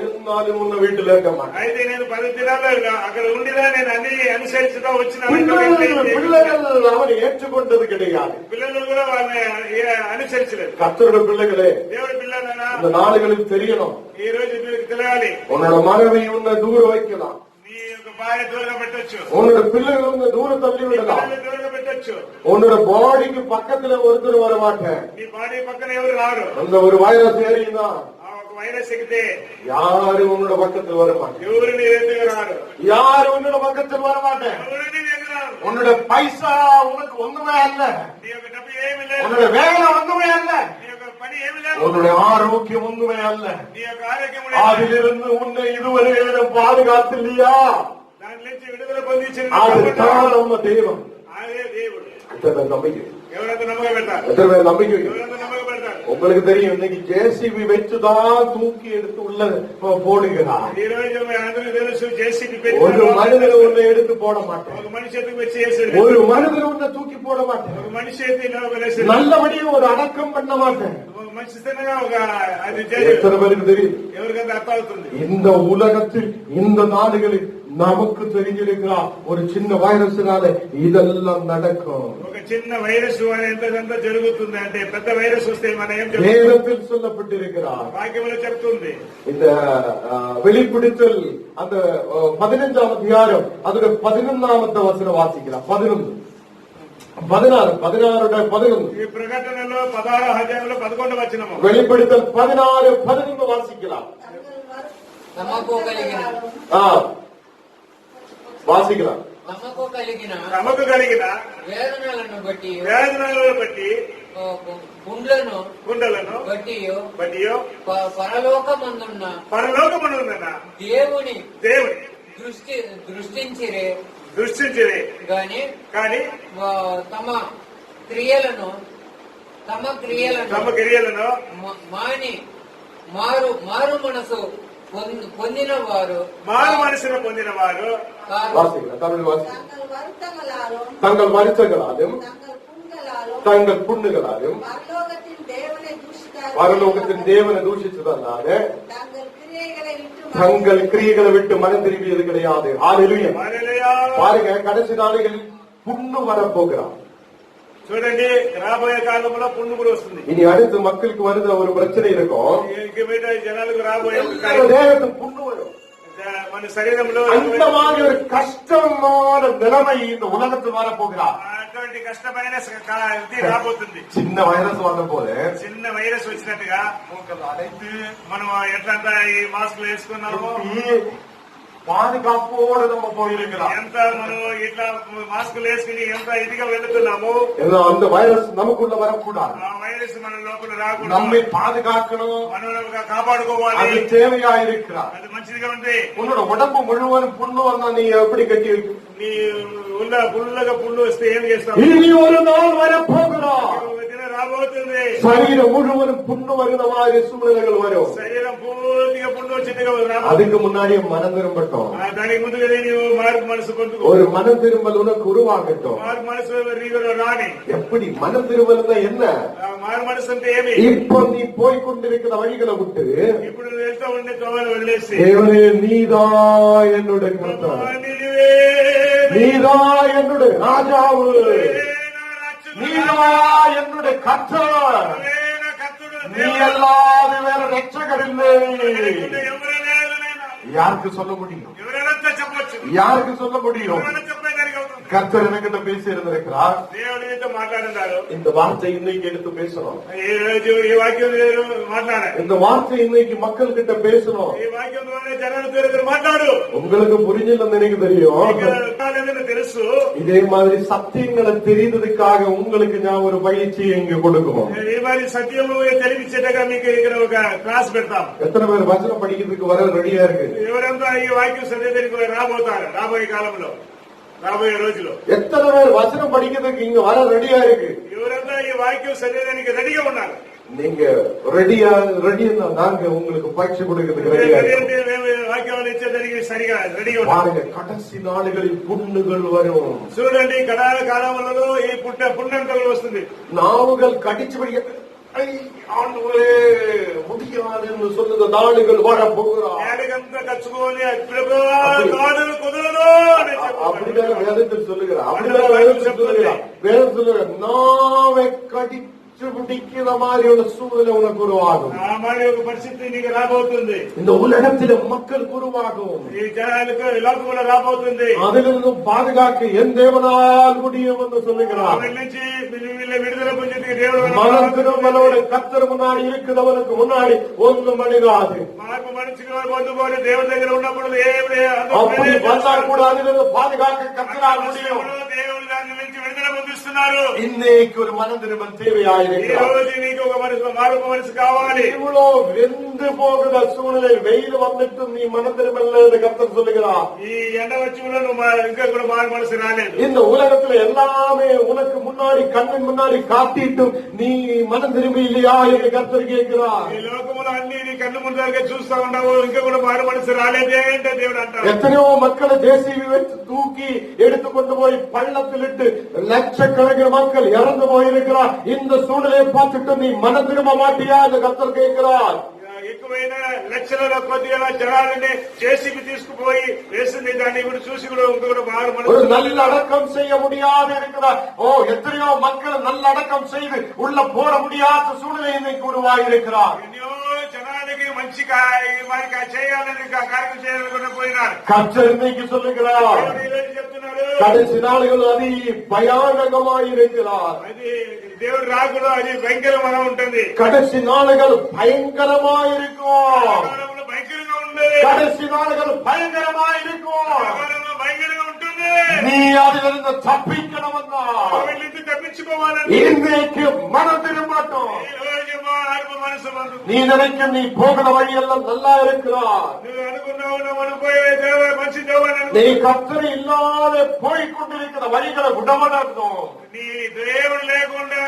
இருந்தாலும் உன்ன வீட்டுல இருக்க மாட்டேன். అయితే నేను 10 దినాలు అక్కడ ఉండిదా నేను అన్ని అనుసరించుదా వచ్చిన பிள்ளைகள் அவனை ஏற்றுக்கொண்டது கிடையாது. పిల్లలు కూడా వాళ్ళని అనుసరించలేదు. கர்த்தருடைய பிள்ளைகளே, దేవుడి పిల్లలైనా இந்த நாடுகளில் தெரியணும். ఈ రోజు మీకు తెలియాలి. உன்னோட மனைவி உன்னை தூர வைக்கலாம், నీ యొక్క భార్య దూరంగా పెట్టొచ్చు, உன்னோட பிள்ளைகள் உன்னை தூர தள்ளி விடலாம், దూరంగా పెట్టొచ్చు. உன்னோட பாடிக்கு பக்கத்துல ஒருத்தர் வர மாட்டேன். నీ బాడీ పక్కన ఎవరు రారు. அந்த ஒரு வைரஸ் ஏறினா వైరస్ ఎక్కితే யாரு உன்னோட பக்கத்தில் வர மாட்டேன். ఎవరు నీ దగ్గర రారు. யாரு உன்னோட பக்கத்தில் வர மாட்டேன். ఎవరు నీ దగ్గర రారు. உன்னோட பைசா உனக்கு ஒண்ணுமே அல்ல. నీ యొక్క డబ్బు ఏమీ లేదు. உன்னோட வேலை ஒண்ணுமே அல்ல. నీ యొక్క పని ఏమీ లేదు. உன்னுடைய ஆரோக்கியம் ஒண்ணுமே அல்ல. నీ యొక్క ఆరోగ్యం அதிலிருந்து உன்னை இதுவரை பாதுகாத்து இல்லையா? దాని నుంచి విడుదల పొందించింది அதுதான் நம்ம தெய்வம். అదే దేవుడు. நம்பிக்கை ఎవరైతే నమ్మకం పెడతారు, எத்தனை பேர் நம்பிக்கை? ఎవరైతే నమ్మకం పెడతారు. உங்களுக்கு தெரியும், இன்னைக்கு ஜேசிபி வச்சுதான் தூக்கி எடுத்து உள்ள போடுகிறார். ఈ రోజు మీ అందరికీ తెలుసు జేసీబీ ஒரு மனிதர் உன்னை எடுத்து போட மாட்டேன். ఒక మనిషి ఎత్తుకు వచ్చి వేసాడు. ஒரு மனிதர் உன்னை தூக்கி போட மாட்டேன். ఒక మనిషి ఎత్తి వేసాడు. நல்லபடியும் ஒரு அடக்கம் பண்ண மாட்டேன். ఒక మంచితనంగా ఒక అది எத்தனை பேருக்கு தெரியும்? ఎవరికంత అర్థం అవుతుంది. இந்த உலகத்தில் இந்த நாடுகளில் நமக்கு தெரிஞ்சிருக்கிறார் ஒரு சின்ன வைரஸ்னால இதெல்லாம் நடக்கும். ఒక చిన్న వైరస్ ఎంతంత జరుగుతుంది అంటే పెద్ద వైరస్ వస్తే మనం ఏం చెప్తాం? வேதத்தில் சொல்லப்பட்டிருக்கிறார். వాక్యంలో చెప్తుంది. இந்த வெளிப்படுத்தல் அந்த 15ஆம் அதிகாரம் அதோட 11ஆவது வசனம் வாசிக்கலாம். 16 ఈ ప్రకటనలో 16 అధ్యాయంలో 11 వచనము. வெளிப்படுத்தல் 16:11 வாசிக்கலாம். నమ్మకం కలిగిన வாசிக்கலாம். నమ్మకం కలిగిన వేదనలను బట్టి గుండెలను బట్టి పరలోకమందున్న దేవుని దృష్టించిరే గాని తమ క్రియలను మాని మారు మనసు పొందిన వారు தங்கள் வருத்தங்களாலும் தங்கள் புண்ணுகளாலும் பரலோகத்தின் தேவனை தூஷிச்சதல்லாத தங்கள் கிரியைகளை விட்டு மனம் திரும்பியது கிடையாது. ஹல்லேலூயா. பாருங்க, கடைசி நாளில் புண்ணு வரப்போகிறார். చూడండి, రాబోయే కాలంలో పుణ్డు కూడా వస్తుంది. இனி அடுத்து மக்களுக்கு வருது ஒரு பிரச்சனை இருக்கும். జనాలకు రాబోయే தேகத்துக்கு புண்ணு வரும். మన శరీరంలో அந்த மாதிரி ஒரு கஷ்டமான நிலைமை இந்த உலகத்தில் வரப்போகிறார். అటువంటి కష్టమైన ఇది రాబోతుంది. சின்ன வைரஸ் வந்த போது చిన్న వైరస్ వచ్చినట్టుగా அடைத்து మనం ఎట్లంతా ఈ మాస్కులు వేసుకున్నాము, பாதுகாப்போடு நம்ம போயிருக்கிறோம். ఎంత మనం ఇట్లా మాస్కులు వేసుకుని ఎంత ఇదిగా వెళుతున్నాము. அந்த வைரஸ் நமக்குள்ள வரக்கூடாது. ఆ వైరస్ మన లోపల రాకూడదు. நம்மை பாதுகாக்கணும், మనం కాపాడుకోవాలి. அது தேவையா இருக்கிறார். అది మంచిదిగా ఉంది. உன்னோட உடம்பு முழுவதும் புண்ணு வந்தா நீ எப்படி கட்டி வைக்கும்? నీ ఉన్న పుల్లగా పుల్లు వస్తే ఏం చేస్తావు? இனி ஒரு நாள் வரப்போகிறார், రాబోతుంది. சரீரம் முழுவதும் புண்ணு வருகிற மாதிரி சூழ்நிலைகள் வரும். శరీరం పూర్తిగా పుండు వచ్చినట్టుగా அதுக்கு முன்னாடியே மனம் திரும்பட்டும். దానికి ముందుగా నీవు మార్పు మనసు పొందుకో. ஒரு மனம் திரும்பல் உனக்கு உருவாகட்டும். మార్పు మనసు నీలో రాని. எப்படி மனம் திரும்பல் என்ன? మారు మనసు అంటే ఏమి? இப்போ நீ போய்கொண்டிருக்கிற வழிகளை விட்டு ఇప్పుడు వెళ్తా ఉండే తోవలు వదిలేసి, தேவனே நீதா என்னுடைய கர்த்தர், நீதா என்னுடைய ராஜாவு, நீதா என்னுடைய கர்த்தர், நீ அல்லாத வேற ரட்சகர் இல்லை. யாருக்கு சொல்ல முடியும்? யாருக்கு சொல்ல முடியும்? கர்த்தர் என்கிட்ட பேசி இருந்திருக்கிறார். దేవుడితో మాట్లాడారు. இந்த வார்த்தை இன்னைக்கு எடுத்து பேசணும். ఈ రోజు ఈ వాక్యం మాట్లాడారు. இந்த வார்த்தை இன்னைக்கு மக்கள் கிட்ட பேசணும். ఈ వాక్యం ద్వారా జనాలతో మాట్లాడు. உங்களுக்கு புரிஞ்சில்லைன்னு எனக்கு தெரியும். తెలుసు. இதே மாதிரி சத்தியங்களை தெரிந்ததுக்காக உங்களுக்கு நான் ஒரு பயிற்சியை இங்க கொடுக்கணும். ఈ மாதிரி సత్యము తెలిపించేటగా మీకు ఇక్కడ ఒక క్లాస్ పెడతాం. எத்தனை பேர் வசனம் படிக்கிறதுக்கு வர ரெடியா இருக்கு? ఎవరంతా ఈ వాక్యం చదివేదానికి రాబోతారు రాబోయే కాలంలో, రాబోయే రోజులో. எத்தனை பேர் வசனம் படிக்கிறதுக்கு இங்க வர ரெடியா இருக்கு? ఎవరంతా ఈ వాక్యం చదివేదానికి రెడీగా ఉన్నారు? நீங்க ரெடியா நாங்க உங்களுக்கு பயிற்சி கொடுக்கிறதுக்கு ரெடியா இருக்கு. వాక్యాలు ఇచ్చేదానికి సరిగా రెడీగా ఉంటారు. பாருங்க, கடைசி நாடுகளில் புண்ணுகள் வரும். చూడండి కడాల కాలంలో ఈ పుణ్యంతలు వస్తుంది. நாவுகள் கடிச்சு ஆண்டவரே முடியாது என்று சொல்லுங்க, நாடுகள் வாழ போகிறார். ఏడగంతా కచ్చుకొని కాదులు కుదరదు அப்படிதான் வேதத்தில் சொல்லுகிறார். அப்படிதான் வேதத்தில் சொல்லுகிறார். வேதம் சொல்லுகிறார், நாவை கடிச்சு பிடிக்கிற மாதிரியான சூழ்நிலை உனக்கு உருவாகும். ఆ మరి ఒక పరిస్థితి నీకు రాబోతుంది. இந்த உலகத்தில் மக்கள் உருவாகும். ఈ జనాలకు లోకంలో రాబోతుంది. அதிலிருந்து பாதுகாக்க என் தேவனால் முடியும் என்று சொல்லுகிறார். వీళ్ళ నుంచి విడుదల పొందేందుకు దేవుడు மனம் திரும்பலோட கர்த்தர் முன்னாடி இருக்கிறவனுக்கு முன்னாடி ஒன்றும் அணுகாது. మార్పు మనిషిగా పొందుకోని దేవుడి దగ్గర ఉన్నప్పుడు அப்படி வந்தா கூட அதிலிருந்து பாதுகாக்க கர்த்தரால் முடியும். దేవుడు దాని నుంచి విడుదల పొందిస్తున్నారు. இன்னைக்கு ஒரு மனம் திரும்பல் தேவையாயிருக்கிறது. ఈ రోజు నీకు ఒక మార్పు మనసు కావాలి. இவ்வளோ வெந்து போகிற சூழ்நிலை, வெயில் வந்துட்டு நீ மனம் திரும்பல என்று கர்த்தர் சொல்லுகிறார். ఈ ఎండ వచ్చి కూడా నువ్వు ఇంకా కూడా మారు మనసు రాలేదు. இந்த உலகத்துல எல்லாமே உனக்கு முன்னாடி கண்ணின் முன்னாடி காட்டிட்டும் நீ மனம் திரும்பி இல்லையா என்று கர்த்தர் கேட்கிறார். ఈ లోకములు అన్ని నీ కన్ను ముందరగా చూస్తా ఉండవు, ఇంకా కూడా మారు మనసు రాలేదే అంటే దేవుడు అంటారు. எத்தனையோ மக்களை ஜேசிபி வச்சு தூக்கி எடுத்துக்கொண்டு போய் பள்ளத்தில் இட்டு லட்சக்கணக்கில் மக்கள் இறந்து போயிருக்கிறார். இந்த சூழ்நிலையை பார்த்துட்டு நீ மனம் திரும்ப மாட்டியா என்று கர்த்தர் கேட்கிறார். ఎక్కువైన లక్షల కొద్దిగా జనాలని జేసీబీ తీసుకుపోయి వేసింది, దాన్ని కూడా చూసి కూడా ఇంకొకటి మారు ஒரு మనసు நல்ல அடக்கம் செய்ய முடியாது இருக்கிறார். எத்தனையோ மக்கள் நல்ல அடக்கம் செய்து உள்ள போட முடியாத சூழ்நிலை இன்னைக்கு உருவாயிருக்கிறார். ఎన్నో జనానికి మంచి వారికి చేయాలని కార్యక్రమం చేయాలని పోయినారు. கர்த்தர் இன்னைக்கு சொல்லுகிறார், దేవుడు ఈ రోజు చెప్తున్నారు, கடைசி நாடுகள் அதி பயானகமாயிருக்கிறார். అది దేవుడు రాకుడు అది భయంకరంగా ఉంటుంది. கடைசி நாடுகள் பயங்கரமாயிருக்கும். కాలంలో భయంకరంగా ఉండేది. கடைசி நாடுகள் பயங்கரமாயிருக்கும். కాలంలో భయంకరంగా ఉంటుంది. நீ அதிலிருந்து தப்பிக்கணும்னா వీళ్ళ నుంచి తప్పించుకోవాలని இன்னைக்கு மனம் திரும்பட்டும். ఈ రోజు మార్పు మనసు పొందు. நீ நினைக்கும் நீ போகிற வழியெல்லாம் நல்லா இருக்கிறார். నువ్వు అనుకున్నావు మనం పోయే దేవ మంచి దేవుడు நீ கர்த்தர் இல்லாத போய்கொண்டிருக்கிற வழிகளை விடமாட்டோம். నీ దేవుడు లేకుండా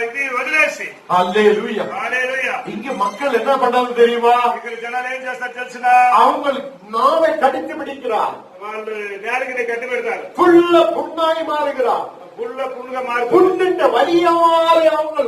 ఇది వదిలేసి. அல்லேலூயா. హల్లెలూయా. இங்க மக்கள் என்ன பண்றாங்க தெரியுமா? ఇక్కడ జనాలు ఏం చేస్తారు తెలిసిన, அவங்க நாவை கடித்து பிடிக்கிறார். వాళ్ళు నేలకి కట్టి పెడతారు. புள்ள புண்ணாய் மாறுகிறார். పుండుగా మారుతుంది. புண்ணின்ற வழியாலே அவங்க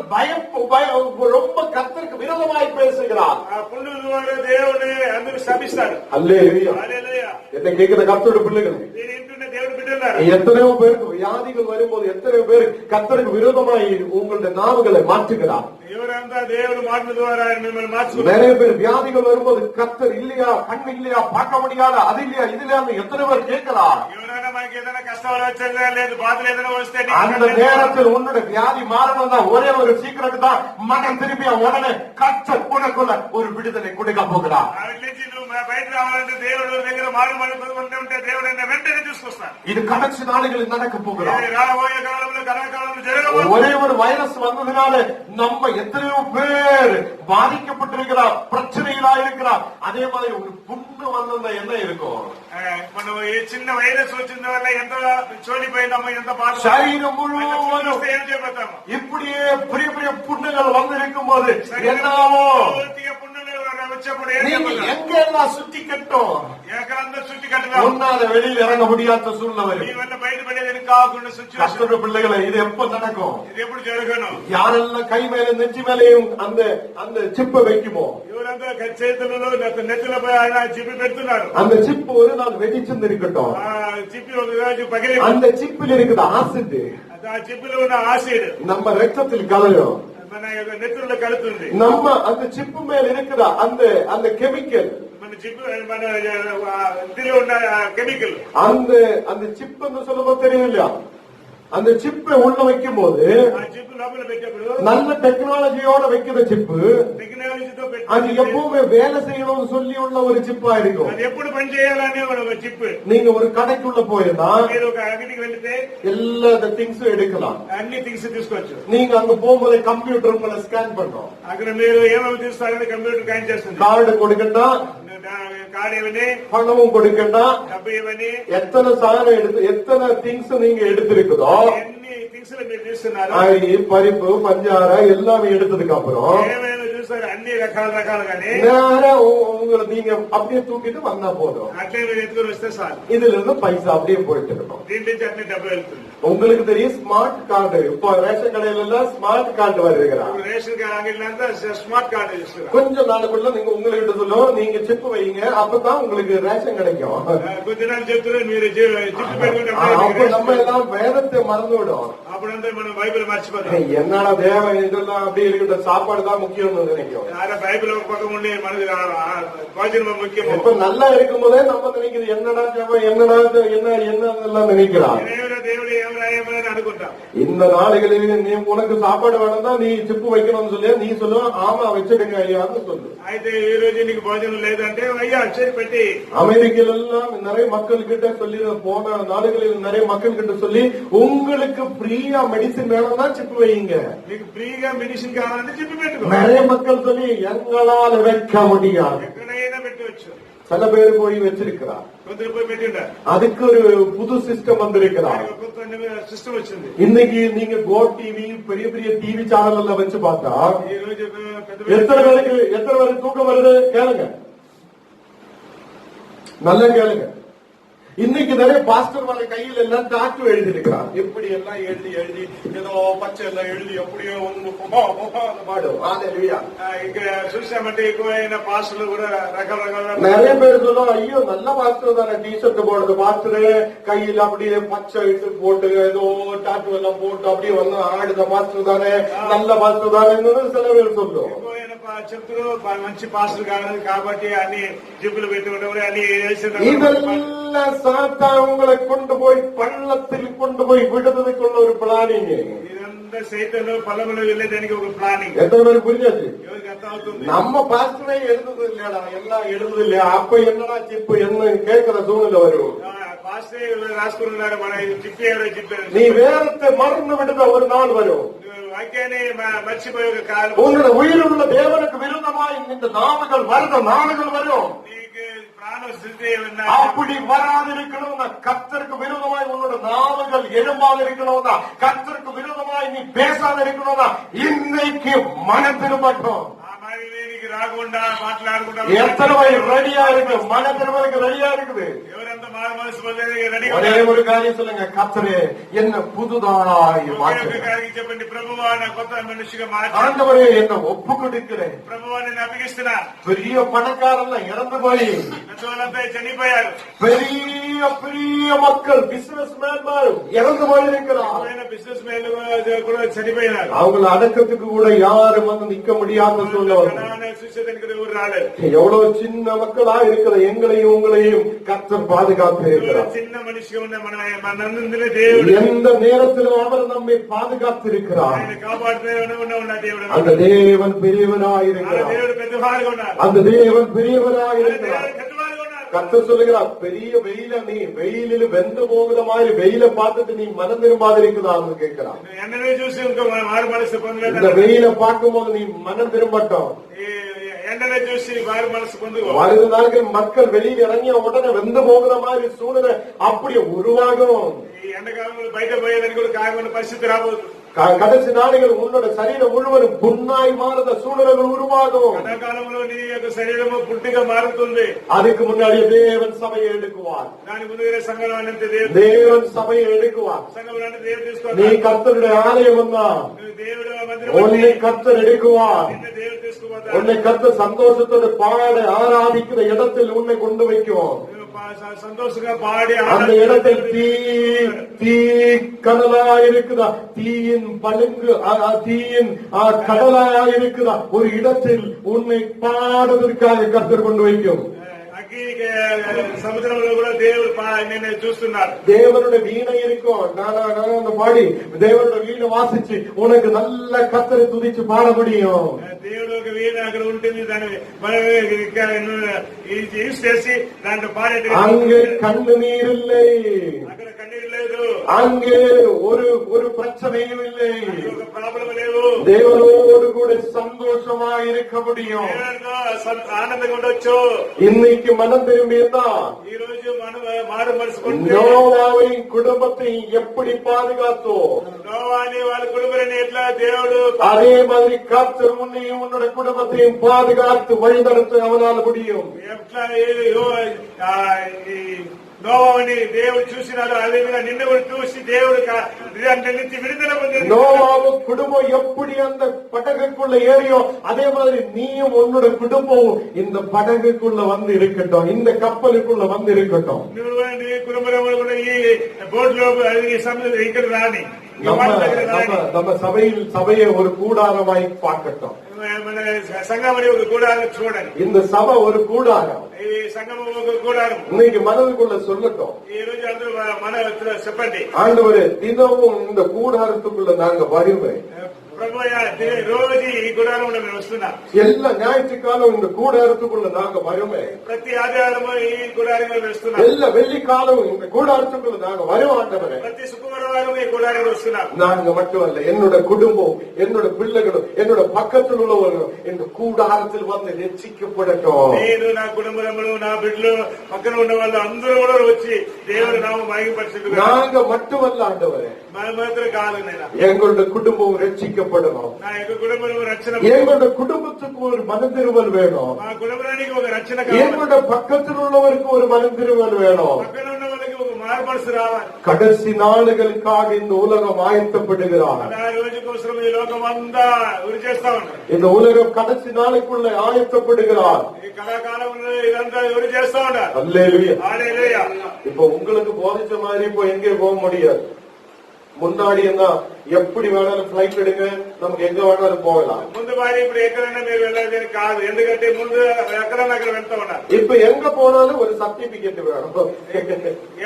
ரொம்ப கர்த்தருக்கு விரோதமாய் பேசுகிறார். ఆ పుండు ద్వారా దేవుని అందరూ శపిస్తారు. அல்லேலூயா. హల్లెలూయా. என்ன கேட்கிற கர்த்தருடைய பிள்ளைகள், నేను ఇంటున్న దేవుడు బిడ్డలారా, எத்தனையோ பேருக்கு வியாதிகள் வரும்போது எத்தனையோ பேர் கர்த்தருக்கு விரோதமாய் உங்களுடைய நாவுகளை மாற்றுகிறார். ఎవరంతా దేవుడు మాటల ద్వారా మిమ్మల్ని మార్చుకుంటారు. நிறைய பேர் வியாதிகள் வரும்போது கர்த்தர் இல்லையா, கண் இல்லையா, பார்க்க முடியாத, அது இல்லையா, இது இல்லையா எத்தனை பேர் கேட்கிறார். ఎవరైనా మనకి ఏదైనా కష్టాలు వచ్చేదా లేదు, బాధలు ఏదైనా వస్తే அந்த நேரத்தில் உன்னுடைய வியாதி மாறணும் தான் ஒரே ஒரு சீக்கிரம் தான், மனம் திரும்பிய உடனே கர்த்தர் உனக்குள்ள ஒரு விடுதலை கொடுக்க போகிறார். వాటి నుంచి నువ్వు బయట రావాలంటే దేవుడు దగ్గర మారు ఉంటే దేవుడు వెంటనే తీసుకొస్తాను. இது கடைசி நாடுகளில் நடக்க போகிறார். రాబోయే కాలంలో కళాకాలంలో జరగబోతుంది. ஒரே ஒரு வைரஸ் வந்ததுனால நம்ம எத்தனையோ பேர் பாதிக்கப்பட்டிருக்கிறார், பிரச்சனைகளா இருக்கிறார். அதே மாதிரி ஒரு புண்ணு வந்தா என்ன இருக்கும்? మనం ఈ చిన్న వైరస్ వచ్చిన వల్ల ఎంత చోలిపోయిందమ్మా, ఎంత బాధ. சரீரம் முழுவதும் ఏం చెప్పాము, இப்படியே பெரிய பெரிய புண்ணுகள் வந்து இருக்கும் போது என்னாவோ? పుండులు వచ్చేప్పుడు ఏం நீங்க చెప్పాలి, எங்க எல்லாம் சுத்தி கட்டும் ఎక్కడంతా చుట్టి కట్టడం, ஒன்னாத வெளியில் இறங்க முடியாத சூழ்நிலை வரும். నీ వల్ల బయటపడేది కాకుండా సిచ్యువేషన్. கர்த்தருடைய பிள்ளைகளை இது எப்ப நடக்கும்? ఇది ఎప్పుడు జరగను. யாரெல்லாம் கை மேல நெஞ்சு மேலையும் அந்த அந்த சிப்பை வைக்குமோ, ఎవరంతా చేతులలో నెత్తులపై ఆయన చిప్పి పెడుతున్నారు. அந்த சிப்பு ஒரு நாள் வெடிச்சுன்னு இருக்கட்டும். ఆ చిప్పి ఒక రోజు పగిలి, அந்த சிப்பில் இருக்குது ஆசிட், ఆ చిప్పిలో ఉన్న ఆసిడ్ நம்ம ரத்தத்தில் கலரும். మన నెత్తుల్లో కలుతుంది. நம்ம அந்த சிப்பு மேல இருக்கிற அந்த அந்த கெமிக்கல், మన చిప్పు మన ఇంటిలో ఉన్న కెమికల్, அந்த அந்த சிப்புன்னு சொல்லும்போது தெரியும் இல்லையா? அந்த சிப்பை உள்ள வைக்கும் போது, ఆ చిప్పు లోపల పెట్టేప్పుడు நல்ல டெக்னாலஜியோட வைக்கிற சிப்பு టెక్నాలజీతో పెట్టి அது எப்பவுமே வேலை செய்யணும்னு சொல்லி உள்ள ஒரு சிப்பா இருக்கும். అది ఎప్పుడు పని చేయాలని ఒక చిప్పు. நீங்க ஒரு கடைக்குள்ள போயிருந்தா మీరు ఒక అంగడికి వెళ్తే எல்லா திங்ஸும் எடுக்கலாம். అన్ని థింగ్స్ తీసుకోవచ్చు. நீங்க அங்க போகும்போது கம்ப்யூட்டர் உங்களை ஸ்கேன் பண்ணும். అక్కడ మీరు ఏమేమి తీస్తారని కంప్యూటర్ కాయిన్ చేస్తుంది. கார்டு கொடுக்கண்டா, కార్డు ఇవని, பணமும் கொடுக்கண்டா, డబ్బు ఇవని, எத்தனை சாதனம் எடுத்து எத்தனை திங்ஸ் நீங்க எடுத்திருக்குதோ ఎన్ని థింగ్స్ లో మీరు చూస్తున్నారు అవి పరిపు పంజార எல்லாமே எடுத்ததுக்கு அப்புறம் ఏమైనా చూస్తారు అన్ని రకాలుగానే நேரா உங்களை நீங்க அப்படியே தூக்கிட்டு வந்தா போதும். అట్లే మీరు ఎత్తుకొని వస్తే సార్ இதுல இருந்து பைசா அப்படியே போயிட்டு இருக்கும். దీని నుంచి అన్ని డబ్బు వెళ్తుంది. உங்களுக்கு தெரியும் ஸ்மார்ட் கார்டு, இப்போ ரேஷன் கடையில எல்லாம் ஸ்மார்ட் கார்டு வருகிறார். రేషన్ అంగడిలంతా స్మార్ట్ కార్డు ఇస్తున్నారు. கொஞ்ச நாளுக்குள்ள நீங்க உங்ககிட்ட சொல்லுவோம், நீங்க சிப்பு வைங்க, அப்பதான் உங்களுக்கு ரேஷன் கிடைக்கும். కొద్ది నాలు చెప్తున్నారు మీరు చిప్పు పెట్టుకుంటే அப்ப நம்ம எல்லாம் வேதத்தை மறந்து விடும். అప్పుడంతా మనం బైబిల్ మర్చిపోతాం. என்னடா தேவன் இதெல்லாம் அப்படி இருக்கிற சாப்பாடு தான் முக்கியம்னு நினைக்கும். బైబిల్ ఒక పక్కం ఉండి మనకి భోజనం ముఖ్యం. இப்ப நல்லா இருக்கும் போதே நம்ம நினைக்கிறது என்னடா ஜெபம், என்னடா என்னெல்லாம் நினைக்கிறான். దేవుడు ఏమని అనుకుంటాం. இந்த நாடுகளில் நீ உனக்கு சாப்பாடு வேணும்னா நீ சிப்பு வைக்கணும்னு சொல்லி நீ சொல்லுவ, ஆமா வச்சிடுங்க ஐயான்னு சொல்லு. అయితే ఈ రోజు నీకు భోజనం లేదంటే అయ్యా సరి పెట్టి. அமெரிக்கால எல்லாம் நிறைய மக்கள் கிட்ட சொல்லி, போன நாடுகளில் நிறைய மக்கள் கிட்ட சொல்லி, உங்களுக்கு ஃப்ரீயா மெடிசின் வேணும்னா சிப்பு வைங்க, నీకు ఫ్రీగా మెడిసిన్ కావాలంటే చెప్పి పెట్టుకో. நிறைய மக்கள் சொல்லி எங்களால் வைக்க முடியாது. ఎక్కడైనా పెట్టవచ్చు. சில பேர் போய் வச்சிருக்கிறார். కొందరు పోయి పెట్టిండారు. அதுக்கு ஒரு புது சிஸ்டம் வந்திருக்கிறார். కొత్త సిస్టమ్ వచ్చింది. இன்னைக்கு நீங்க கோ டிவி, பெரிய பெரிய டிவி சேனல் எல்லாம் வச்சு பார்த்தா ఈ రోజు எத்தனை பேருக்கு தூக்கம் வருது கேளுங்க, நல்லா கேளுங்க. இன்னைக்கு நிறைய பாஸ்டர் வர கையில் எல்லாம் டாட்டு எழுதி இருக்கிறார். இப்படி எல்லாம் எழுதி ஏதோ பச்சை எல்லாம் எழுதி எப்படியோ பாடும். ఇక్కడ చూసామంటే ఎక్కువైన పాస్టర్లు కూడా రకరకాల நிறைய பேர் சொல்லுவாங்க, ஐயோ நல்ல பாஸ்டர் தானே டி ஷர்ட் போடுறது பாஸ்டரு, கையில் அப்படியே பச்சை இட்டு போட்டு ஏதோ டாட்டு எல்லாம் போட்டு அப்படியே வந்து ஆடுத பாஸ்டர் தானே, நல்ல பாஸ்டர் தானே சில பேர் சொல்லுவோம். చెప్తున్నారు మంచి పాస్టర్లు కాదు కాబట్టి అన్ని జిప్పులు పెట్టుకుంటాం అన్ని இதெல்லாம் சாத்தா உங்களை கொண்டு போய் பள்ளத்தில் கொண்டு போய் விடுறதுக்குள்ள ஒரு பிளானிங். ఇదంతా సైతాను పొలంలో వెళ్ళేదానికి ఒక ప్లానింగ్. எத்தனை பேருக்கு புரிஞ்சாச்சு? ఎవరికి అర్థం అవుతుంది? நம்ம பாஸ்டரே எழுதுது இல்லையா, எல்லாம் எழுதுது இல்லையா, அப்ப என்னடா சிப்பு என்ன கேட்கிற சூழ்நிலை வரும். పాస్టరే రాసుకున్నాడు మన జిప్పి ఎవరో చెప్పారు. நீ வேதத்தை மறந்து விடுத ஒரு நாள் வரும். వాక్యాన్ని మర్చిపోయే ఒక కాలం. உன்னோட உயிருள்ள தேவனுக்கு விரோதமாய் இந்த நாவுகள் வரும். నీకు ప్రాణ స్థితి அப்படி வராதிருக்கணும்னா கர்த்தருக்கு விரோதமாய் உன்னோட நாவுகள் எழும்பாது இருக்கணும்னா, கர்த்தருக்கு விரோதமாய் நீ பேசாத இருக்கணும்னா இன்னைக்கு மனம் திரும்பட்டும். రాకుండా మాట్లాడకుండా எத்தனை பேர் ரெடியா இருக்கு? மன திரும்பதுக்கு ரெடியா இருக்குது. ఎవరంతా మారు మనసు రెడీ. ஒரே ஒரு காரியம் சொல்லுங்க, கர்த்தரே என்ன புதுதாய் மாற்று. చెప్పండి, ప్రభువా నా కొత్త మనిషిగా మార్చు. ஆண்டவரே என்ன ஒப்பு கொடுக்கிறேன். ప్రభువా నేను అప్పగిస్తున్నా. பெரிய பணக்காரன் இறந்து போய் పెద్దవాళ్ళంతా చనిపోయారు. பெரிய பெரிய மக்கள் பிசினஸ் மேன் இறந்து போயிருக்கிறார். బిజినెస్ మ్యాన్ కూడా చనిపోయినారు. அவங்களை அடக்கத்துக்கு கூட யாரும் வந்து நிக்க முடியாத சூழ்நிலை. ఎవరు రాలేదు. எவ்வளவு சின்ன மக்களா இருக்கிற எங்களையும் உங்களையும் கர்த்தர் பாதுகாத்து இருக்கிறார். చిన్న మనిషిగా ఉన్న మనందరినీ దేవుడు எந்த நேரத்திலும் அவர் நம்மை பாதுகாத்து இருக்கிறார். ఆయన కాపాడుతూనే ఉన్న దేవుడు. அந்த தேவன் பெரியவராய் இருக்கிறார். దేవుడు పెద్దవారుగా ఉన్నారు. அந்த தேவன் பெரியவராய் இருக்கிறார். పెద్దవారుగా ఉన్నారు. கர்த்தர் சொல்லுகிறார், பெரிய வெயில நீ வெயிலில் வெந்து போகிற மாதிரி வெயில பார்த்துட்டு நீ மனம் திரும்பாதிருக்குதான்னு கேட்கிறான். ఎండనే చూసి ఇంకో మారు మనసు పొందలేదు. இந்த வெயில பார்க்கும் போது நீ மனம் திரும்பட்டும். ఎండనే చూసి మారు మనసు పొందుకో. வருகிற நாட்கள் மக்கள் வெளியில் இறங்கிய உடனே வெந்து போகிற மாதிரி சூழ்நிலை அப்படியே உருவாகும். ఈ ఎండకాలంలో బయట పోయేదానికి కూడా కాకుండా పరిస్థితి రాబోతుంది. கடைசி நாடுகள் உன்னோட சரீரம் முழுவதும் புண்ணாய் மாறுத சூழ்நிலைகள் உருவாகும். ఎండాకాలంలో నీ యొక్క శరీరము పుట్టిగా మారుతుంది. அதுக்கு முன்னாடியே தேவன் சபையை எடுக்குவார். దాని ముందుగానే సంఘం అనంత தேவன் சபையை எடுக்குவார். సంఘం అంటే దేవుడు తీసుకోవాలి. நீ கர்த்தருடைய ஆலயம் தான். దేవుడు உன்னை கர்த்தர் எடுக்குவார். దేవుడు తీసుకుపోతాడు. உன்னை கர்த்தர் சந்தோஷத்தோடு பாட ஆராதிக்கிற இடத்தில் உன்னை கொண்டு வைக்கும். సంతోషంగా పాడి அந்த இடத்தில் தீ கடலா இருக்குதா, தீயின் பழுங்கு தீயின் கடலா இருக்குதா, ஒரு இடத்தில் உன்னை பாடுவதற்காக கர்த்தர் கொண்டு வைக்கும். అగ్గి సముద్రంలో కూడా దేవుడు నేను చూస్తున్నాడు. தேவனுடைய வீணை இருக்கும். நான் பாடி தேவனுடைய வீணை வாசிச்சு உனக்கு நல்ல கர்த்தரை துதிச்சு பாட முடியும். దేవుడు ఒక వీణ అక్కడ ఉంటుంది. దాన్ని యూజ్ చేసి దాంట్లో పాడే. அங்கே கண்ணு நீர் இல்லை, అక్కడ కన్నీరు లేదు. அங்கே ஒரு பிரச்சனையும் இல்லை. ఒక ప్రాబ్లం లేవు. தேவனோடு கூட சந்தோஷமா இருக்க முடியும். దేవుడితో ఆనందంగా ఉండొచ్చు. இன்னைக்கு மனம் திரும்பியதா ఈ రోజు మనం మారు మనసుకుంటే நோவாவின் குடும்பத்தை எப்படி பாதுகாத்தோ నోవాని వాళ్ళ కుటుంబాన్ని ఎట్లా దేవుడు அதே மாதிரி கர்த்தர் உன்னையும் உன்னோட குடும்பத்தையும் பாதுகாத்து வழிநடத்த அவனால் முடியும். ఎట్లా నోవాని దేవుడు చూసినాడు అదే విధంగా నిన్ను కూడా చూసి దేవుడు నుంచి విడుదల పొందిన நோவாவு குடும்பம் எப்படி அந்த படகுக்குள்ள ஏறியோ அதே மாதிரி நீயும் உன்னோட குடும்பம் இந்த படகுக்குள்ள வந்து இருக்கட்டும், இந்த கப்பலுக்குள்ள வந்து இருக்கட்டும். నువ్వు నీ కుటుంబంలో కూడా ఈ బోట్లో ఇక్కడ రాని நம்ம சபையை ஒரு கூடாரமாய் பார்க்கட்டும். మన సంఘమని ఒక కూడారం చూడండి. இந்த சபை ஒரு கூடாரம். ఈ సంఘము ఒక కూడారం. இன்னைக்கு மனதுக்குள்ள சொல்லட்டும். ఈ రోజు అందరూ మన చెప్పండి, ஆண்டவரே தினமும் இந்த கூடாரத்துக்குள்ள நாங்க வருவேன். ప్రభువా రోజు ఈ గుడారంలో మేము వస్తున్నాం. எல்லா ஞாயிற்றுக்காலம் இந்த கூடாரத்துக்குள்ள நாங்க வருவேன். ప్రతి ఆదివారము ఈ గుడారంలో వస్తున్నాం. எல்லா வெள்ளிக்காலம் இந்த கூடாரத்துக்குள்ள நாங்க வருவோம். ஆண்டவரே ప్రతి శుక్రవారం ఈ గుడారంలో వస్తున్నాం. நாங்க மட்டுமல்ல, என்னோட குடும்பம், என்னோட பிள்ளைகளும், என்னோட பக்கத்தில் உள்ளவர்களும் இந்த கூடாரத்தில் வந்து ரட்சிக்கப்படட்டும். నేను నా కుటుంబములు నా బిడ్డలు పక్కన ఉన్న వాళ్ళు అందరూ కూడా వచ్చి దేవుడు నామం మహిమపరచుకుంటారు. நாங்க மட்டுமல்ல ஆண்டவரே, మన మాత్రం కాదు, నేను எங்களோட குடும்பம் ரட்சிக்கப்படணும். నా యొక్క కుటుంబం రక్షణ, எங்களோட குடும்பத்துக்கு ஒரு மனதிருவல் வேணும். మా కుటుంబానికి ఒక రక్షణ எங்களோட பக்கத்தில் உள்ளவருக்கு ஒரு மனதிருவல் வேணும். పక్కన ఉన్న వాళ్ళకి ఒక మార్మనసు రావాలి. கடைசி நாளுகளுக்காக இந்த உலகம் ஆயத்தப்படுகிறார். ఆ రోజు కోసం ఈ లోకం అంతా ఉరి చేస్తా ఉన్నారు. இந்த உலகம் கடைசி நாளுக்குள்ள ஆயத்தப்படுகிறார். ఈ కళాకాలంలో ఇదంతా ఉరి చేస్తా ఉన్నారు. அல்லேலூயா. హల్లెలూయా. இப்ப உங்களுக்கு போதிச்ச மாதிரி இப்போ எங்கே போக முடியாது. முன்னாடி என்ன எப்படி வேணாலும் பிளைட் எடுங்க, நமக்கு எங்க வேணாலும் போகலாம். ముందు వారి ఇప్పుడు ఎక్కడైనా మీరు వెళ్ళాలని కాదు, ఎందుకంటే ముందు ఎక్కడైనా అక్కడ వెళ్తా ఉన్నారు. இப்ப எங்க போனாலும் ஒரு சர்டிபிகேட் வேணும்.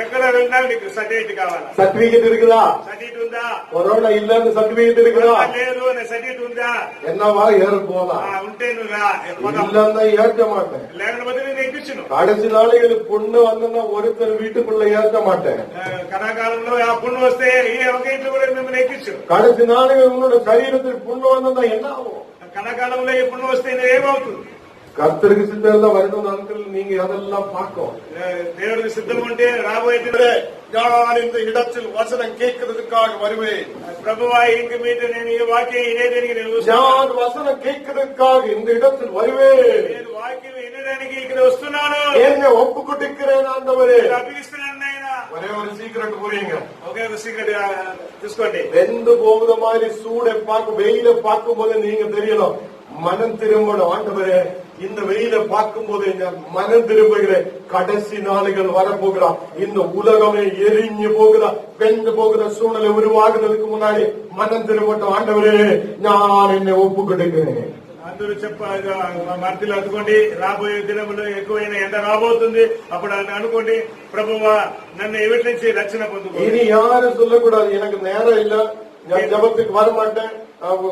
ఎక్కడ వెళ్ళినా మీకు సర్టిఫికేట్ కావాలా? சர்டிபிகேட் இருக்குதா? సర్టిఫికేట్ ఉందా? கொரோனா இல்லன்னு சர்டிபிகேட் இருக்குதா? లేదు అనే సర్టిఫికేట్ ఉందా? என்னவா ஏற போலாம். ఉంటే నువ్వు రా. இல்லன்னா ஏற்ற மாட்டேன். లేకపోతే నేను ఎక్కించును. கடைசி நாளைகளுக்கு பொண்ணு வந்தா ஒருத்தர் வீட்டுக்குள்ள ஏற்ற மாட்டேன். కళాకాలంలో ఆ పుణ్యం వస్తే ఈ ఒక ఇంట్లో కూడా మిమ్మల్ని ఎక్కించు. கடைசி நாளைகள் உன்னோட சரீரத்தில் புண்ணு வந்தா என்ன ஆகும்? కళాకాలంలో ఈ పుణ్యం వస్తే ఏమవుతుంది? கர்த்தருக்கு சித்தம் தான் வருது நாட்கள் நீங்க அதெல்லாம் பார்க்கும். దేవుడికి సిద్ధం ఉంటే రాబోయే நான் இந்த இடத்தில் வசனம் கேட்கறதுக்காக வருவேன். ప్రభువా ఇంక మీద నేను ఈ వాక్యం వినేదానికి నేను நான் வசனம் கேட்கறதுக்காக இந்த இடத்தில் வருவேன். నేను వాక్యం వినడానికి ఇక్కడ వస్తున్నాను. என்ன ஒப்பு கொடுக்கிறேன் ஆண்டவரே. అభిగిస్తున్నాను నాయన. ஒரே ஒரு சீக்கிரட் புரியுங்க. ఒకే ఒక సీక్రెట్ తీసుకోండి. வெந்து போகுத மாதிரி சூடை பார்க்க வெயில பார்க்கும் போது நீங்க தெரியணும் மனம் திரும்பணும். ஆண்டவரே இந்த வெயில பார்க்கும் போது மனம் திரும்புகிறேன். கடைசி நாளுகள் வரப்போகிறான். இந்த உலகமே எரிஞ்சு போகுதா, வெந்து போகிற சூழ்நிலை உருவாகுறதுக்கு முன்னாடி மனம் திரும்பட்டும். ஆண்டவரே நான் என்னை ஒப்பு கொடுக்கிறேன். అందరూ మర్తిలో అందుకోండి. రాబోయే దినములో ఎక్కువైన ఎండ రాబోతుంది. అప్పుడు అనుకోండి, ప్రభువా నన్ను ఎవిటి నుంచి రక్షణ పొందుకో. இனி யாரும் சொல்லக்கூடாது எனக்கு நேரம் இல்ல, நான் ஜபத்துக்கு வர மாட்டேன்,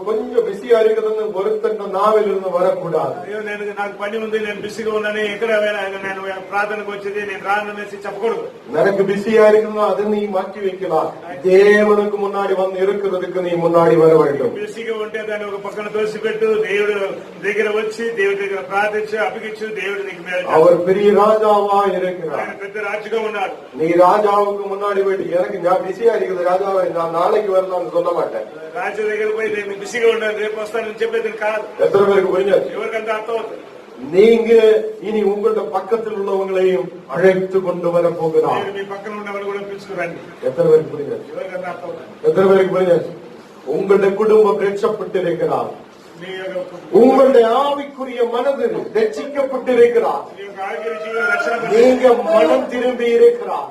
கொஞ்சம் பிஸியா இருக்குதுன்னு ஒருத்தன் நாவில் இருந்து வரக்கூடாது. అయ్యో నాకు పని ఉంది, నేను బిజీగా ఉన్నాను, ఎక్కడ నేను ప్రార్థనకు వచ్చేది, నేను రాననేసి చెప్పకూడదు. எனக்கு பிஸியா இருக்குன்னா அதை நீ மாற்றி வைக்கலாம். தேவனுக்கு முன்னாடி வந்து இருக்கிறதுக்கு நீ முன்னாடி வர வேண்டும். బిజీగా ఉంటే దాన్ని ఒక పక్కన తోసిపెట్టు, దేవుడు దగ్గర వచ్చి దేవుడి దగ్గర ప్రార్థించి అప్పగించు. దేవుడు నీకు మేలు. அவர் பெரிய ராஜாவா இருக்கிறார். ఆయన పెద్ద రాజుగా ఉన్నాడు. நீ ராஜாவுக்கு முன்னாடி போயிட்டு எனக்கு நான் பிஸியா இருக்குது ராஜாவை நான் நாளைக்கு வரலாம்னு சொல்ல மாட்டேன். రాజు దగ్గర పోయి నేను బిజీగా ఉన్నాను, రేపు వస్తానని చెప్పేది కాదు. எத்தனை பேருக்கு புரிஞ்சாச்சு? ఎవరికంత అర్థం అవుతుంది? நீங்க இனி உங்களோட பக்கத்தில் உள்ளவங்களையும் அழைத்து கொண்டு வர போகிறார். మీరు మీ పక్కన ఉన్నవాళ్ళు కూడా పిలుచుకురండి. எத்தனை பேருக்கு புரிஞ்சாச்சு? ఎవరికంత అర్థం అవుతుంది? எத்தனை பேருக்கு புரிஞ்சாச்சு? உங்களுடைய குடும்பம் ரட்சப்பட்டிருக்கிறார். మీ యొక్క உங்களுடைய ஆவிக்குரிய மனது ரட்சிக்கப்பட்டிருக்கிறார். మీ యొక్క ఆరోగ్య జీవన రక్షణ நீங்க மனம் திரும்பி இருக்கிறார்.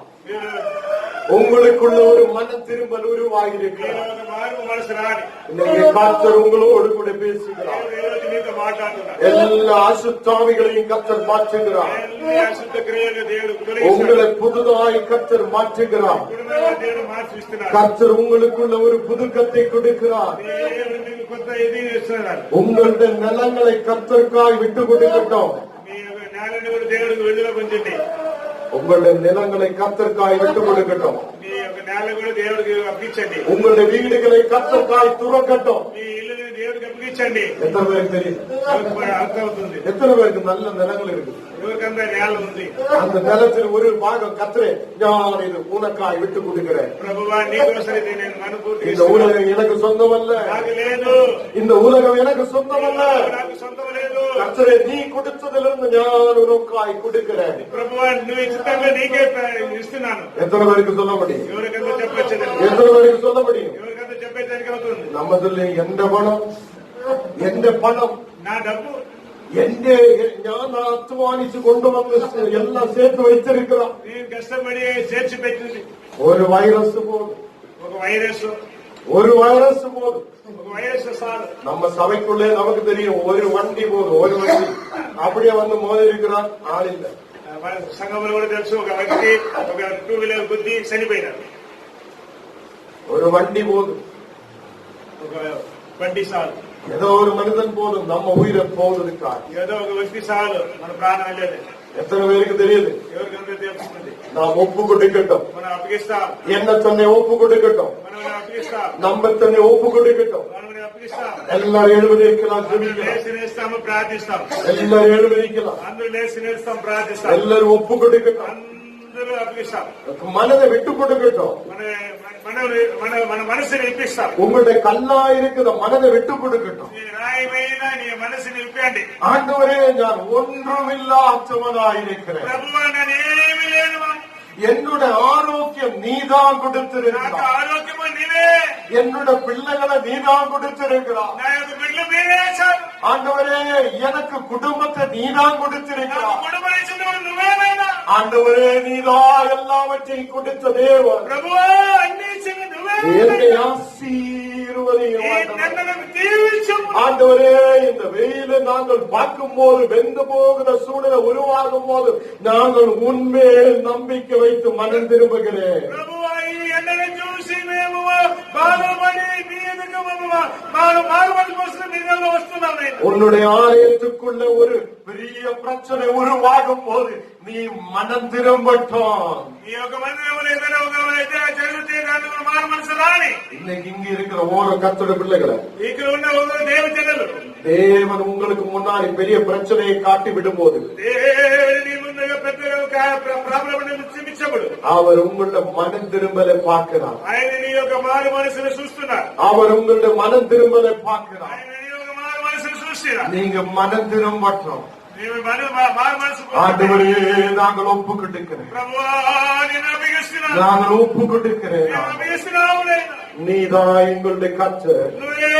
உங்களுக்குள்ள ஒரு மன திரும்பல் உருவாகி இருக்கிறார். మార్పు మనసు రాని இன்னைக்கு கர்த்தர் உங்களோடு கூட பேசுகிறார். దేవుడు నీతో మాట్లాడుతున్నాడు. எல்லா அசுத்தாவிகளையும் கர்த்தர் மாற்றுகிறார். అన్ని అశుద్ధ క్రియలు దేవుడు உங்களை புதுதாய் கர்த்தர் மாற்றுகிறார். దేవుడు మార్చిస్తున్నాడు. கர்த்தர் உங்களுக்குள்ள ஒரு புதுக்கத்தை கொடுக்கிறார். దేవుడు మీకు కొత్త ఇది ఇస్తున్నాడు. உங்களுடைய நிலங்களை கர்த்தருக்காய் விட்டு கொடுக்கட்டும். మీ యొక్క జ్ఞానాన్ని కూడా దేవుడికి విడుదల పొందండి. உங்களுடைய நிலங்களை கர்த்தருக்காய் விட்டுக் கொடுக்கட்டும். మీ యొక్క నేల కూడా దేవుడికి అప్పగించండి. உங்களுடைய வீடுகளை கர்த்தருக்காய் துறக்கட்டும். మీ ఇల్లుని దేవుడికి అప్పగించండి. எத்தனை பேருக்கு தெரியும்? అర్థమవుతుంది. எத்தனை பேருக்கு நல்ல நிலங்கள் இருக்கு? ఎవరికంతా నేల ఉంది. அந்த நிலத்தில் ஒரு பாகம் கர்த்தரே நான் இது உனக்காய் விட்டுக் கொடுக்கிறேன். ప్రభువా నీకోసం ఇది నేను మనపూర్తిగా இந்த உலகம் எனக்கு சொந்தமல்ல. నాకు లేదు. இந்த உலகம் எனக்கு சொந்தமல்ல. నాకు సొంతం లేదు. கர்த்தரே நீ கொடுத்ததிலிருந்து நான் உனக்காய் கொடுக்கிறேன். ప్రభువా నువ్వు ఇష్టంగా నీకే ఇస్తున్నాను. எத்தனை பேருக்கு சொல்ல முடியும்? ఎవరికంతా చెప్పచ్చు. எத்தனை பேருக்கு சொல்ல முடியும்? ఎవరికంతా చెప్పేదానికి అవుతుంది. நம்ம சொல்லி எந்த பணம் எந்த பணம் నా డబ్బు എന്റെ ഞാൻ അധ്വാനിച്ച് കൊണ്ടുവന്ന് എല്ലാം ചേർത്ത് വെച്ചിരിക്കണം. నేను కష్టపడి చేర్చి పెట్టింది ഒരു വൈറസ് പോലും ఒక వైరస్ ഒരു വൈറസ് പോലും ఒక వైరస్ சார் நம்ம சபைக்குள்ளே நமக்கு தெரியும் ஒரு வண்டி போதும். ஒரு வண்டி அப்படியே வந்து மோதி இருக்கிறான் ஆளில்ல. సంఘంలో కూడా తెలుసు ఒక వ్యక్తి ఒక 2 వీలర్ గుద్ది చనిపోయినాడు. ஒரு வண்டி போதும். ఒక బండి సార్ ஏதோ ஒரு மனிதன் போதும் நம்ம உயிரை போவதற்காக. ఏదో ఒక వ్యక్తి చాలు మన ప్రాణం వెళ్ళేది. எத்தனை பேருக்கு தெரியுது? ఎవరికంతా తెలుస్తుంది. நாம் ஒப்பு கொடுக்கட்டும். మనం అప్పగిస్తాం. என்ன தன்னை ஒப்பு கொடுக்கட்டும். మనం అప్పగిస్తాం. நம்ம தன்னை ஒப்பு கொடுக்கட்டும். మనం అప్పగిస్తాం. எல்லாரும் எழுபதிக்கலாம் ஜெபிக்கலாம். లేచి నేస్తాము ప్రార్థిస్తాం. எல்லாரும் எழுபதிக்கலாம். అందరూ లేచి నేస్తాం ప్రార్థిస్తాం. எல்லாரும் ஒப்பு கொடுக்கட்டும். అందరూ అప్పగిస్తాం. மனதை விட்டு கொடுக்கட்டும். మన మనసుని ఇప్పిస్తాం. உங்களுடைய கல்லா இருக்கிற மனதை விட்டு கொடுக்கட்டும். నీ రాయమైన నీ మనసుని ఇప్పండి. ஆண்டவரே நான் ஒன்றுமில்லாதவனாயிருக்கிறேன். ప్రభువా నేను ఏమీ లేను. என்னுடைய ஆரோக்கியம் நீதான் నాకు கொடுத்திருக்கிறார். ఆరోగ్యము నీవే. என்னுடைய பிள்ளைகளை நீதான் கொடுத்திருக்கிறார். నా యొక్క బిడ్డలు మీరే చాలు. ஆண்டவரே எனக்கு குடும்பத்தை நீதான் నాకు கொடுத்திருக்கிறார். కుటుంబం ఇచ్చినవాడు నువ్వేమైనా. ஆண்டவரே நீதான் எல்லாவற்றையும் கொடுத்த தேவன். ప్రభువా అన్ని ఇచ్చింది என்னை నువ్వే. ஆசீர்வதியும் ஆண்டவரே. నన్ను దీవించు. ஆண்டவரே இந்த வெயில நாங்கள் பார்க்கும் போது வெந்து போகிற சூழ்நிலை உருவாகும் போது நாங்கள் உண்மையில் நம்பிக்கை வைத்து மனம் திரும்புகிறேன். ప్రభువా ఈ ఎండను చూసి మేము బాధపడి మీ ఎదుగు మారుమని కోసం మీ దగ్గర వస్తున్నాం. உன்னுடைய ஆலயத்துக்குள்ள ஒரு பெரிய பிரச்சனை உருவாகும் போது நீ மனம் திரும்பட்டும். ఈ యొక్క మందిరంలో ఏదైనా ఒక జరిగితే దానికి మారు మనసు రాని. இன்னைக்கு இங்க இருக்கிற ஓரோ கர்த்தருடைய பிள்ளைகளை ఇక్కడ ఉన్న ఒక దేవ జనులు தேவன் உங்களுக்கு முன்னாடி பெரிய பிரச்சனையை காட்டி விடும் போது దేవుని ముందుగా పెద్ద ప్రాబ్లం చూపించబడు. அவர் உங்களுடைய மனம் திரும்பலை பார்க்கிறார். ఆయన నీ యొక్క మారు మనసును చూస్తున్నారు. அவர் உங்களுடைய மனம் திரும்பலை பார்க்கிறார். ఆయన నీ యొక్క మారు మనసును చూస్తున్నారు. நீங்க மனம் திரும்பட்டும். నీవు మారు మనసు ஆண்டவரே நாங்கள் ஒப்பு கொடுக்கிறேன். ప్రభువా నేను అభిగిస్తున్నాను. நாங்கள் ஒப்பு கொடுக்கிறேன். నేను అభిగిస్తున్నావు. நீதான் எங்களுடைய கர்த்தர். నువ్వే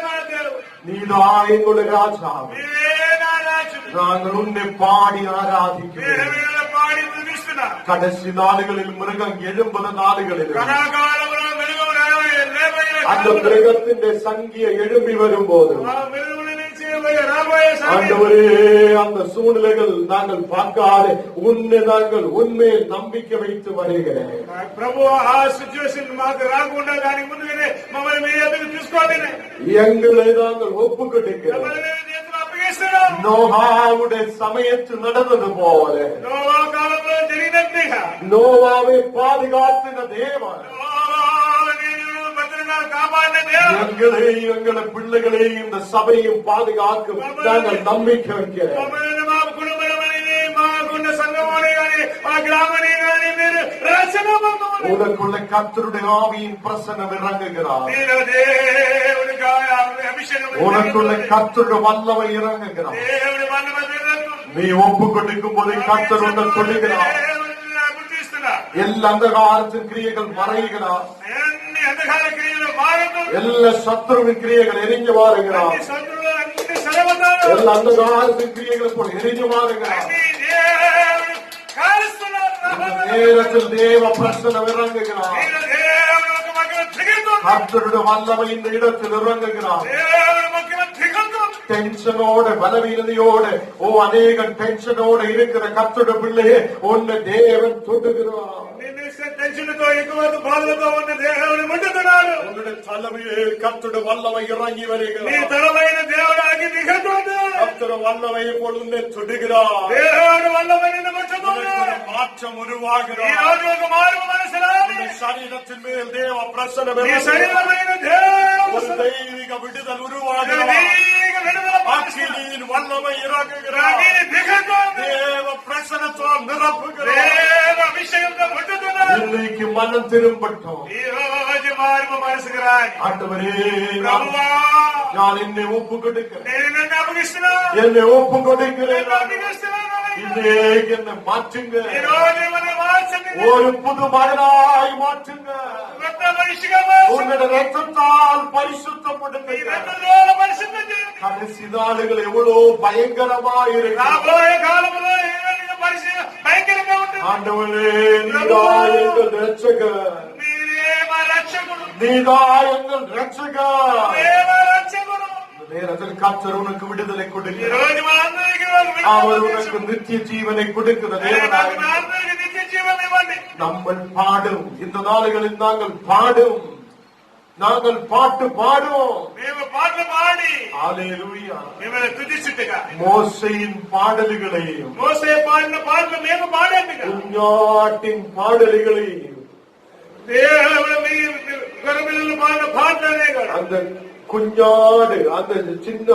నా దేవుడు. நீதான் எங்களுடைய ராஜா. నువ్వే నా రాజు. நாங்கள் உன்னை பாடி ஆராதிக்கிறோம். నేను పాడి ముగిస్తున్నా. கடைசி நாடுகளில் மிருகம் 70 நாடுகளில் కళాకాలంలో వెలుగు அந்த மிருகத்தின் சங்கிய எழும்பி வரும்போது ఆ వెలుగుల నుంచి రాబోయే ஆண்டவரே அந்த சூழ்நிலைகள் நாங்கள் பார்க்காத உன்னை நாங்கள் உண்மையில் நம்பிக்கை வைத்து வருகிறேன். ప్రభు ఆ సిచ్యువేషన్ మాకు రాకుండా దానికి ముందుగానే మమ్మల్ని మీ ఎదుగు తీసుకోండి. எங்களை நாங்கள் ஒப்பு கொடுக்கிறோம். நோவாவுடைய சமயத்தில் நடந்தது போல నోవా కాలంలో జరిగినట్టుగా நோவாவை பாதுகாத்தின தேவன் కాపాడిన దేవుడు எங்களை எங்களை பிள்ளைகளை இந்த சபையும் பாதுகாக்கும் நாங்கள் நம்பிக்கை வைக்கிறோம். మమ్మల్ని మా కుటుంబమని మాకున్న సంఘమని కానీ మా గ్రామని కానీ మీరు రక్షణ పొందమని உனக்குள்ள கர்த்தருடைய ஆவியின் பிரசன்னம் இறங்குகிறார். మీరు దేవుడికి అభిషేకం உனக்குள்ள கர்த்தருடைய வல்லமை இறங்குகிறார். దేవుడి వల్ల நீ ஒப்பு கொடுக்கும் போது கர்த்தர் உன்னை சொல்லுகிறார். గుర్తిస్తున్నారు. எல்லா அந்தகாரத்தின் கிரியைகள் மறைகிறார். అన్ని అంధకార క్రియలు మారదు. எல்லா சத்துருவின் கிரியைகள் எரிஞ்சு மாறுகிறார். అన్ని శత్రువులు అన్ని సర్వతాలు எல்லா அந்தகாரத்தின் கிரியைகள் போல் எரிஞ்சு மாறுகிறார். అన్ని దేవుడు కాలుస్తున్నారు. இந்த நேரத்தில் தேவ பிரசன்னம் இறங்குகிறார். మీరు దేవుడు ఒక మగ దిగుతుంది. கர்த்தருடைய வல்லமை இந்த இடத்தில் இறங்குகிறார். దేవుడు మగ్గ దిగుతుంది. டென்ஷனோட பலவீனதையோட அநேக டென்ஷனோட இருக்கிற கர்த்தருடைய பிள்ளையே உன்னை தேவன் தொட்டுகிறார். నిన్ను టెన్షన్తో ఎక్కువ బాధలతో ఉన్న దేవుడు ముట్టుతున్నాడు. உன்னுடைய தலைமையே கர்த்தருடைய வல்லமை இறங்கி నీ வருகிறார். తలమైన దేవుడు ఆగి దిగుతుంది. கர்த்தருடைய வல்லமை போல் உன்னை தொடுகிறார். దేవుడు వల్ల నిన్ను ముట్టుతున్నాడు. மாற்றம் ఈ உருவாகிறார். రోజు ఒక మార్పు మనసు రావాలి. இந்த சரீரத்தின் மேல் தேவ பிரசன்னம் ఈ இறங்குகிறது. శరీరమైన దేవుడు ஒரு தெய்வீக விடுதல் உருவாகிறார். దైవిక విడుదల அக்கினியின் வல்லமை இறங்குகிறார். అగ్ని దిగుతోంది. தேவ பிரசனத்தால் நிரப்புகிறார். దేవ అభిషేకంతో ముట్టుతున్నారు. இன்னைக்கு மனம் திரும்பட்டும். ఈ రోజు మార్పు మనసుకు రాని ஆண்டவரே, ప్రభువా நான் என்னை ஒப்பு கொடுக்கிறேன். నేను నిన్ను అప్పగిస్తున్నా. என்னை ஒப்பு கொடுக்கிறேன். నిన్ను అప్పగిస్తున్నాను. இன்னைக்கு என்னை மாற்றுங்க. ఈ రోజు మనం మార్చండి. ஒரு புது மகனாய் மாற்றுங்க. కొత్త మనిషిగా మార్చండి. உன்னுடைய ரத்தத்தால் ఈ பரிசுத்தப்படுத்துங்க. రక్తంలో పరిశుద్ధం చేయండి. கடைசி நாடுகள் எவ்வளவு பயங்கரமா இருக்கு. రాబోయే కాలంలో భయంకరంగా ఉంటుంది. ஆண்டவரே, நீதா எங்கள் ரட்சகர். మీరే మా రక్షకుడు. நீதா எங்கள் ரட்சகர். మీరే మా రక్షకుడు. இந்த நேரத்தில் கர்த்தர் உனக்கு விடுதலை ఈ கொடுக்கிறார். రోజు మా అందరికీ அவர் உனக்கு நித்திய ஜீவனை கொடுக்கிற தேவனாக మా అందరికీ నిత్య జీవం ఇవ్వండి. நம்ம பாடும். இந்த நாளுகளில் நாங்கள் பாடும். நாங்கள் பாட்டு பாடுவோம். మేము పాటలు పాడి ஹalleluya. మిమ్మల్ని తుదిచుట్టుగా மோசேயின் பாடல்களையும் మోసే పాడిన పాటలు మేము పాడేట్టుగా குஞ்ஞாட்டின் பாடல்களையும் దేవుడు మీ గొర్రెపిల్లలు పాడిన పాటలనే కాదు. அந்த குஞ்ஞாடு, அந்த சின்ன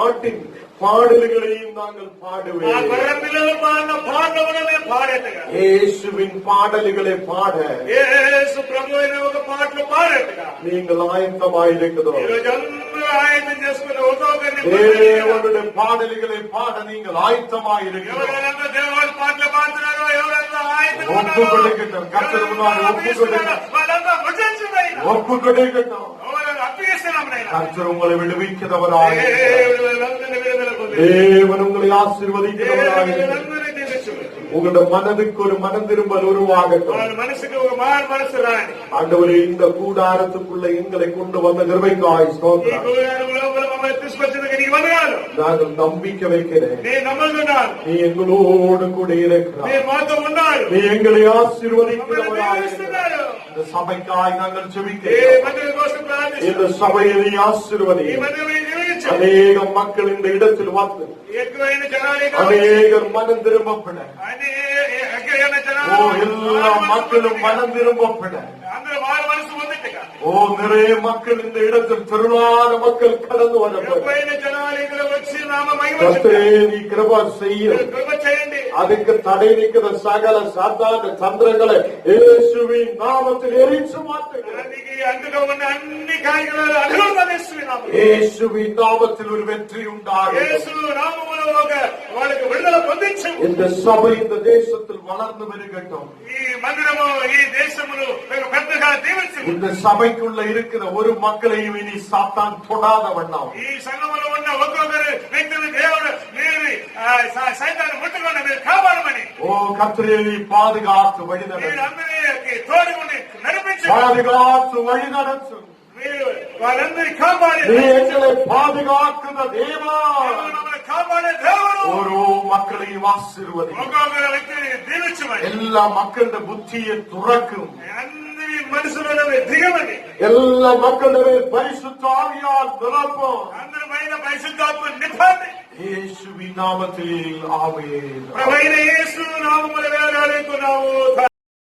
ஆட்டின் பாடல்களையும் நாங்கள் ఆ பாடுவேன். గొర్రె పిల్లలు పాడిన పాటలు కూడా మేము పాడేట్టుగా. இயேசுவின் பாடல்களை பாட యేసు ప్రభు అయిన ఒక పాటలు పాడేట్టుగా. நீங்கள் ஆயத்தமாயிருக்கிறோம். ఈ రోజు అందరూ ఆయుధం చేసుకుని ఒక్కొక్కరిని தேவனுடைய பாடல்களை பாட நீங்கள் ஆயத்தமாயிருக்கிறோம். ఎవరెవరంతా దేవుడి పాటలు పాడుతున్నారో ఎవరెంత ఆయుధం ஒப்பு கொடுக்கட்டும். கர்த்தர் முன்னாடி ஒப்பு கொடுக்கட்டும். వాళ్ళంతా భుజించుదైనా ஒப்பு கொடுக்கட்டும். ఎవరు అప్పగిస్తున్నాం నైనా. கர்த்தர் உங்களை விடுவிக்கிறவராக దేవుడు అందరిని విడుదల పొంది தேவன் உங்களை ஆசீர்வதிக்கிறவராக అందరినీ దీవించు. உங்களுடைய மனதுக்கு ஒரு மனம் திரும்பல் உருவாகட்டும். వాళ్ళ మనసుకు ఒక మారు మనసు రాని. ஆண்டவரே, இந்த கூடாரத்துக்குள்ள எங்களை கொண்டு வந்த கிருபைக்காய் ఈ ஸ்தோத்திரம். గోయారం లోపల మమ్మల్ని తీసుకొచ్చినందుకు నీకు వందనాలు. நாங்கள் நம்பிக்கை வைக்கிறேன். నేను నమ్ముతున్నాను. நீ எங்களோடு கூட இருக்கிறார். మీరు మాతో ఉన్నారు. நீ எங்களை మమ్మల్ని ஆசீர்வதிக்கிறவராக இருக்கிறார். దీవిస్తున్నారు. இந்த சபைக்காய் நாங்கள் ఈ ஜெபிக்கிறோம். మందిరం కోసం ప్రార్థిస్తున్నాను. இந்த சபையை நீ ఈ ஆசீர்வதி. మందిరం దీవించు. அநேக மக்கள் இந்த இடத்தில் வந்து ఎక్కువైన జనాలు அநேகர் மனம் திரும்பப்பட, అని ఎక్కువైన ஓ జనాలు எல்லா மக்களும் மனம் திரும்பப்பட, అందరూ వారి మనసు పొందిట్టుగా. ஓ நிறைய மக்கள் இந்த இடத்தில் திரளான மக்கள் கடந்து வரப்பட, ఎక్కువైన జనాలు ఇక్కడ వచ్చి నామ మహిమ கர்த்தரே நீ கிருபை செய்ய. కృప చేయండి. அதுக்கு தடை நிற்கிற சகல சாத்தான தந்திரங்களை இயேசுவின் நாமத்தில் எரிச்சு மாற்றுங்க. దానికి అందులో ఉన్న అన్ని కార్యక్రమాలు అనుభవిస్తున్నాము. இயேசுவின் நாமத்தில் ஒரு வெற்றி உண்டாகும். యేసు నామములో ఒక వాళ్ళకి విడుదల పొందించు. இந்த சபை இந்த தேசத்தில் வளர்ந்து வருகட்டும். ఈ మందిరము ఈ దేశములు పెద్దగా దీవించు. இந்த சபைக்குள்ள இருக்கிற ஒரு மக்களையும் இனி சாத்தான் தொடாத வண்ணம் ఈ సంఘములో ఉన్న ఒక్కొక్కరు వ్యక్తులు దేవుడు మీరు సైతాన్ని ముట్టుకొని మీరు కాపాడమని ஓ கர்த்தரே நீ பாதுகாத்து வழி మీరు நடத்து. అందరికీ తోడు ఉండి నడిపించు. பாதுகாத்து வழி நடத்து. మీరు వాళ్ళందరినీ కాపాడి நீ எங்களை பாதுகாக்கிற தேவா. మమ్మల్ని కాపాడే దేవుడు ஒரு மக்களையும் ஆசீர்வதி. ఒక్కొక్క వ్యక్తిని దీవించమని எல்லா மக்களுடைய புத்தியை துறக்கும். అందరి మనసులో దిగమని எல்லா மக்களுடைய பரிசுத்த ஆவியால் நிரப்பும். అందరి పైన పరిశుద్ధాత్మ నింపండి. இயேசுவின் நாமத்தில் ஆமென். ప్రభువైన యేసు నామములో వేలాడుతున్నాము.